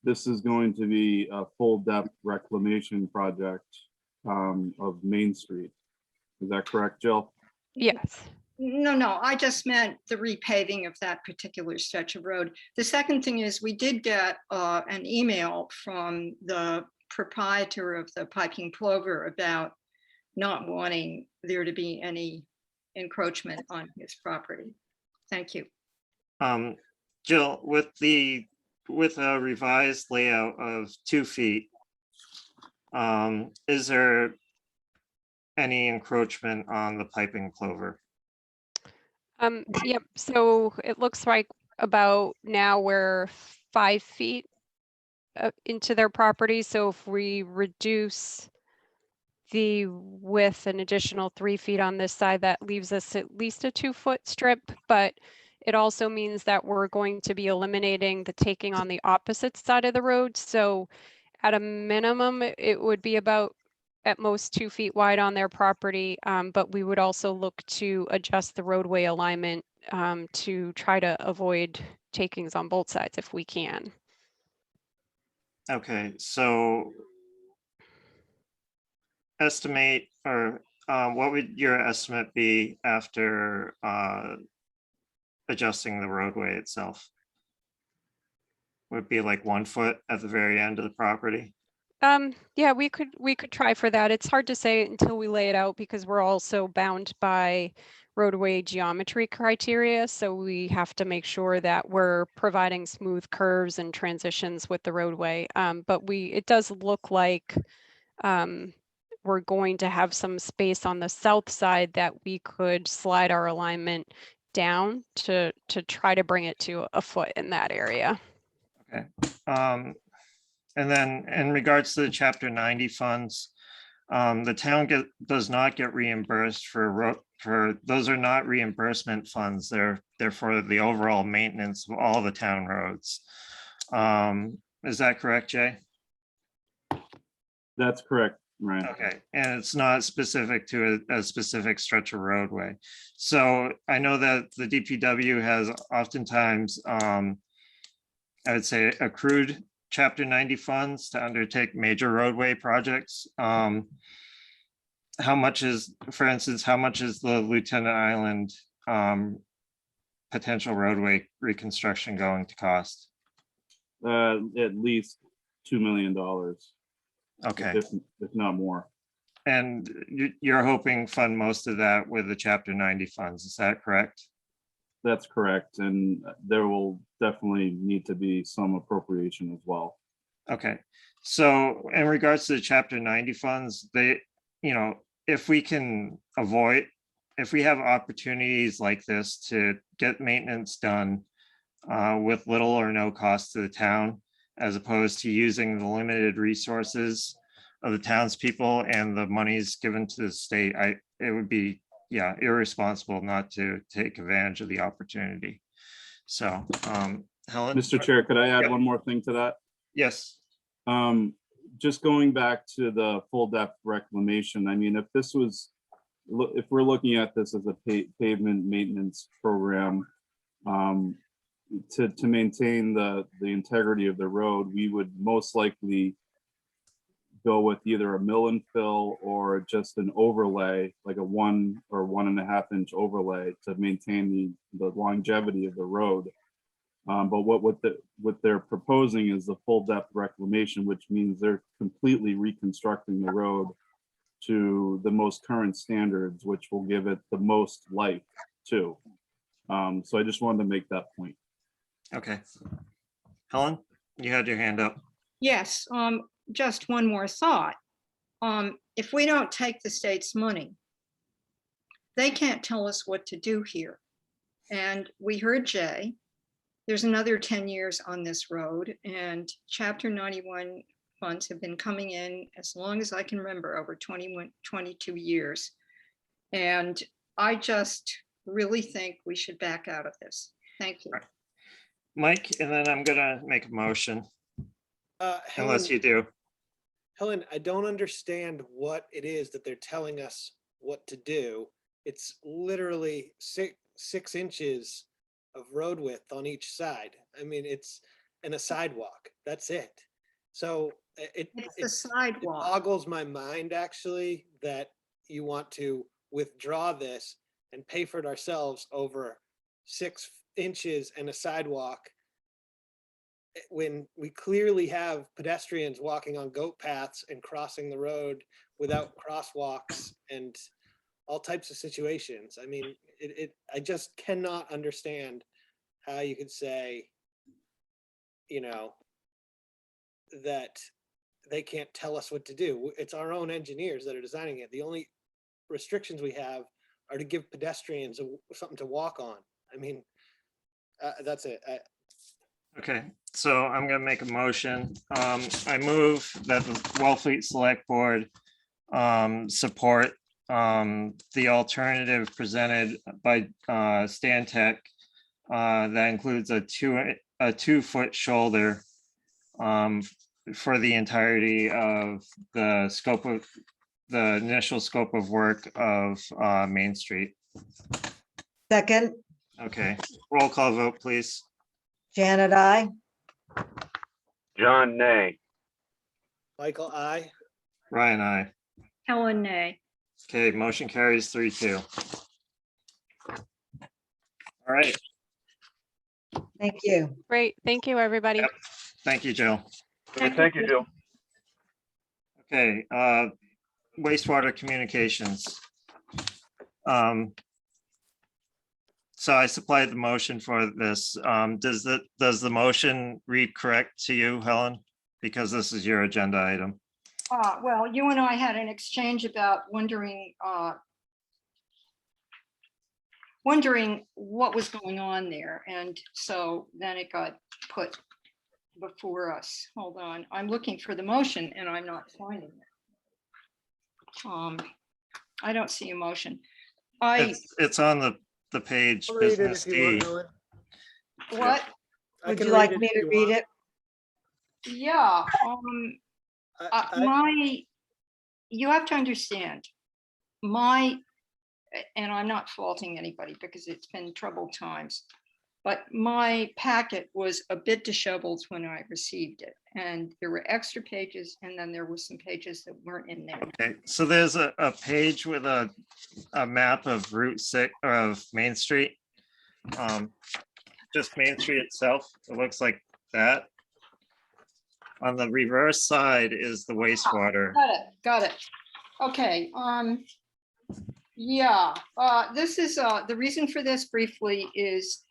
this is going to be a full depth reclamation project of Main Street. Is that correct, Jill? Yes. No, I just meant the repaving of that particular stretch of road. The second thing is we did get an email from the proprietor of the Piping Plover about not wanting there to be any encroachment on his property. Thank you. Jill, with a revised layout of 2 feet, is there any encroachment on the Piping Plover? Yep, so it looks like about now we're 5 feet into their property. So if we reduce the width an additional 3 feet on this side, that leaves us at least a 2-foot strip, but it also means that we're going to be eliminating the taking on the opposite side of the road. So at a minimum, it would be about at most 2 feet wide on their property, but we would also look to adjust the roadway alignment to try to avoid takings on both sides if we can. Okay, so estimate, or what would your estimate be after adjusting the roadway itself? Would it be like 1 foot at the very end of the property? Yeah, we could try for that. It's hard to say until we lay it out because we're also bound by roadway geometry criteria. So we have to make sure that we're providing smooth curves and transitions with the roadway. But it does look like we're going to have some space on the south side that we could slide our alignment down to try to bring it to a foot in that area. Okay. And then in regards to the Chapter 90 funds, The town does not get reimbursed those are not reimbursement funds. They're for the overall maintenance of all the town roads. Is that correct, Jay? That's correct, Ryan. Okay, and it's not specific to a specific stretch of roadway. So I know that the DPW has oftentimes, I would say, accrued Chapter 90 funds to undertake major roadway projects. How much is, for instance, how much is the Lieutenant Island potential roadway reconstruction going to cost? At least $2 million. Okay. If not more. And you're hoping fund most of that with the Chapter 90 funds, is that correct? That's correct. And there will definitely need to be some appropriation as well. Okay, so in regards to the Chapter 90 funds, they, if we can avoid, if we have opportunities like this to get maintenance done with little or no cost to the town, as opposed to using the limited resources of the townspeople and the monies given to the state, it would be, irresponsible not to take advantage of the opportunity. So, Helen? Mr. Chair, could I add Yep. one more thing to that? Yes. Just going back to the full depth reclamation, I mean, if we're looking at this as a pavement maintenance program, to maintain the integrity of the road, we would most likely go with either a mill and fill or just an overlay, like a 1 or 1.5 inch overlay to maintain the longevity of the road. But what they're proposing is the full depth reclamation, which means they're completely reconstructing the road to the most current standards, which will give it the most life too. So I just wanted to make that point. Okay. Helen, you had your hand up. Yes, just one more thought. If we don't take the state's money, they can't tell us what to do here. And we heard Jay, there's another 10 years on this road, and Chapter 91 funds have been coming in as long as I can remember, over 22 years. And I just really think we should back out of this. Thank you. Mike, and then I'm gonna make a motion, unless Helen, you do. Helen, I don't understand what it is that they're telling us what to do. It's literally six inches of road width on each side. I mean, it's a sidewalk. That's it. So it's the sidewalk. It boggles my mind, actually, that you want to withdraw this and pay for it ourselves over 6 inches and a sidewalk when we clearly have pedestrians walking on goat paths and crossing the road without crosswalks and all types of situations. I mean, I just cannot understand how you could say, that they can't tell us what to do. It's our own engineers that are designing it. The only restrictions we have are to give pedestrians something to walk on. I mean, that's it. Okay, so I'm gonna make a motion. I move that the Wellfleet Select Board support the alternative presented by Stantec that includes a 2-foot shoulder for the entirety of the scope of the initial scope of work of Main Street. Second, Okay, roll call vote, please. Janet, I. John, nay. Michael, I. Ryan, I. Helen, nay. Okay, motion carries 3-2. All right. Thank you. Great. Thank you, everybody. Yep. Thank you, Jill. Thank you, Jill. Okay, wastewater communications. So I supplied the motion for this. Does the motion read correct to you, Helen? Because this is your agenda item. Well, you and I had an exchange about wondering what was going on there. And so then it got put before us. Hold on, I'm looking for the motion and I'm not finding it. I don't see a motion. It's on the page, I'll read it business if you want, D. Helen. What? I Would can you read like it me if to you read want. it? Yeah, I- you have to understand, and I'm not faulting anybody because it's been troubled times, but my packet was a bit disheveled when I received it. And there were extra pages and then there were some pages that weren't in there. Okay, so there's a page with a map of Route 6 of Main Street. Just Main Street itself. It looks like that. On the reverse side is the wastewater. Got it. Okay, yeah, this is, the reason for this briefly is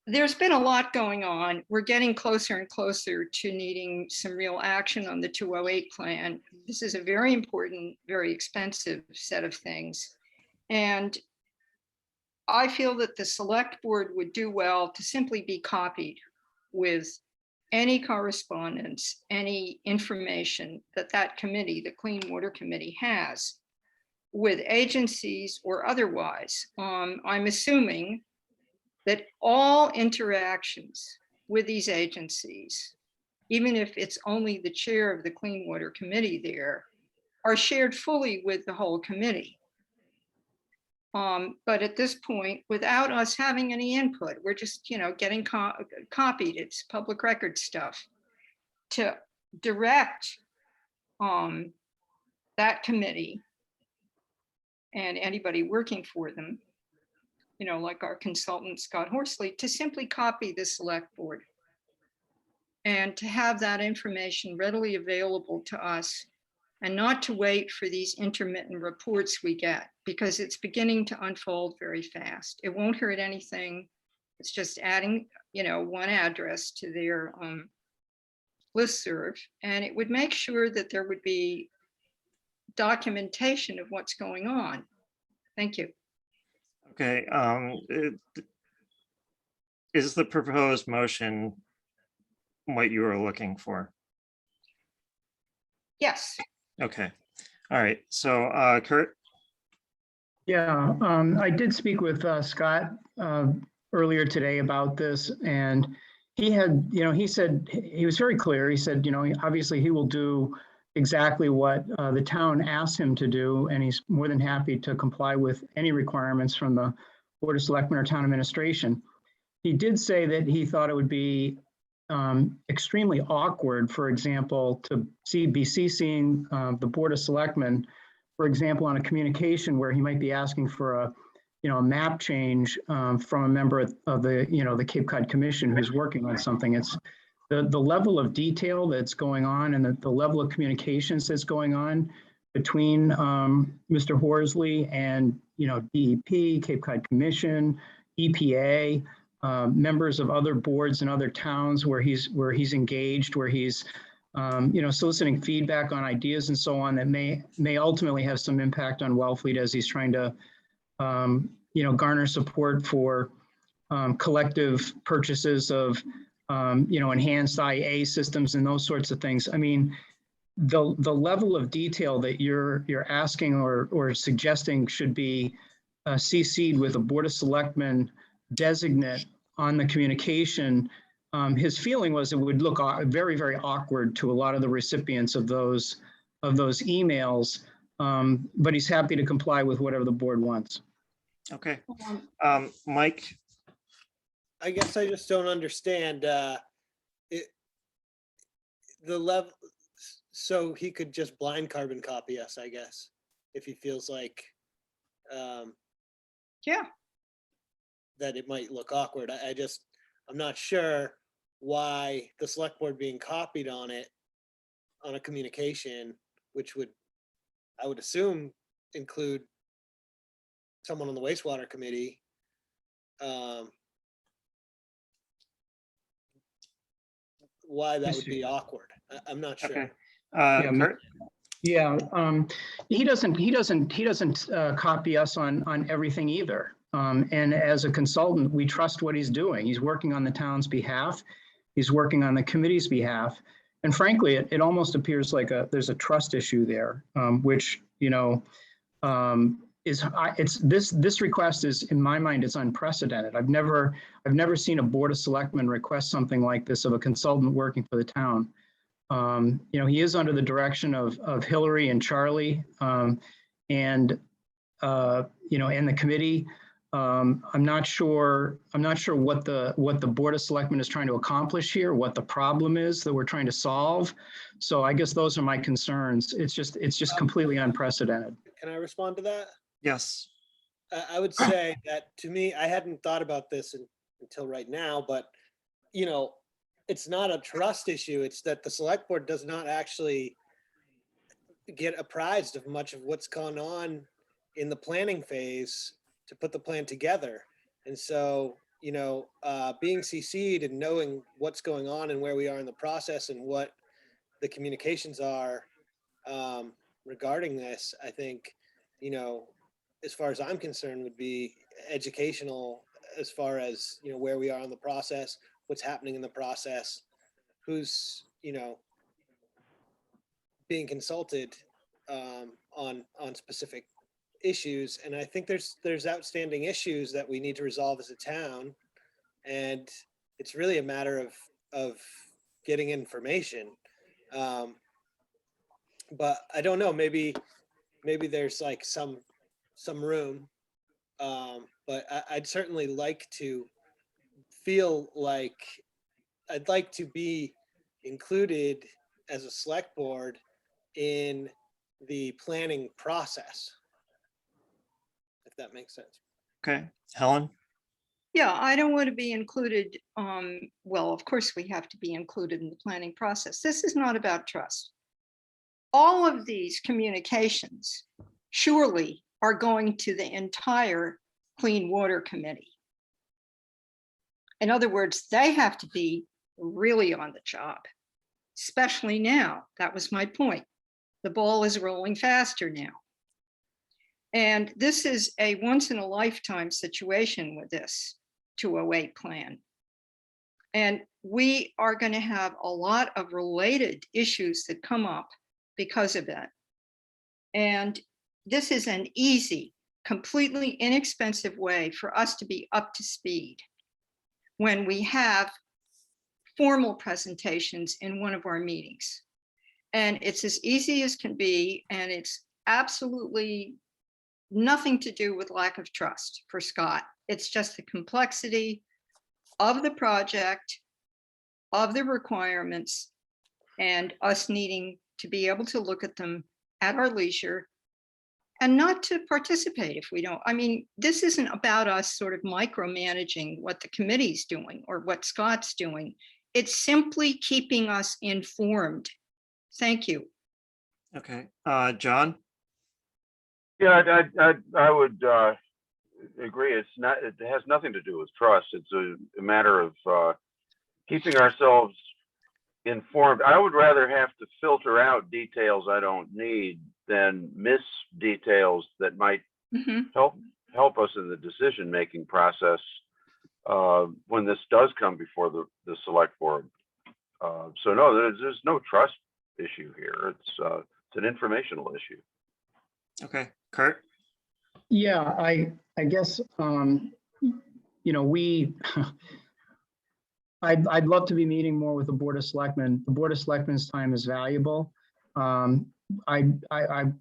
there's been a lot going on. We're getting closer and closer to needing some real action on the 208 plan. This is a very important, very expensive set of things. And I feel that the select board would do well to simply be copied with any correspondence, any information that that committee, the Clean Water Committee, has with agencies or otherwise. I'm assuming that all interactions with these agencies, even if it's only the chair of the Clean Water Committee there, are shared fully with the whole committee. But at this point, without us having any input, we're just, getting copied. It's public record stuff. To direct that committee and anybody working for them, like our consultant, Scott Horsley, to simply copy the select board and to have that information readily available to us and not to wait for these intermittent reports we get, because it's beginning to unfold very fast. It won't hurt anything. It's just adding, one address to their listserv, and it would make sure that there would be documentation of what's going on. Thank you. Okay, is the proposed motion what you were looking for? Yes. Okay, all right, so Kurt? Yeah, I did speak with Scott earlier today about this, and he had, he said, he was very clear. He said, obviously he will do exactly what the town asked him to do, and he's more than happy to comply with any requirements from the Board of Selectmen or town administration. He did say that he thought it would be extremely awkward, for example, to be CCing the Board of Selectmen, for example, on a communication where he might be asking for a map change from a member of the, the Cape Cod Commission who's working on something. It's the level of detail that's going on and the level of communications that's going on between Mr. Horsley and, DEP, Cape Cod Commission, EPA, members of other boards in other towns where he's engaged, where he's soliciting feedback on ideas and so on that may ultimately have some impact on Wellfleet as he's trying to garner support for collective purchases of enhanced IA systems and those sorts of things. I mean, the level of detail that you're asking or suggesting should be CC'd with a Board of Selectmen designate on the communication. His feeling was it would look very, very awkward to a lot of the recipients of those emails, but he's happy to comply with whatever the board wants. Okay, Mike? I guess I just don't understand the level. So he could just blind carbon copy us, I guess, if he feels like yeah, that it might look awkward. I'm not sure why the select board being copied on it on a communication, which I would assume include someone on the wastewater committee. Why that would be awkward. I'm not sure. Okay. Kurt? Yeah, he doesn't copy us on everything either. And as a consultant, we trust what he's doing. He's working on the town's behalf. He's working on the committee's behalf. And frankly, it almost appears like there's a trust issue there, which, this request is, in my mind, is unprecedented. I've never seen a Board of Selectmen request something like this of a consultant working for the town. He is under the direction of Hillary and Charlie, and the committee. I'm not sure what the Board of Selectmen is trying to accomplish here, what the problem is that we're trying to solve. So I guess those are my concerns. It's just completely unprecedented. Can I respond to that? Yes. I would say that, to me, I hadn't thought about this until right now, but it's not a trust issue. It's that the select board does not actually get apprised of much of what's gone on in the planning phase to put the plan together. And so, being CC'd and knowing what's going on and where we are in the process and what the communications are regarding this, I think, as far as I'm concerned, would be educational as far as, where we are in the process, what's happening in the process, who's, being consulted on specific issues. And I think there's outstanding issues that we need to resolve as a town. And it's really a matter of getting information. But I don't know, maybe there's like some room. But I'd certainly like to feel like I'd like to be included as a select board in the planning process, if that makes sense. Okay, Helen? Yeah, I don't want to be included. Well, of course, we have to be included in the planning process. This is not about trust. All of these communications surely are going to the entire Clean Water Committee. In other words, they have to be really on the job, especially now. That was my point. The ball is rolling faster now. And this is a once in a lifetime situation with this 208 plan. And we are going to have a lot of related issues that come up because of it. And this is an easy, completely inexpensive way for us to be up to speed when we have formal presentations in one of our meetings. And it's as easy as can be, and it's absolutely nothing to do with lack of trust for Scott. It's just the complexity of the project, of the requirements, and us needing to be able to look at them at our leisure and not to participate if we don't. I mean, this isn't about us sort of micromanaging what the committee's doing or what Scott's doing. It's simply keeping us informed. Thank you. Okay, John? Yeah, I would agree. It has nothing to do with trust. It's a matter of keeping ourselves informed. I would rather have to filter out details I don't need than miss details that might help us in the decision-making process when this does come before the select board. So no, there's no trust issue here. It's an informational issue. Okay, Kurt? Yeah, I guess, I'd love to be meeting more with the Board of Selectmen. The Board of Selectmen's time is valuable. I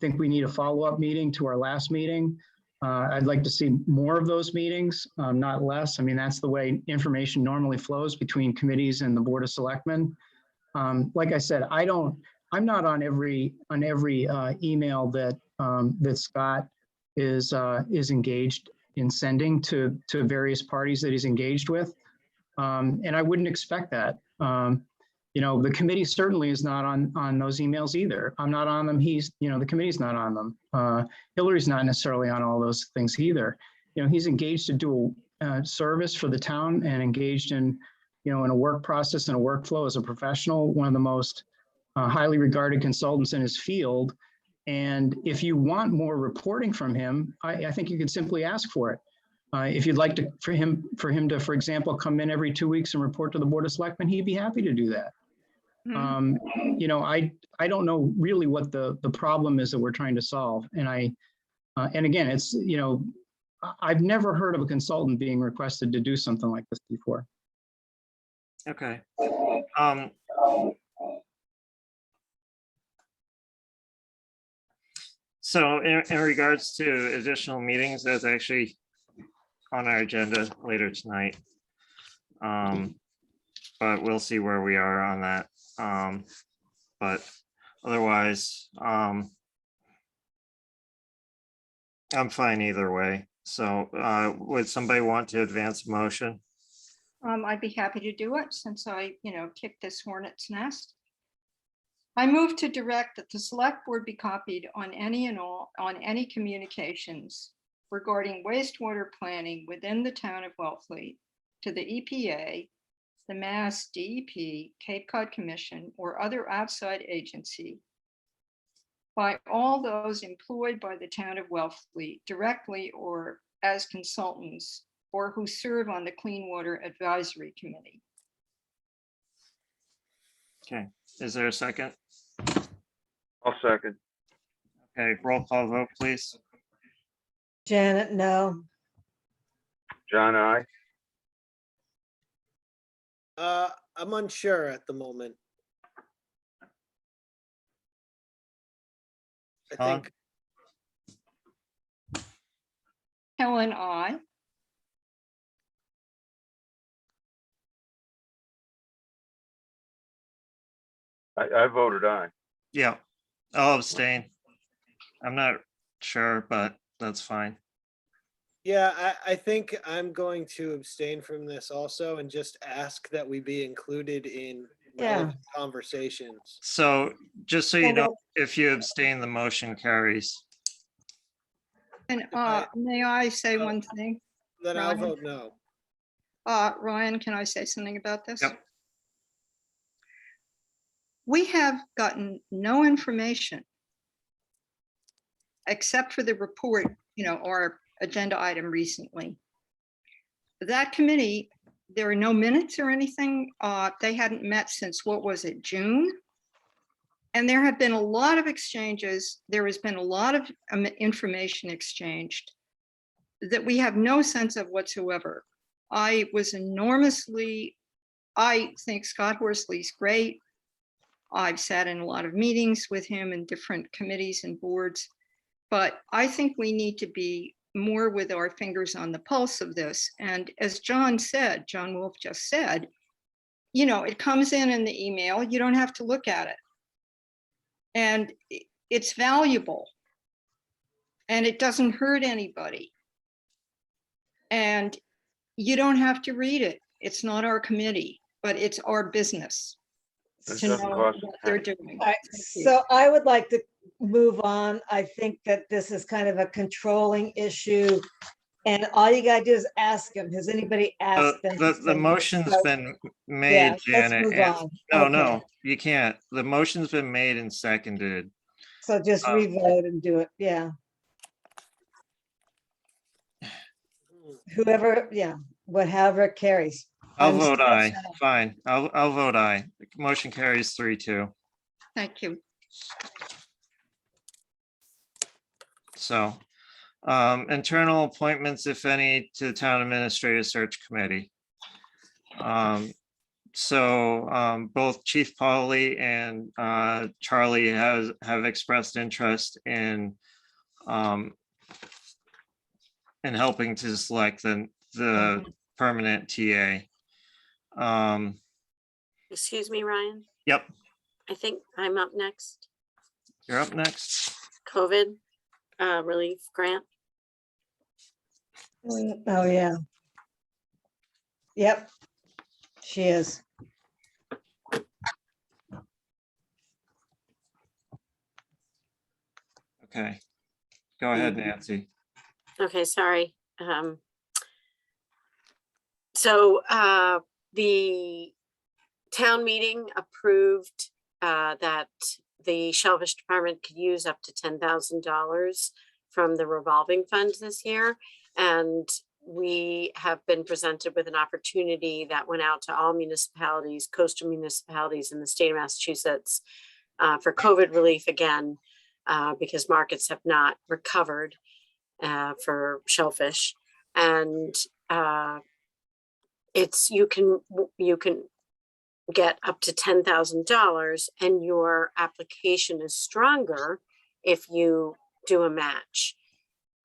think we need a follow-up meeting to our last meeting. I'd like to see more of those meetings, not less. I mean, that's the way information normally flows between committees and the Board of Selectmen. Like I said, I'm not on every email that Scott is engaged in sending to various parties that he's engaged with. And I wouldn't expect that. The committee certainly is not on those emails either. I'm not on them. The committee's not on them. Hillary's not necessarily on all those things either. He's engaged to do a service for the town and engaged in a work process and a workflow as a professional, one of the most highly regarded consultants in his field. And if you want more reporting from him, I think you could simply ask for it. If you'd like for him to, for example, come in every 2 weeks and report to the Board of Selectmen, he'd be happy to do that. Mhm. You know, I don't know really what the problem is that we're trying to solve. And again, it's, you know, I've never heard of a consultant being requested to do something like this before. Okay. So in regards to additional meetings, that's actually on our agenda later tonight. But we'll see where we are on that. But otherwise, I'm fine either way. So would somebody want to advance a motion? I'd be happy to do it since I, kicked this hornet's nest. I move to direct that the select board be copied on any communications regarding wastewater planning within the town of Wellfleet to the EPA, the Mass DEP, Cape Cod Commission, or other outside agency by all those employed by the town of Wellfleet directly or as consultants or who serve on the Clean Water Advisory Committee. Okay, is there a second? I'll second. Okay, roll call vote, please. Janet, no. John, I. I'm unsure at the moment. I Tom? think, Helen, I. I voted aye. Yeah, I'll abstain. I'm not sure, but that's fine. yeah, I think I'm going to abstain from this also and just ask that we be included in relevant conversations. So just so you Well, know, if you abstain, the motion carries. And may I say one thing? Then I'll Ryan? vote no. Ryan, can I say something about this? Yep. We have gotten no information except for the report, our agenda item recently. That committee, there are no minutes or anything. They hadn't met since, what was it, June? And there have been a lot of exchanges. There has been a lot of information exchanged that we have no sense of whatsoever. I think Scott Horsley's great. I've sat in a lot of meetings with him in different committees and boards, but I think we need to be more with our fingers on the pulse of this. And as John Wolf just said, it comes in the email, you don't have to look at it. And it's valuable and it doesn't hurt anybody. And you don't have to read it. It's not our committee, but it's our business to know what they're doing. All right, so I would like to move on. I think that this is kind of a controlling issue. And all you gotta do is ask them. Has anybody asked them? The motion's So, been yeah, made, let's Janet. move and- on. No, Okay. no, you can't. The motion's been made and seconded. So just revote and do it, yeah. Whoever, whatever carries. I'll I'm vote still aye. sad. Fine. I'll vote aye. The motion carries 3-2. Thank you. So internal appointments, if any, to the Town Administrative Search Committee. Both Chief Polly and Charlie have expressed interest in helping to select the permanent TA. Excuse me, Ryan. Yep, I think I'm up next. you're up next. COVID relief grant. Oh, yeah. Yep, she is. Okay, go ahead, Nancy. Okay, sorry. So the town meeting approved that the Shellfish department could use up to $10,000 from the revolving fund this year. And we have been presented with an opportunity that went out to all municipalities, coastal municipalities in the state of Massachusetts for COVID relief again, because markets have not recovered for shellfish. And it's, you can get up to $10,000 and your application is stronger if you do a match.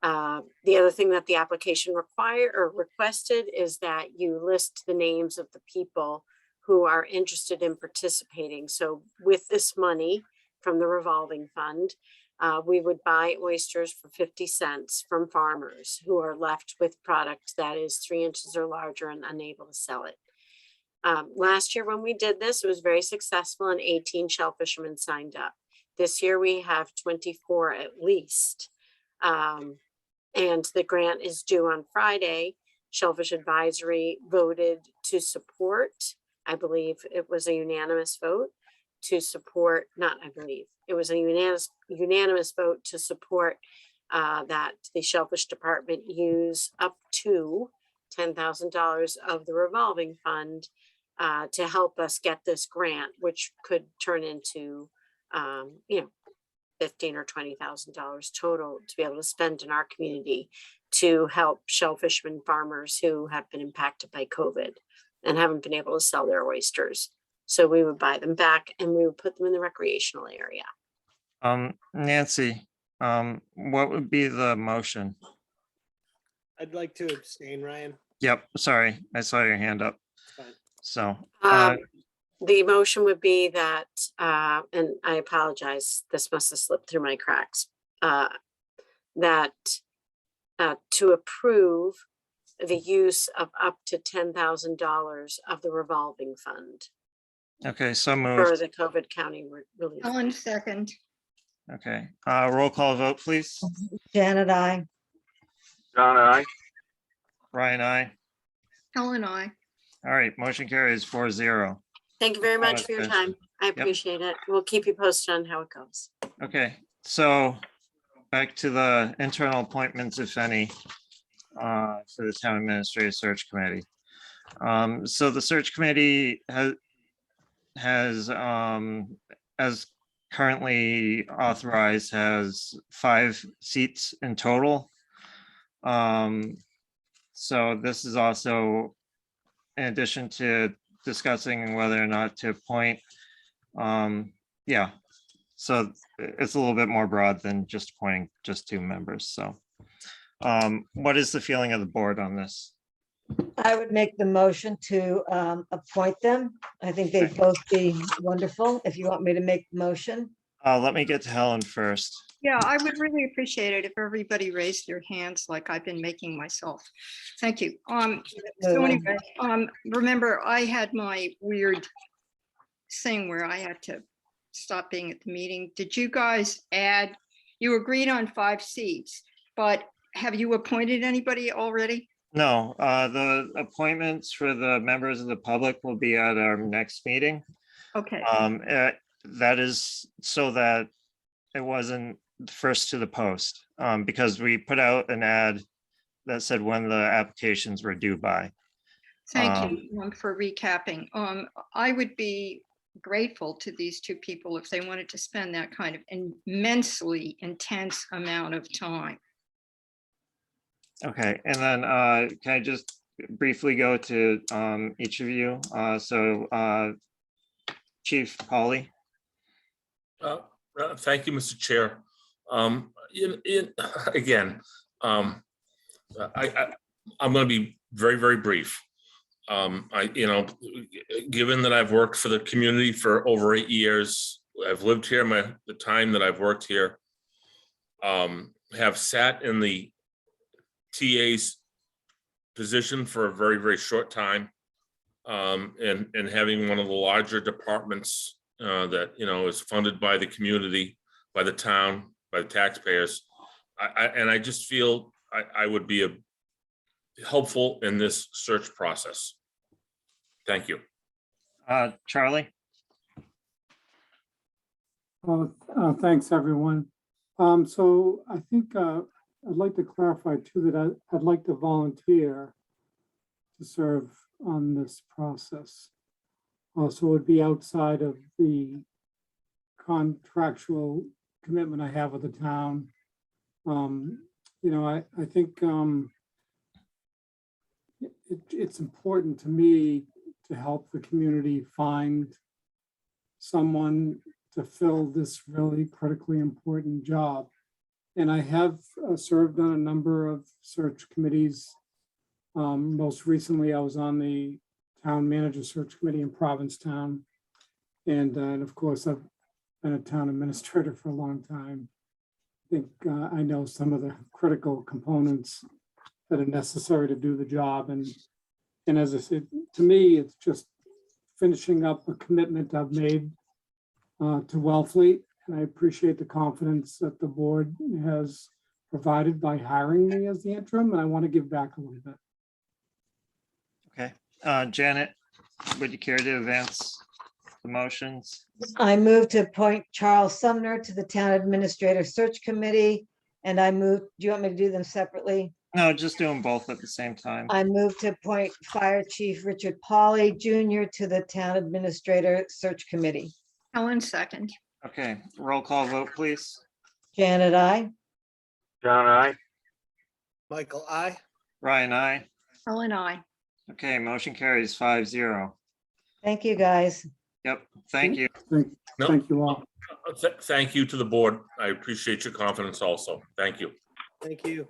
The other thing that the application requested is that you list the names of the people who are interested in participating. So with this money from the revolving fund, we would buy oysters for 50 cents from farmers who are left with product that is 3 inches or larger and unable to sell it. Last year when we did this, it was very successful and 18 shellfishermen signed up. This year we have 24 at least. And the grant is due on Friday. Shellfish Advisory voted to support, I believe it was a unanimous vote to support, not I believe, it was a unanimous vote to support that the Shellfish Department use up to $10,000 of the revolving fund to help us get this grant, which could turn into, you know, $15,000 or $20,000 total to be able to spend in our community to help shellfishermen farmers who have been impacted by COVID and haven't been able to sell their oysters. So we would buy them back and we would put them in the recreational area. Nancy, what would be the motion? I'd like to abstain, Ryan. Yep, sorry, I saw your hand up. Fine. So, The motion would be that, and I apologize, this must have slipped through my cracks, that to approve the use of up to $10,000 of the revolving fund okay, so for moved. the COVID county relief. Ellen, second. Okay, roll call vote, please. Janet, I. John, aye. Ryan, I. Ellen, I. All right, motion carries 4-0. Thank you very much for your that's time. I Yep. appreciate it. We'll keep you posted on how it goes. Okay, so back to the internal appointments, if any, for the Town Administrative Search Committee. So the search committee has as currently authorized, has 5 seats in total. So this is also in addition to discussing whether or not to appoint. Yeah, so it's a little bit more broad than just appointing just 2 members. So what is the feeling of the board on this? I would make the motion to appoint them. I think they'd both be wonderful. If you want me to make the motion. Let me get to Helen first. Yeah, I would really appreciate it if everybody raised their hands like I've been making myself. Thank you. So anyway, remember I had my weird thing where I had to stop being at the meeting. Did you guys add, you agreed on 5 seats, but have you appointed anybody already? No, the appointments for the members of the public will be at our next meeting. Okay. That is so that it wasn't first to the post, because we put out an ad that said when the applications were due by. Thank you for recapping. I would be grateful to these 2 people if they wanted to spend that kind of immensely intense amount of time. Okay, and then can I just briefly go to each of you? So Chief Polly. Thank you, Mr. Chair. Again, I'm going to be very, very brief. Given that I've worked for the community for over 8 years, I've lived here the time that I've worked here, have sat in the TA's position for a very, very short time, and having one of the larger departments that, is funded by the community, by the town, by the taxpayers. I just feel I would be helpful in this search process. Thank you. Charlie? Thanks, everyone. So I think I'd like to clarify too that I'd like to volunteer to serve on this process. Also, it would be outside of the contractual commitment I have with the town. You know, I think it's important to me to help the community find someone to fill this really critically important job. And I have served on a number of search committees. Most recently, I was on the town manager search committee in Provincetown. And of course, I've been a town administrator for a long time. I think I know some of the critical components that are necessary to do the job. And as I said, to me, it's just finishing up a commitment I've made to Wellfleet. And I appreciate the confidence that the board has provided by hiring me as the interim, and I want to give back a little bit. Okay, Janet, would you care to advance the motions? I move to appoint Charles Sumner to the Town Administrator Search Committee, and I move, do you want me to do them separately? No, just do them both at the same time. I move to appoint Fire Chief Richard Polly Jr. to the Town Administrator Search Committee. Helen second. Okay, roll call vote, please. Janet, I. John, I. Michael, I. Ryan, I. Helen, I. Okay, motion carries 5-0. Thank you, guys. Yep, thank you. No. Thank you all. Thank you to the board. I appreciate your confidence also. Thank you. Thank you.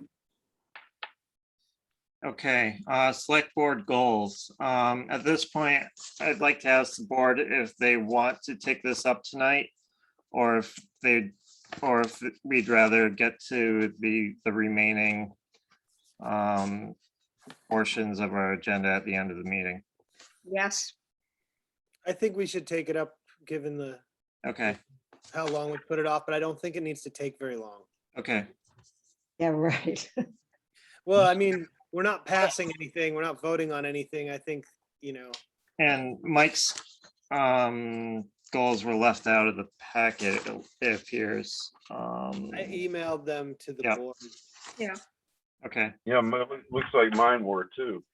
Okay, select board goals. At this point, I'd like to ask the board if they want to take this up tonight, or if we'd rather get to the remaining portions of our agenda at the end of the meeting. Yes. I think we should take it up, given the Okay, how long we put it off, but I don't think it needs to take very long. okay, Yeah, right. Well, I mean, we're not passing anything. We're not voting on anything. I think, and Mike's goals were left out of the packet, it appears. I emailed them to the Yeah. board. Yeah. Okay, Yeah, looks like mine were too.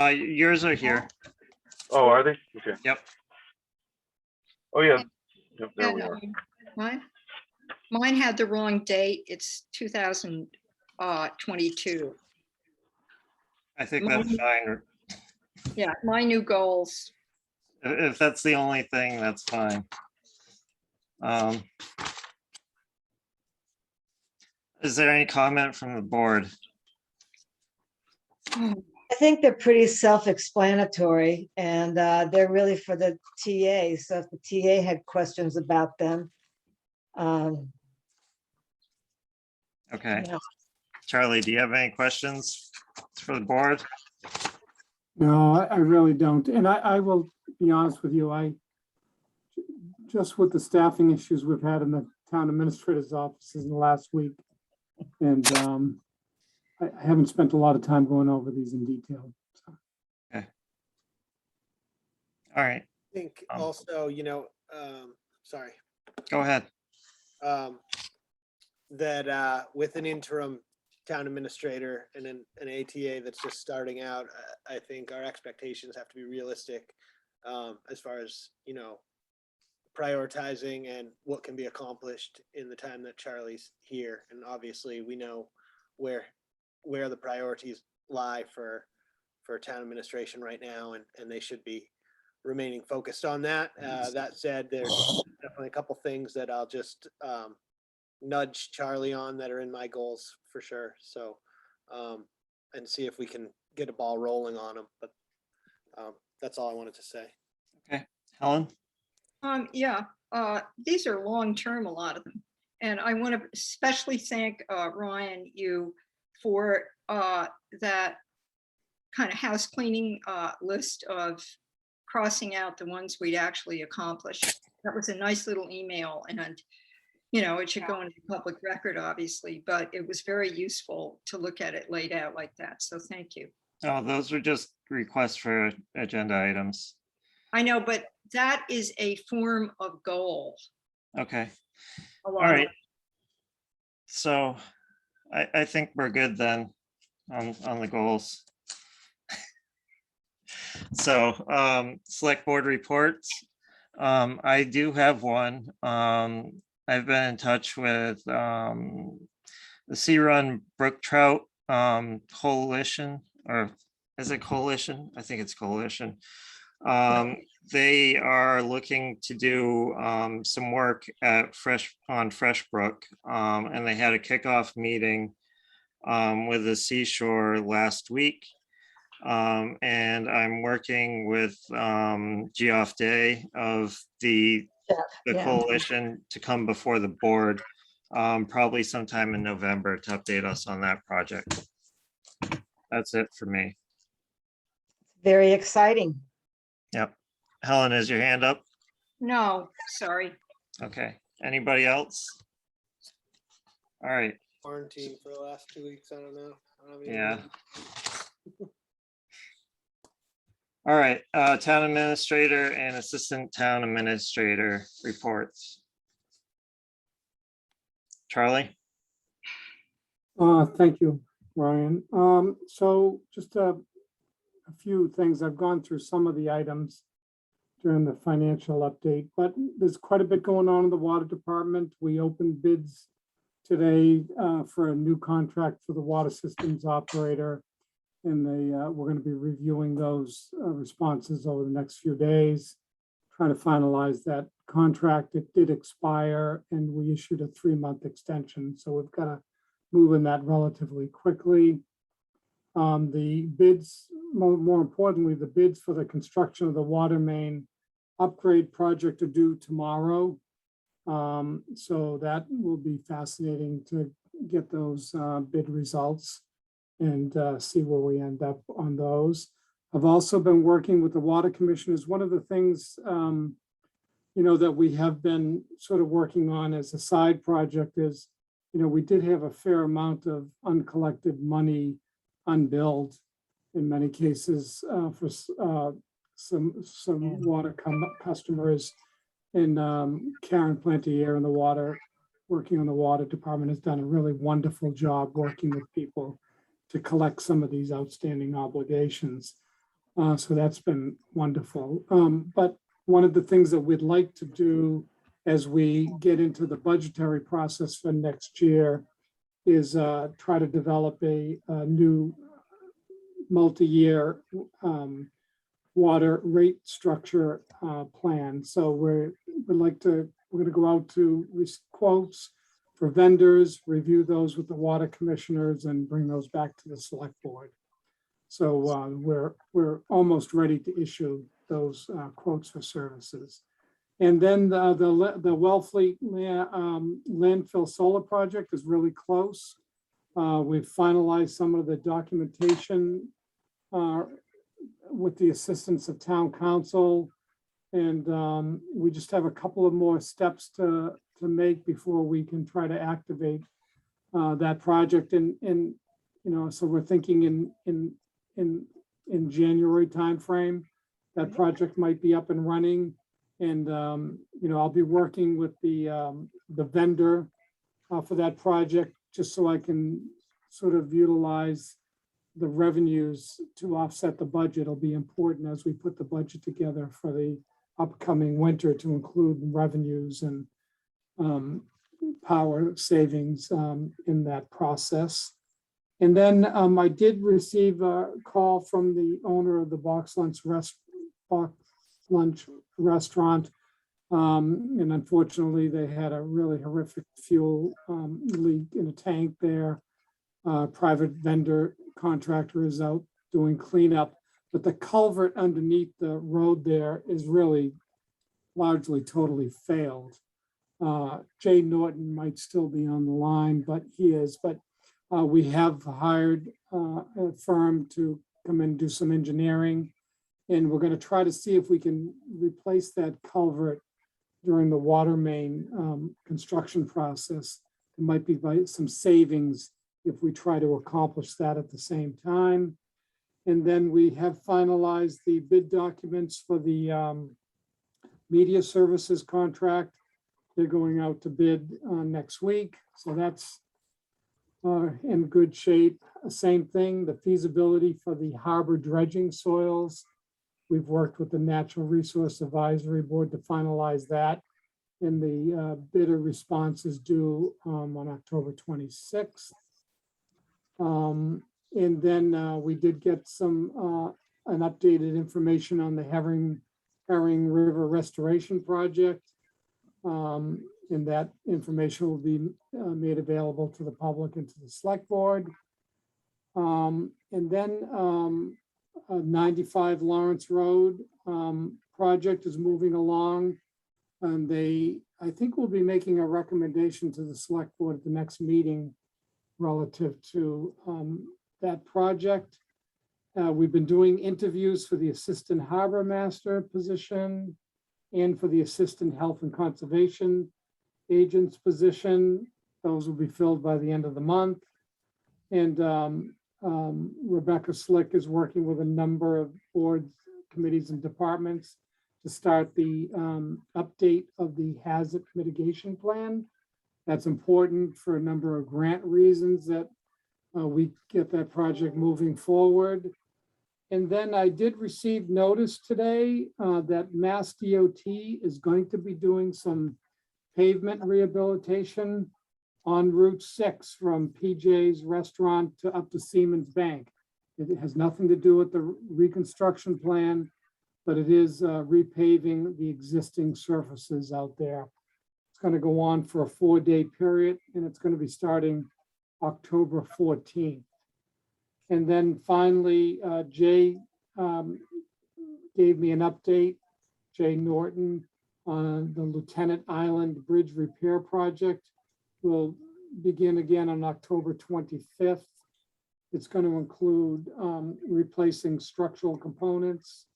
yours are here. Oh, are they? Okay. Yep. Oh, yeah. Yep, there we And, are. mine had the wrong date. It's 2022. I think that's fine. Yeah, my new goals. If that's the only thing, that's fine. Is there any comment from the board? I think they're pretty self-explanatory, and they're really for the TA. So if the TA had questions about them. Okay. Yeah. Charlie, do you have any questions for the board? No, I really don't. And I will be honest with you, just with the staffing issues we've had in the town administrator's offices in the last week. And I haven't spent a lot of time going over these in detail. So. Okay. All right. I think also, sorry. Go ahead. That with an interim town administrator and an ATA that's just starting out, I think our expectations have to be realistic as far as, prioritizing and what can be accomplished in the time that Charlie's here. And obviously we know where the priorities lie for town administration right now, and they should be remaining focused on that. That said, there's definitely a couple things that I'll just nudge Charlie on that are in my goals for sure. So, and see if we can get a ball rolling on them. But that's all I wanted to say. Okay, Helen? Yeah, these are long-term, a lot of them. And I want to especially thank Ryan, you for that kind of house cleaning list of crossing out the ones we'd actually accomplished. That was a nice little email, and it should go into the public record, obviously, but it was very useful to look at it laid out like that. So thank you. Oh, those were just requests for agenda items. I know, but that is a form of goal. Okay. A All lot of right. So I think we're good then on the goals. So, select board reports. I do have one. I've been in touch with the Sea Run Brook Trout Coalition, or is it Coalition? I think it's Coalition. They are looking to do some work at Freshbrook, and they had a kickoff meeting with the seashore last week. And I'm working with Geoff Day of the yeah. coalition to come before the board probably sometime in November to update us on that project. That's it for me. Very exciting. Yep. Helen, is your hand up? No, sorry. Okay. Anybody else? All right. Quarantine for the last 2 weeks. I don't know. Yeah. All right. Town administrator and assistant town administrator reports. Charlie? Thank you, Ryan. So just a few things. I've gone through some of the items during the financial update, but there's quite a bit going on in the water department. We opened bids today for a new contract for the water systems operator. And we're going to be reviewing those responses over the next few days, trying to finalize that contract. It did expire and we issued a 3-month extension. So we've got to move in that relatively quickly. The bids, more importantly, the bids for the construction of the water main upgrade project are due tomorrow. So that will be fascinating to get those bid results and see where we end up on those. I've also been working with the water commissioners. One of the things, that we have been sort of working on as a side project is, we did have a fair amount of uncollected money unbilled in many cases for some water customers. And Karen Plantier in the water, working on the water department, has done a really wonderful job working with people to collect some of these outstanding obligations. So that's been wonderful. But one of the things that we'd like to do as we get into the budgetary process for next year is try to develop a new multi-year water rate structure plan. So we're going to go out to quotes for vendors, review those with the water commissioners, and bring those back to the select board. So we're almost ready to issue those quotes for services. And then the Wellfleet landfill solar project is really close. We've finalized some of the documentation with the assistance of town council. And we just have a couple of more steps to make before we can try to activate that project. And so we're thinking in January timeframe, that project might be up and running. And I'll be working with the vendor for that project, just so I can sort of utilize the revenues to offset the budget. It'll be important as we put the budget together for the upcoming winter to include revenues and power savings in that process. And then I did receive a call from the owner of the Box Lunch restaurant. And unfortunately, they had a really horrific fuel leak in a tank there. Private vendor contractor is out doing cleanup, but the culvert underneath the road there is really largely totally failed. Jay Norton might still be on the line, but he is. But we have hired a firm to come in and do some engineering, and we're going to try to see if we can replace that culvert during the water main construction process. There might be some savings if we try to accomplish that at the same time. And then we have finalized the bid documents for the media services contract. They're going out to bid next week. So that's are in good shape. Same thing, the feasibility for the harbor dredging soils. We've worked with the Natural Resource Advisory Board to finalize that. And the bidder response is due on October 26th. And then we did get some an updated information on the Herring River Restoration Project. And that information will be made available to the public and to the select board. And then 95 Lawrence Road project is moving along. And I think we'll be making a recommendation to the select board at the next meeting relative to that project. We've been doing interviews for the Assistant Harbor Master position and for the Assistant Health and Conservation Agent's position. Those will be filled by the end of the month. And Rebecca Slick is working with a number of boards, committees, and departments to start the update of the hazard mitigation plan. That's important for a number of grant reasons that we get that project moving forward. And then I did receive notice today that Mass DOT is going to be doing some pavement rehabilitation on Route 6 from PJ's Restaurant to up to Siemens Bank. It has nothing to do with the reconstruction plan, but it is repaving the existing surfaces out there. It's going to go on for a 4-day period, and it's going to be starting October 14th. And then finally, Jay gave me an update, Jay Norton, on the Lieutenant Island Bridge Repair Project. Will begin again on October 25th. It's going to include replacing structural components,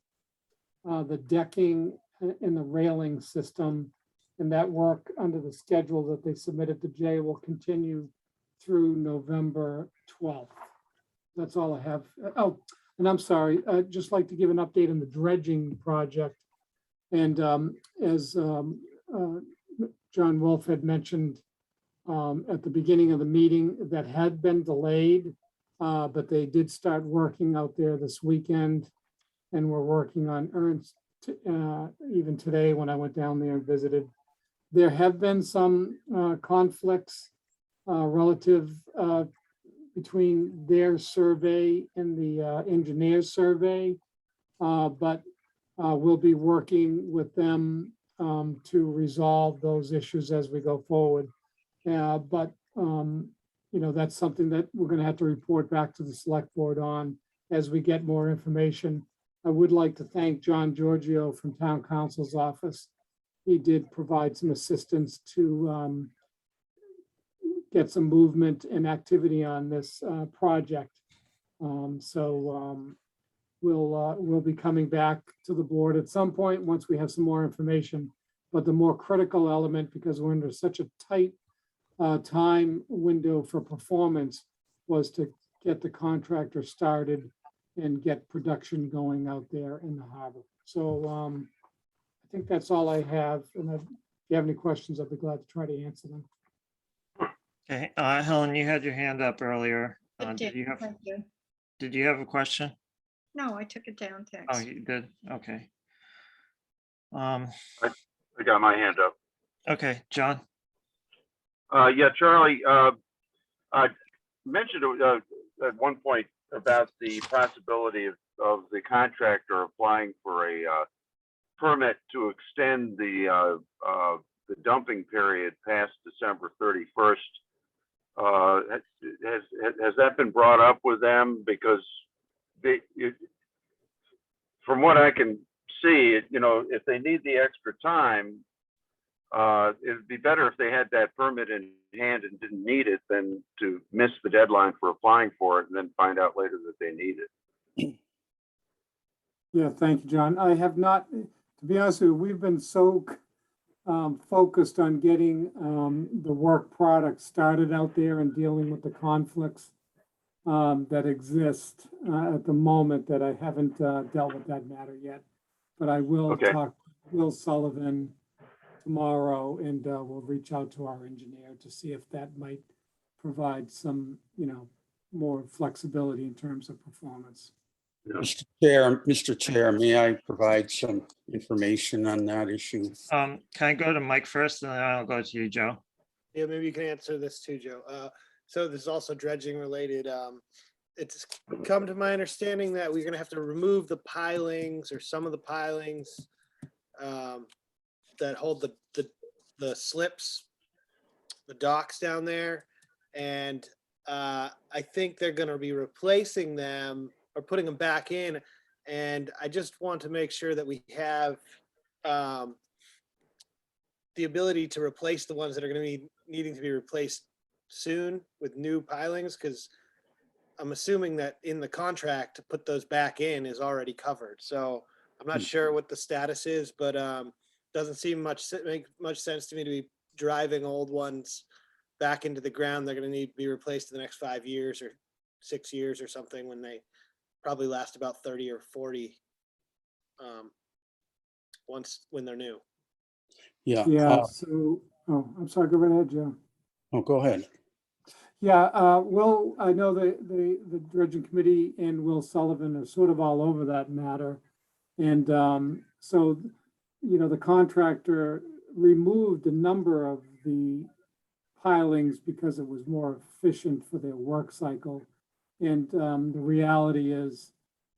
the decking and the railing system. And that work under the schedule that they submitted to Jay will continue through November 12th. That's all I have. Oh, and I'm sorry, I'd just like to give an update on the dredging project. And as John Wolf had mentioned at the beginning of the meeting, that had been delayed, but they did start working out there this weekend. And we're working on Ernst even today when I went down there and visited. There have been some conflicts relative between their survey and the engineer's survey, but we'll be working with them to resolve those issues as we go forward. But you know, that's something that we're going to have to report back to the select board on as we get more information. I would like to thank John Giorgio from Town Council's office. He did provide some assistance to get some movement and activity on this project. We'll be coming back to the board at some point once we have some more information. But the more critical element, because we're under such a tight time window for performance, was to get the contractor started and get production going out there in the harbor. So I think that's all I have. And if you have any questions, I'd be glad to try to answer them. Okay, Helen, you had your hand up earlier. Thank you. Did you have a question? No, I took it down, thanks. Oh, you did? Okay. I got my hand up. Okay, John. Yeah, Charlie, I mentioned at one point about the possibility of the contractor applying for a permit to extend the dumping period past December 31st. Has that been brought up with them? Because from what I can see, you know, if they need the extra time, it'd be better if they had that permit in hand and didn't need it than to miss the deadline for applying for it and then find out later that they need it. Yeah, thank you, John. I have not, to be honest with you, we've been so focused on getting the work product started out there and dealing with the conflicts that exist at the moment that I haven't dealt with that matter yet. But I will talk to Will Sullivan tomorrow, and we'll reach out to our engineer to see if that might provide some, more flexibility in terms of performance. Mr. Chair, may I provide some information on that issue? Can I go to Mike first and then I'll go to you, Joe? Yeah, maybe you can answer this too, Joe. So this is also dredging related. It's come to my understanding that we're gonna have to remove the pilings or some of the pilings that hold the slips, the docks down there. And I think they're gonna be replacing them or putting them back in. And I just want to make sure that we have the ability to replace the ones that are gonna be needing to be replaced soon with new pilings, because I'm assuming that in the contract to put those back in is already covered. So I'm not sure what the status is, but doesn't seem make much sense to me to be driving old ones back into the ground. They're going to need to be replaced in the next 5 years or 6 years or something, when they probably last about 30 or 40 when they're new. Yeah. Yeah, so, I'm sorry, go right ahead, Joe. Oh, go ahead. Yeah, Will, I know the dredging committee and Will Sullivan are sort of all over that matter. And so, the contractor removed a number of the pilings because it was more efficient for their work cycle. And the reality is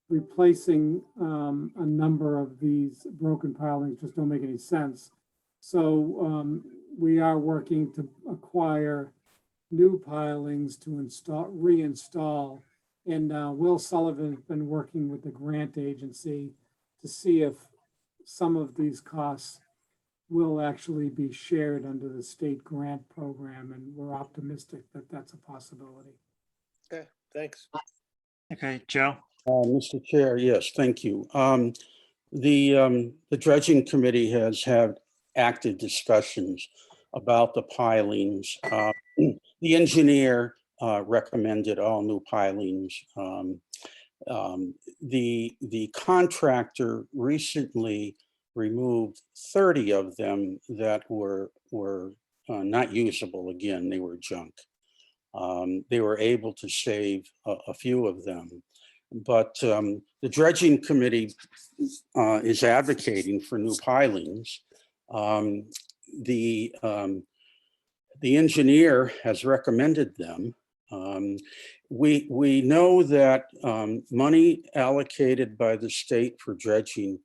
replacing a number of these broken pilings just don't make any sense. So we are working to acquire new pilings to reinstall. And Will Sullivan has been working with the grant agency to see if some of these costs will actually be shared under the state grant program. And we're optimistic that that's a possibility. Okay, thanks. Okay, Joe? Mr. Chair, yes, thank you. The dredging committee has had active discussions about the pilings. The engineer recommended all new pilings. The contractor recently removed 30 of them that were not usable. Again, they were junk. They were able to save a few of them. But the dredging committee is advocating for new pilings. The engineer has recommended them. We know that money allocated by the state for dredging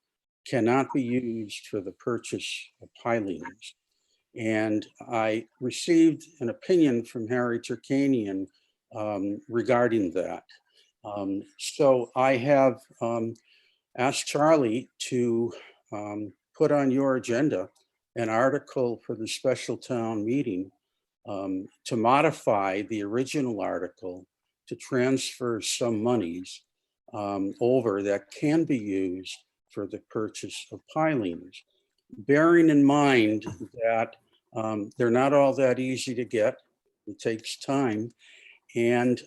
cannot be used for the purchase of pilings. And I received an opinion from Harry Turkanian regarding that. So I have asked Charlie to put on your agenda an article for the special town meeting to modify the original article to transfer some monies over that can be used for the purchase of pilings, bearing in mind that they're not all that easy to get. It takes time. And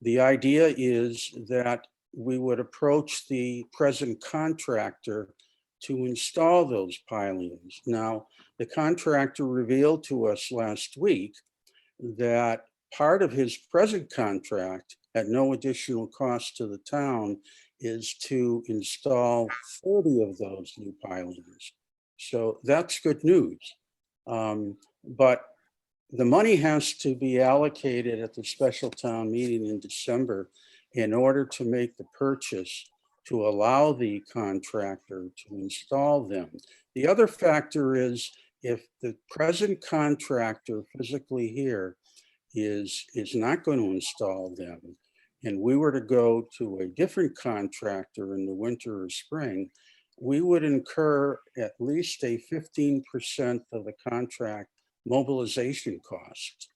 the idea is that we would approach the present contractor to install those pilings. Now, the contractor revealed to us last week that part of his present contract at no additional cost to the town is to install 40 of those new pilings. So that's good news. But the money has to be allocated at the special town meeting in December in order to make the purchase to allow the contractor to install them. The other factor is if the present contractor physically here is not going to install them, and we were to go to a different contractor in the winter or spring, we would incur at least a 15% of the contract mobilization cost.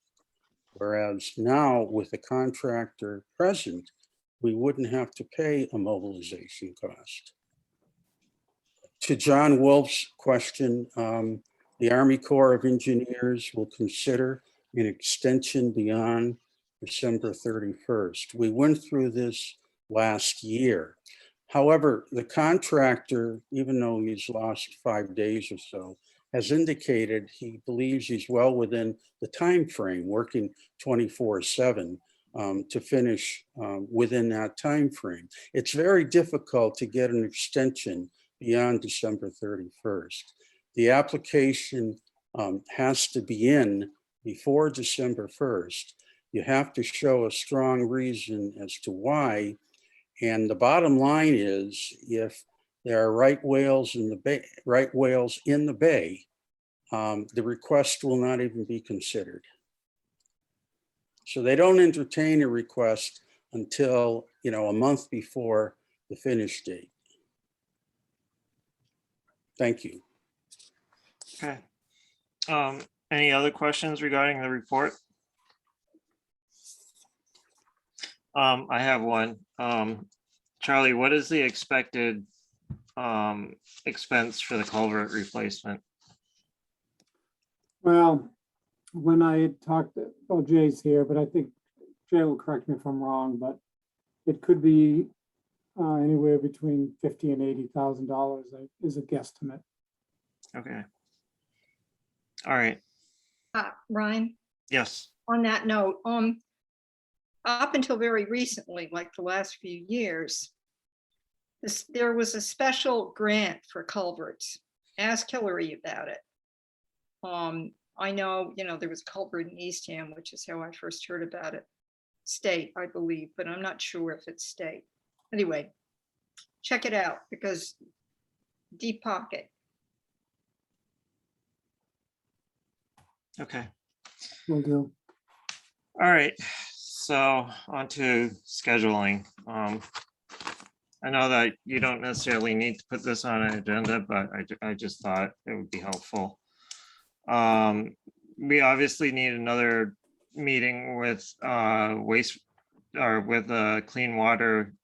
Whereas now with the contractor present, we wouldn't have to pay a mobilization cost. To John Wolf's question, the Army Corps of Engineers will consider an extension beyond December 31st. We went through this last year. However, the contractor, even though he's lost 5 days or so, has indicated he believes he's well within the time frame, working 24/7 to finish within that time frame. It's very difficult to get an extension beyond December 31st. The application has to be in before December 1st. You have to show a strong reason as to why. And the bottom line is, if there are right whales in the bay, the request will not even be considered. So they don't entertain a request until, a month before the finish date. Thank you. Okay. Any other questions regarding the report? I have one. Charlie, what is the expected expense for the culvert replacement? Well, when I had talked, Jay's here, but I think Jay will correct me if I'm wrong, but it could be anywhere between $50,000 and $80,000 is a guesstimate. Okay. All right. Ryan, Yes. on that note, up until very recently, like the last few years, there was a special grant for culverts. Ask Hillary about it. I know, there was a culvert in Eastham, which is how I first heard about it. State, I believe, but I'm not sure if it's state. Anyway, check it out because deep pocket. Okay. Will do. All right. So on to scheduling. I know that you don't necessarily need to put this on an agenda, but I just thought it would be helpful. We obviously need another meeting with waste or with a clean water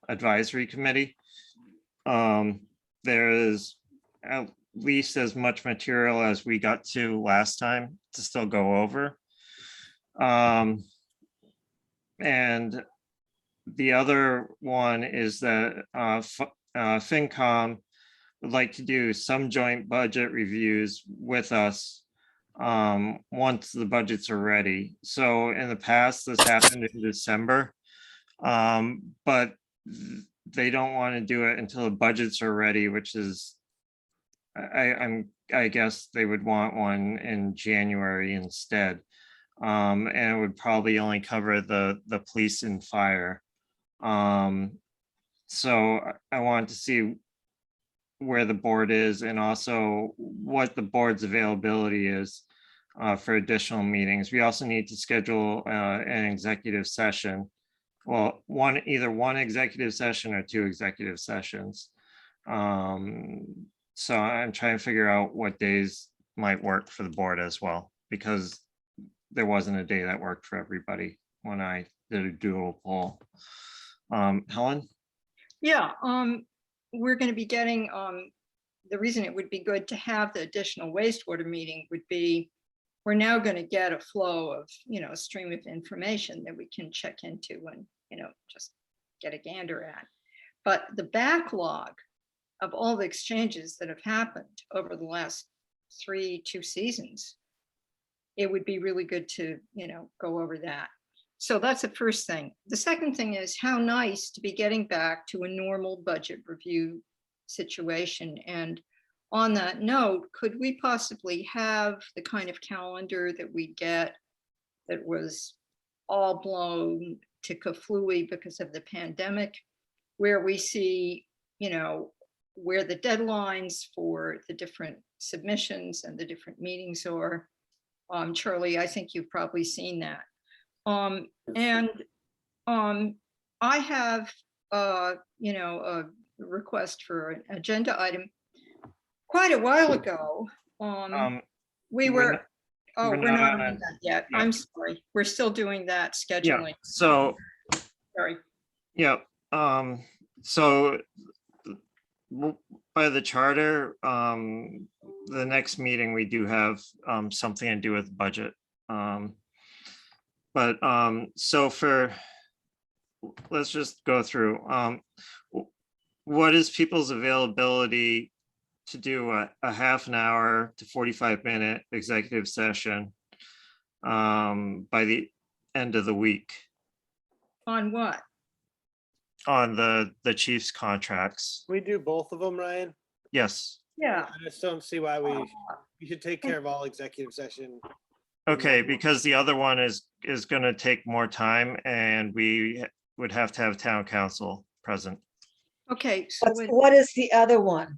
advisory committee. There is at least as much material as we got to last time to still go over. And the other one is that FinCom would like to do some joint budget reviews with us once the budgets are ready. So in the past, this happened in December, but they don't want to do it until the budgets are ready, which is, I guess they would want one in January instead. And it would probably only cover the police and fire. So I wanted to see where the board is and also what the board's availability is for additional meetings. We also need to schedule an executive session. Well, either one executive session or two executive sessions. So I'm trying to figure out what days might work for the board as well, because there wasn't a day that worked for everybody when I did a dual poll. Helen? Yeah, we're going to be getting, the reason it would be good to have the additional wastewater meeting would be, we're now going to get a flow of, a stream of information that we can check into and, just get a gander at. But the backlog of all the exchanges that have happened over the last 2 seasons, it would be really good to, go over that. So that's the first thing. The second thing is how nice to be getting back to a normal budget review situation. And on that note, could we possibly have the kind of calendar that we get that was all blown to kaflooey because of the pandemic, where we see, where the deadlines for the different submissions and the different meetings are. Charlie, I think you've probably seen that. I have, a request for an agenda item quite a while ago. We're not on that yet. Yeah. I'm sorry. We're still doing that Yeah, scheduling. so, Sorry. yeah, so by the charter, the next meeting, we do have something to do with budget. But so let's just go through. What is people's availability to do a half an hour to 45-minute executive session by the end of the week On what? on the chief's contracts. We do both of them, Ryan? Yes. Yeah. I just don't see why we should take care of all executive session. Okay, because the other one is going to take more time and we would have to have town council present. Okay, so What is the other one?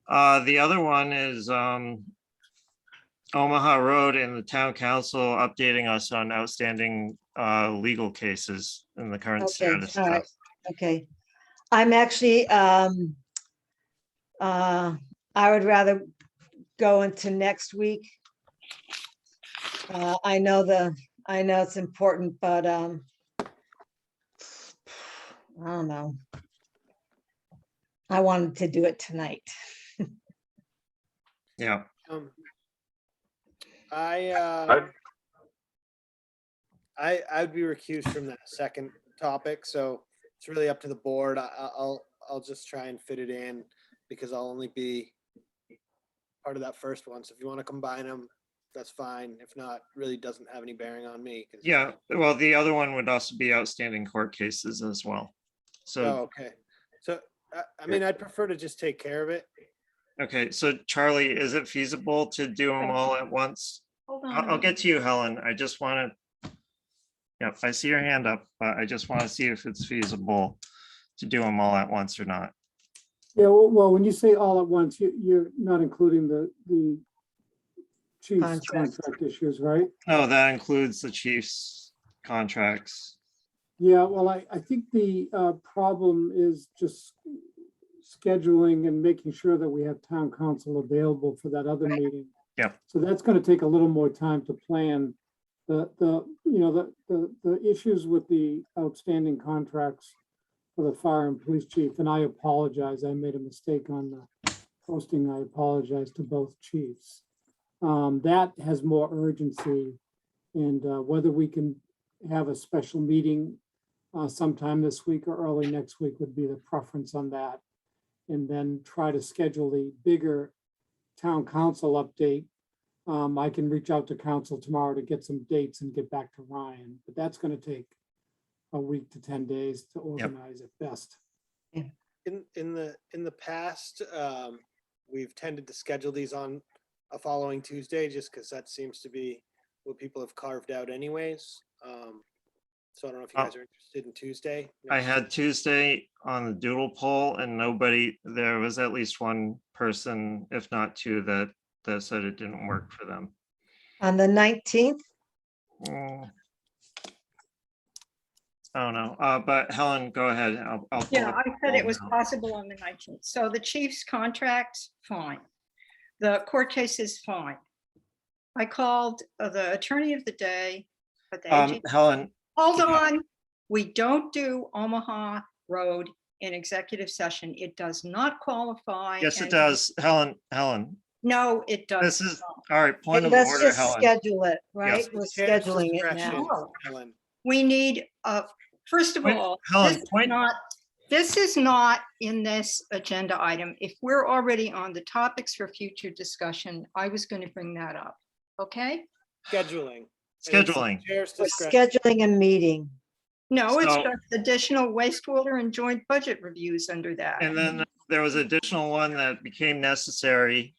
The other one is Omaha Road and the town council updating us on outstanding legal cases in the current Okay, status. all right, okay. I'm actually, I would rather go into next week. I know it's important, but I don't know. I wanted to do it tonight. Yeah. I'd be recused from that second topic, so it's really up to the board. I'll just try and fit it in because I'll only be part of that first one. So if you want to combine them, that's fine. If not, really doesn't have any bearing on me. Yeah, well, the other one would also be outstanding court cases as well. So, okay. So, I mean, I'd prefer to just take care of it. okay, so Charlie, is it feasible to do them all at once? Hold on. I'll get to you, Helen. I just want to, yep, I see your hand up, but I just want to see if it's feasible to do them all at once or not. Yeah, well, when you say all at once, you're not including the chief's contract issues, right? No, that includes the chief's contracts. Yeah, well, I think the problem is just scheduling and making sure that we have town council available for that other meeting. Yep. So that's going to take a little more time to plan. The issues with the outstanding contracts for the fire and police chief, and I apologize, I made a mistake on the posting. I apologize to both chiefs. That has more urgency, and whether we can have a special meeting sometime this week or early next week would be the preference on that. And then try to schedule the bigger town council update. I can reach out to council tomorrow to get some dates and get back to Ryan, but that's going to take a week to 10 days to organize at best. In the past, we've tended to schedule these on a following Tuesday, just because that seems to be what people have carved out anyways. So I don't know if you guys are interested in Tuesday. I had Tuesday on the doodle poll and there was at least one person, if not two, that said it didn't work for them. On the 19th? I don't know, but Helen, go ahead. I'll pull Yeah, up I the said poll it was now. possible on the 19th. So the chief's contracts, fine. The court case is fine. I called the attorney of the day. But the AG Helen. Hold on. We don't do Omaha Road in executive session. It does not qualify. Yes, it and- does. Helen. No, it does. This is, all right, point of Let's order, just Helen. schedule it, right? Yes. We're Chair's scheduling it discretion, now. Helen. We need, first of Point- all, Helen, this is not in this agenda item. If we're already on the topics for future discussion, I was going to bring that up. Okay? Scheduling. Scheduling. Chair's We're discretion. scheduling a meeting. No, it's So- just additional wastewater and joint budget reviews under that. And then there was additional one that became necessary.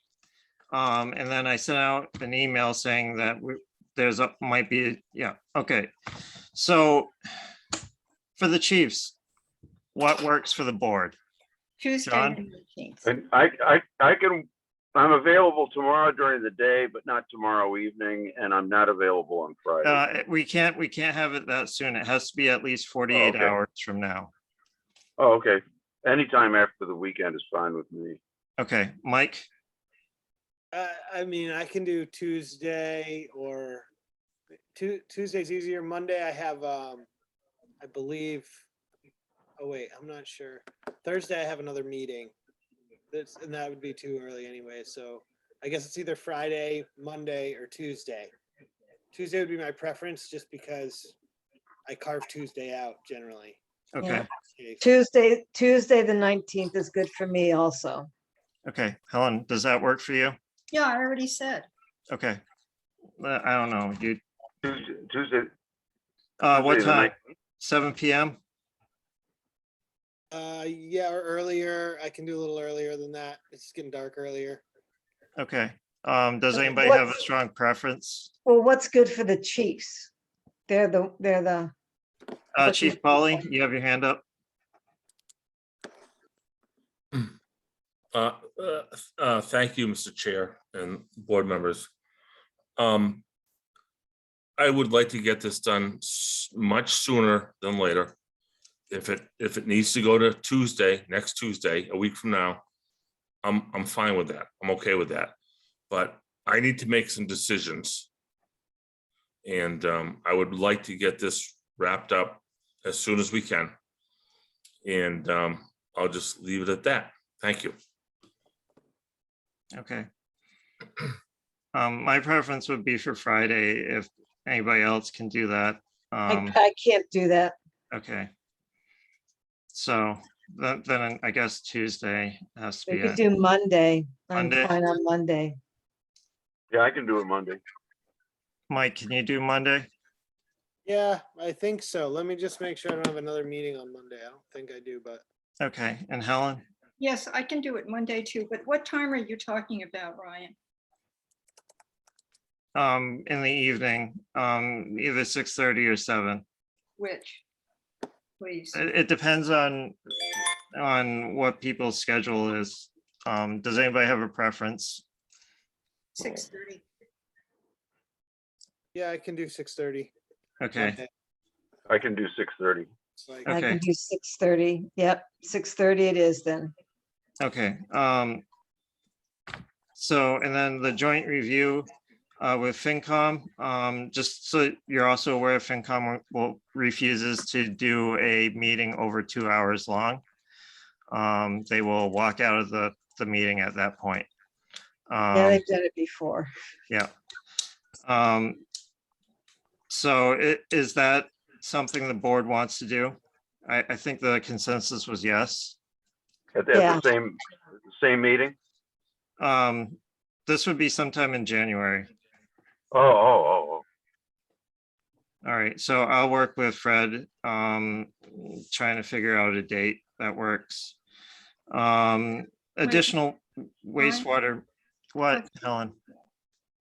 And then I sent out an email saying that might be, yeah, okay. So for the chiefs, what works for the board? Tuesday, John? the 19th. And I'm available tomorrow during the day, but not tomorrow evening, and I'm not available on Friday. We can't have it that soon. It has to be at least 48 okay. hours from now. Oh, okay. Anytime after the weekend is fine with me. Okay, Mike? I mean, I can do Tuesday or Tuesday's easier. Monday I have, I believe, oh wait, I'm not sure. Thursday I have another meeting. And that would be too early anyway. So I guess it's either Friday, Monday, or Tuesday. Tuesday would be my preference just because I carve Tuesday out generally. Okay. Tuesday, the 19th is good for me also. Okay, Helen, does that work for you? Yeah, I already said. Okay. I don't know, you, Tuesday. what Tuesday the time? 19th. 7 PM? Yeah, or earlier. I can do a little earlier than that. It's getting dark earlier. Okay. Does anybody have a strong preference? Well, what's good for the chiefs? They're the. Chief Polly, you have your hand up? Thank you, Mr. Chair and board members. I would like to get this done much sooner than later. If it needs to go to Tuesday, next Tuesday, a week from now, I'm fine with that. I'm okay with that. But I need to make some decisions. And I would like to get this wrapped up as soon as we can. And I'll just leave it at that. Thank you. Okay. My preference would be for Friday if anybody else can do that. I can't do that. Okay. So then I guess Tuesday has to We be could it. do Monday. I'm Monday? fine on Monday. Yeah, I can do it Monday. Mike, can you do Monday? Yeah, I think so. Let me just make sure I don't have another meeting on Monday. I don't think I do, but Okay, and Helen? Yes, I can do it Monday too, but what time are you talking about, Ryan? In the evening, either 6:30 or 7. Which? Please. It depends on what people's schedule is. Does anybody have a preference? 6:30. yeah, I can do 6:30. Okay, I can do 6:30. I okay, can do 6:30. Yep, 6:30 it is then. okay. So, and then the joint review with FinCom, just so you're also aware, FinCom refuses to do a meeting over 2 hours long. They will walk out of the meeting at that point. Yeah, they've done it before. Yeah. So is that something the board wants to do? I think the consensus was yes. At the same meeting? This would be sometime in January. Oh. All right, so I'll work with Fred, trying to figure out a date that works. Additional wastewater, what, Helen?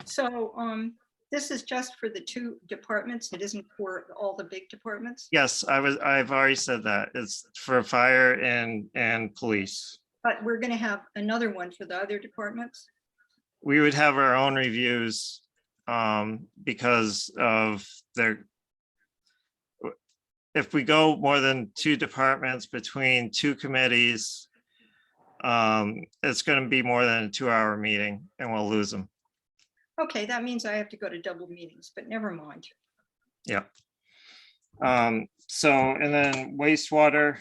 So this is just for the 2 departments. It isn't for all the big departments, Yes, I've already said that. It's for fire and police. but we're going to have another one for the other departments. We would have our own reviews because of if we go more than 2 departments between 2 committees, it's going to be more than a 2-hour meeting and we'll lose them. Okay, that means I have to go to double meetings, but never mind. Yeah. So, and then wastewater,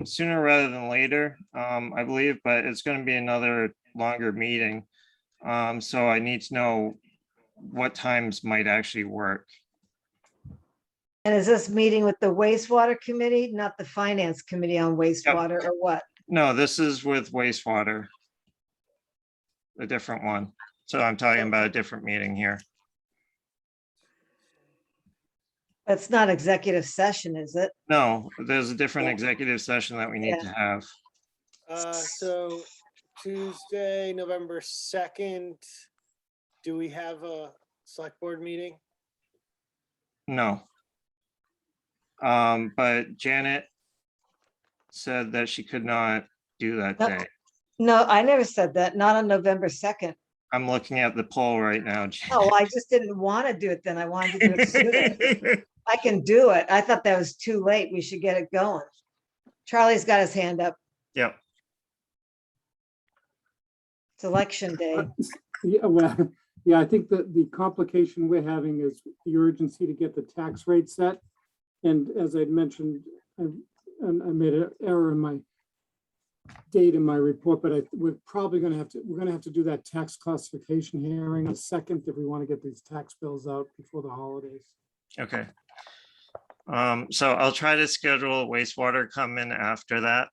sooner rather than later, I believe, but it's going to be another longer meeting. So I need to know what times might actually work. And is this meeting with the wastewater committee, not the finance committee on wastewater or what? No, this is with wastewater. A different one. So I'm talking about a different meeting here. It's not executive session, is it? No, there's a different executive session that we need to have. So Tuesday, November 2nd, do we have a select board meeting? No. But Janet said that she could not do that No. day. No, I never said that. Not on November 2nd. I'm looking at the poll right now. Oh, I just didn't want to do it then. I wanted to do it sooner. I can do it. I thought that was too late. We should get it going. Charlie's got his hand up. Yep. It's election day. Yeah, well, yeah, I think that the complication we're having is the urgency to get the tax rate set. And as I mentioned, I made an error in my date in my report, but we're probably going to have to do that tax classification hearing a second if we want to get these tax bills out before the holidays. Okay. So I'll try to schedule wastewater come in after that.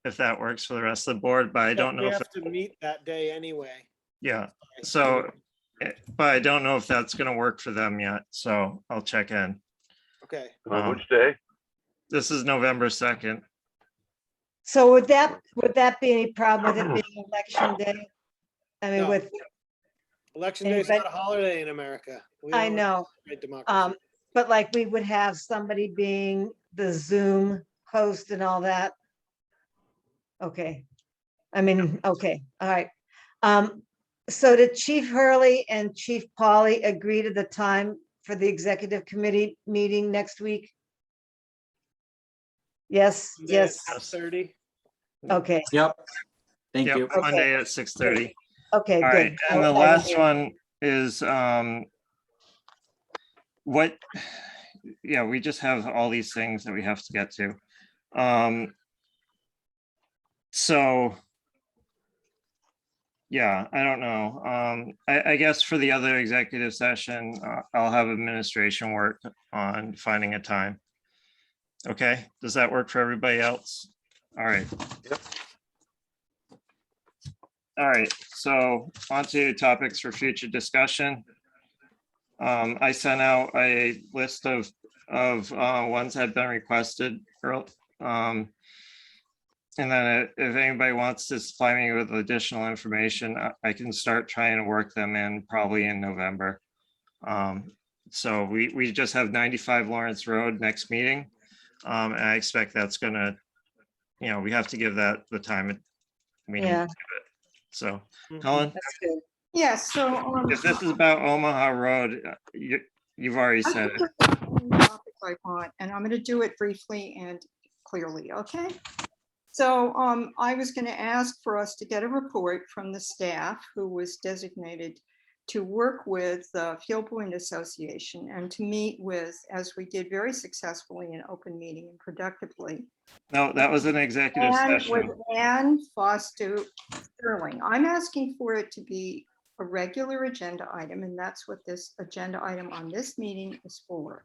if that works for the rest of the board, but I don't know We if, have to meet that day anyway. yeah, so, but I don't know if that's gonna work for them yet, so I'll check in. Okay. Which day? This is November 2nd. So would that be any problem with it being election day? I mean, No. with, Election day is not a Anybody- holiday in America. We I don't know, celebrate democracy. but like we would have somebody being the Zoom host and all that. Okay. I mean, okay, all right. So did Chief Hurley and Chief Polly agree to the time for the executive committee meeting next week? Yes, yes, 30. okay, Yep. Thank Yep, you. Monday at 6:30. okay, All right, good. and the I last didn't- one is, what, yeah, we just have all these things that we have to get to. So, yeah, I don't know. I guess for the other executive session, I'll have administration work on finding a time. Okay, does that work for everybody else? All right. Yep. All right, so on to topics for future discussion. I sent out a list of ones that have been requested. And then if anybody wants to supply me with additional information, I can start trying to work them in probably in November. So we just have 95 Lawrence Road next meeting. And I expect that's gonna, we have to give that the time. Yeah. So, Helen, That's good. Yeah, so. if this is about Omaha Road, you've already said it. I want, and I'm gonna do it briefly and clearly, okay? So I was gonna ask for us to get a report from the staff who was designated to work with the Field Point Association and to meet with, as we did very successfully in open meeting and productively. No, that was an executive And with session. Ann Foster Sterling. I'm asking for it to be a regular agenda item, and that's what this agenda item on this meeting is for.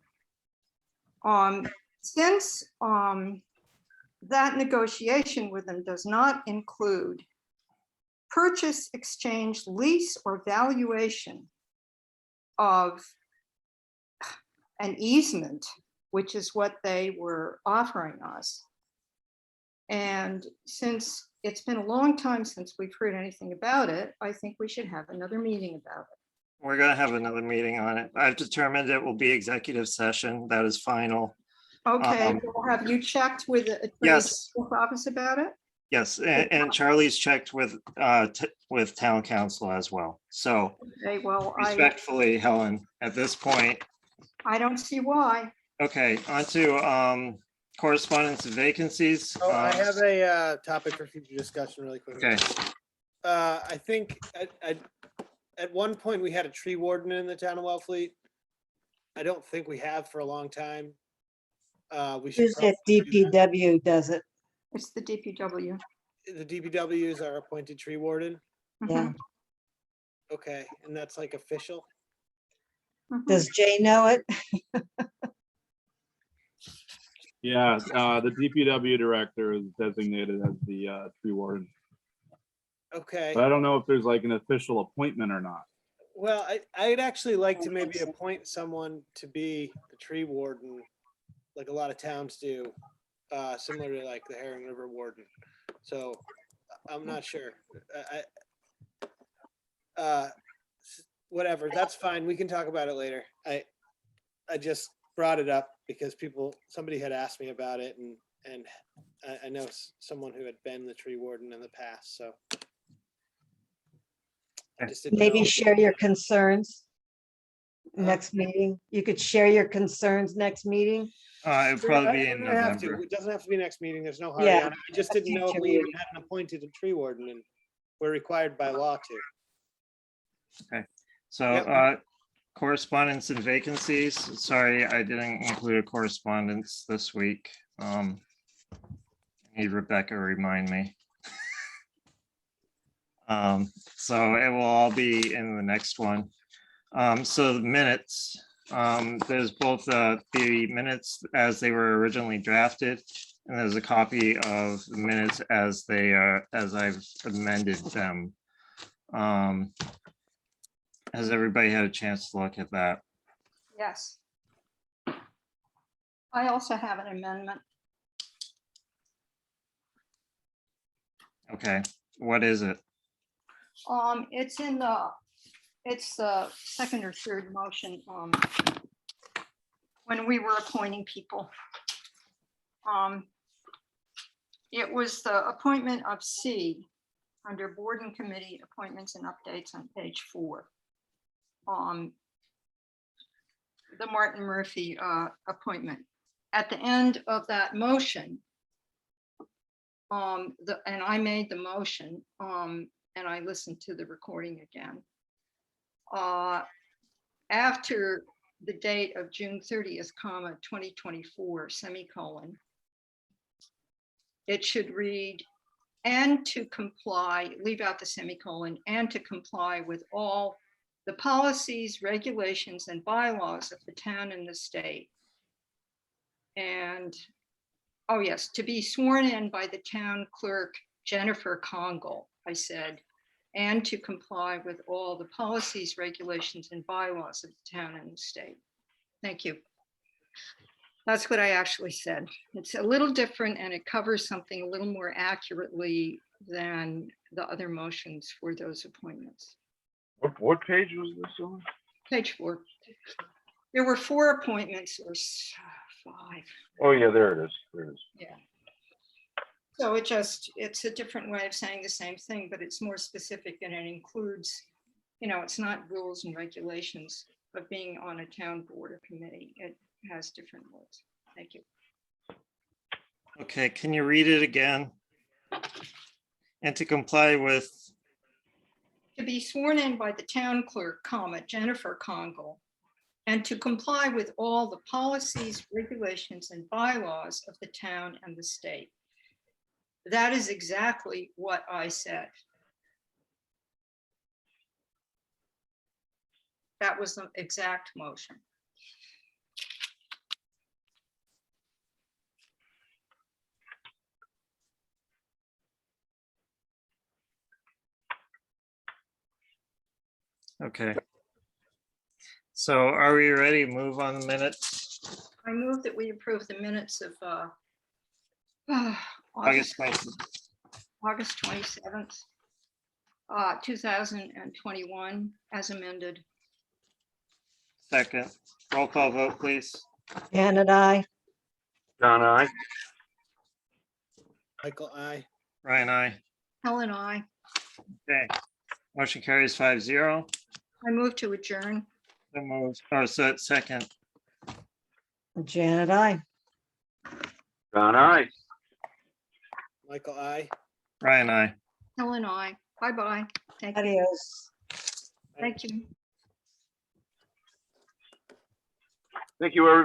Since that negotiation with them does not include purchase, exchange, lease, or valuation of an easement, which is what they were offering us. And since it's been a long time since we've heard anything about it, I think we should have another meeting about it. We're gonna have another meeting on it. I've determined it will be executive session. That is final. Okay, well, have you checked with the attorney's Yes. office about it? Yes, and Charlie's checked with town council as well. So Okay, well, respectfully, Helen, at this point, I don't see why. okay, on to correspondence and vacancies. Oh, I have a topic for future discussion really quickly. Okay, I think at one point we had a tree warden in the town of Wellfleet. I don't think we have for a long time. We should. Usually DPW does it. It's the DPW. The DPWs are appointed tree warden. Yeah. Okay, and that's like official. Does Jay know it? Yeah, the DPW director is designated as the tree warden. Okay. But I don't know if there's like an official appointment or not. Well, I'd actually like to maybe appoint someone to be the tree warden, like a lot of towns do, similar to like the Herring River warden. So I'm not sure. Whatever, that's fine. We can talk about it later. I just brought it up because somebody had asked me about it, and I know someone who had been the tree warden in the past, so. I just didn't Maybe know. share your concerns next meeting. You could share your concerns next meeting. it'd probably be in It doesn't have to. November. It doesn't have to be next meeting. There's no hurry Yeah, on it. I just didn't know if future we even meeting. had an appointed tree warden, and we're required by law to. Okay, so Yep. Correspondence and vacancies. Sorry, I didn't include a correspondence this week. I need Rebecca to remind me. So it will all be in the next one. So the minutes, There's both the minutes as they were originally drafted, and there's a copy of the minutes as they are, as I've amended them. Has everybody had a chance to look at that? Yes. I also have an amendment. Okay, what is it? It's in it's the second or third motion, when we were appointing people. It was the appointment of C under board and committee appointments and updates on page 4. The Martin Murphy appointment. At the end of that motion, and I made the motion, and I listened to the recording again. After the date of June 30th, 2024, semicolon, it should read, and to comply, leave out the semicolon, and to comply with all the policies, regulations, and bylaws of the town and the state. And, oh yes, to be sworn in by the town clerk, Jennifer Congle, I said, and to comply with all the policies, regulations, and bylaws of the town and the state. Thank you. That's what I actually said. It's a little different and it covers something a little more accurately than the other motions for those appointments. What page was this on? Page 4. There were 4 appointments, or 5. Oh, yeah, there it is. There it is. Yeah. So it's a different way of saying the same thing, but it's more specific and it includes, it's not rules and regulations of being on a town board or committee. It has different words. Thank you. Okay, can you read it again? And to comply with, To be sworn in by the town clerk, Jennifer Congle, and to comply with all the policies, regulations, and bylaws of the town and the state. That is exactly what I said. That was the exact motion. okay. So are we ready to move on the minutes? I move that we approve the minutes of August 20th. August 27th, 2021, as amended. Second, roll call vote, please. Janet, I. Don, aye. Michael, I. Ryan, I. Helen, I. Okay, motion carries 5-0. I move to adjourn. So moved. Oh, so it's second. Janet, I. Don, aye. Michael, I. Ryan, I. Helen, I. Bye-bye. Thank you. Adios. Thank you. Thank you, everybody.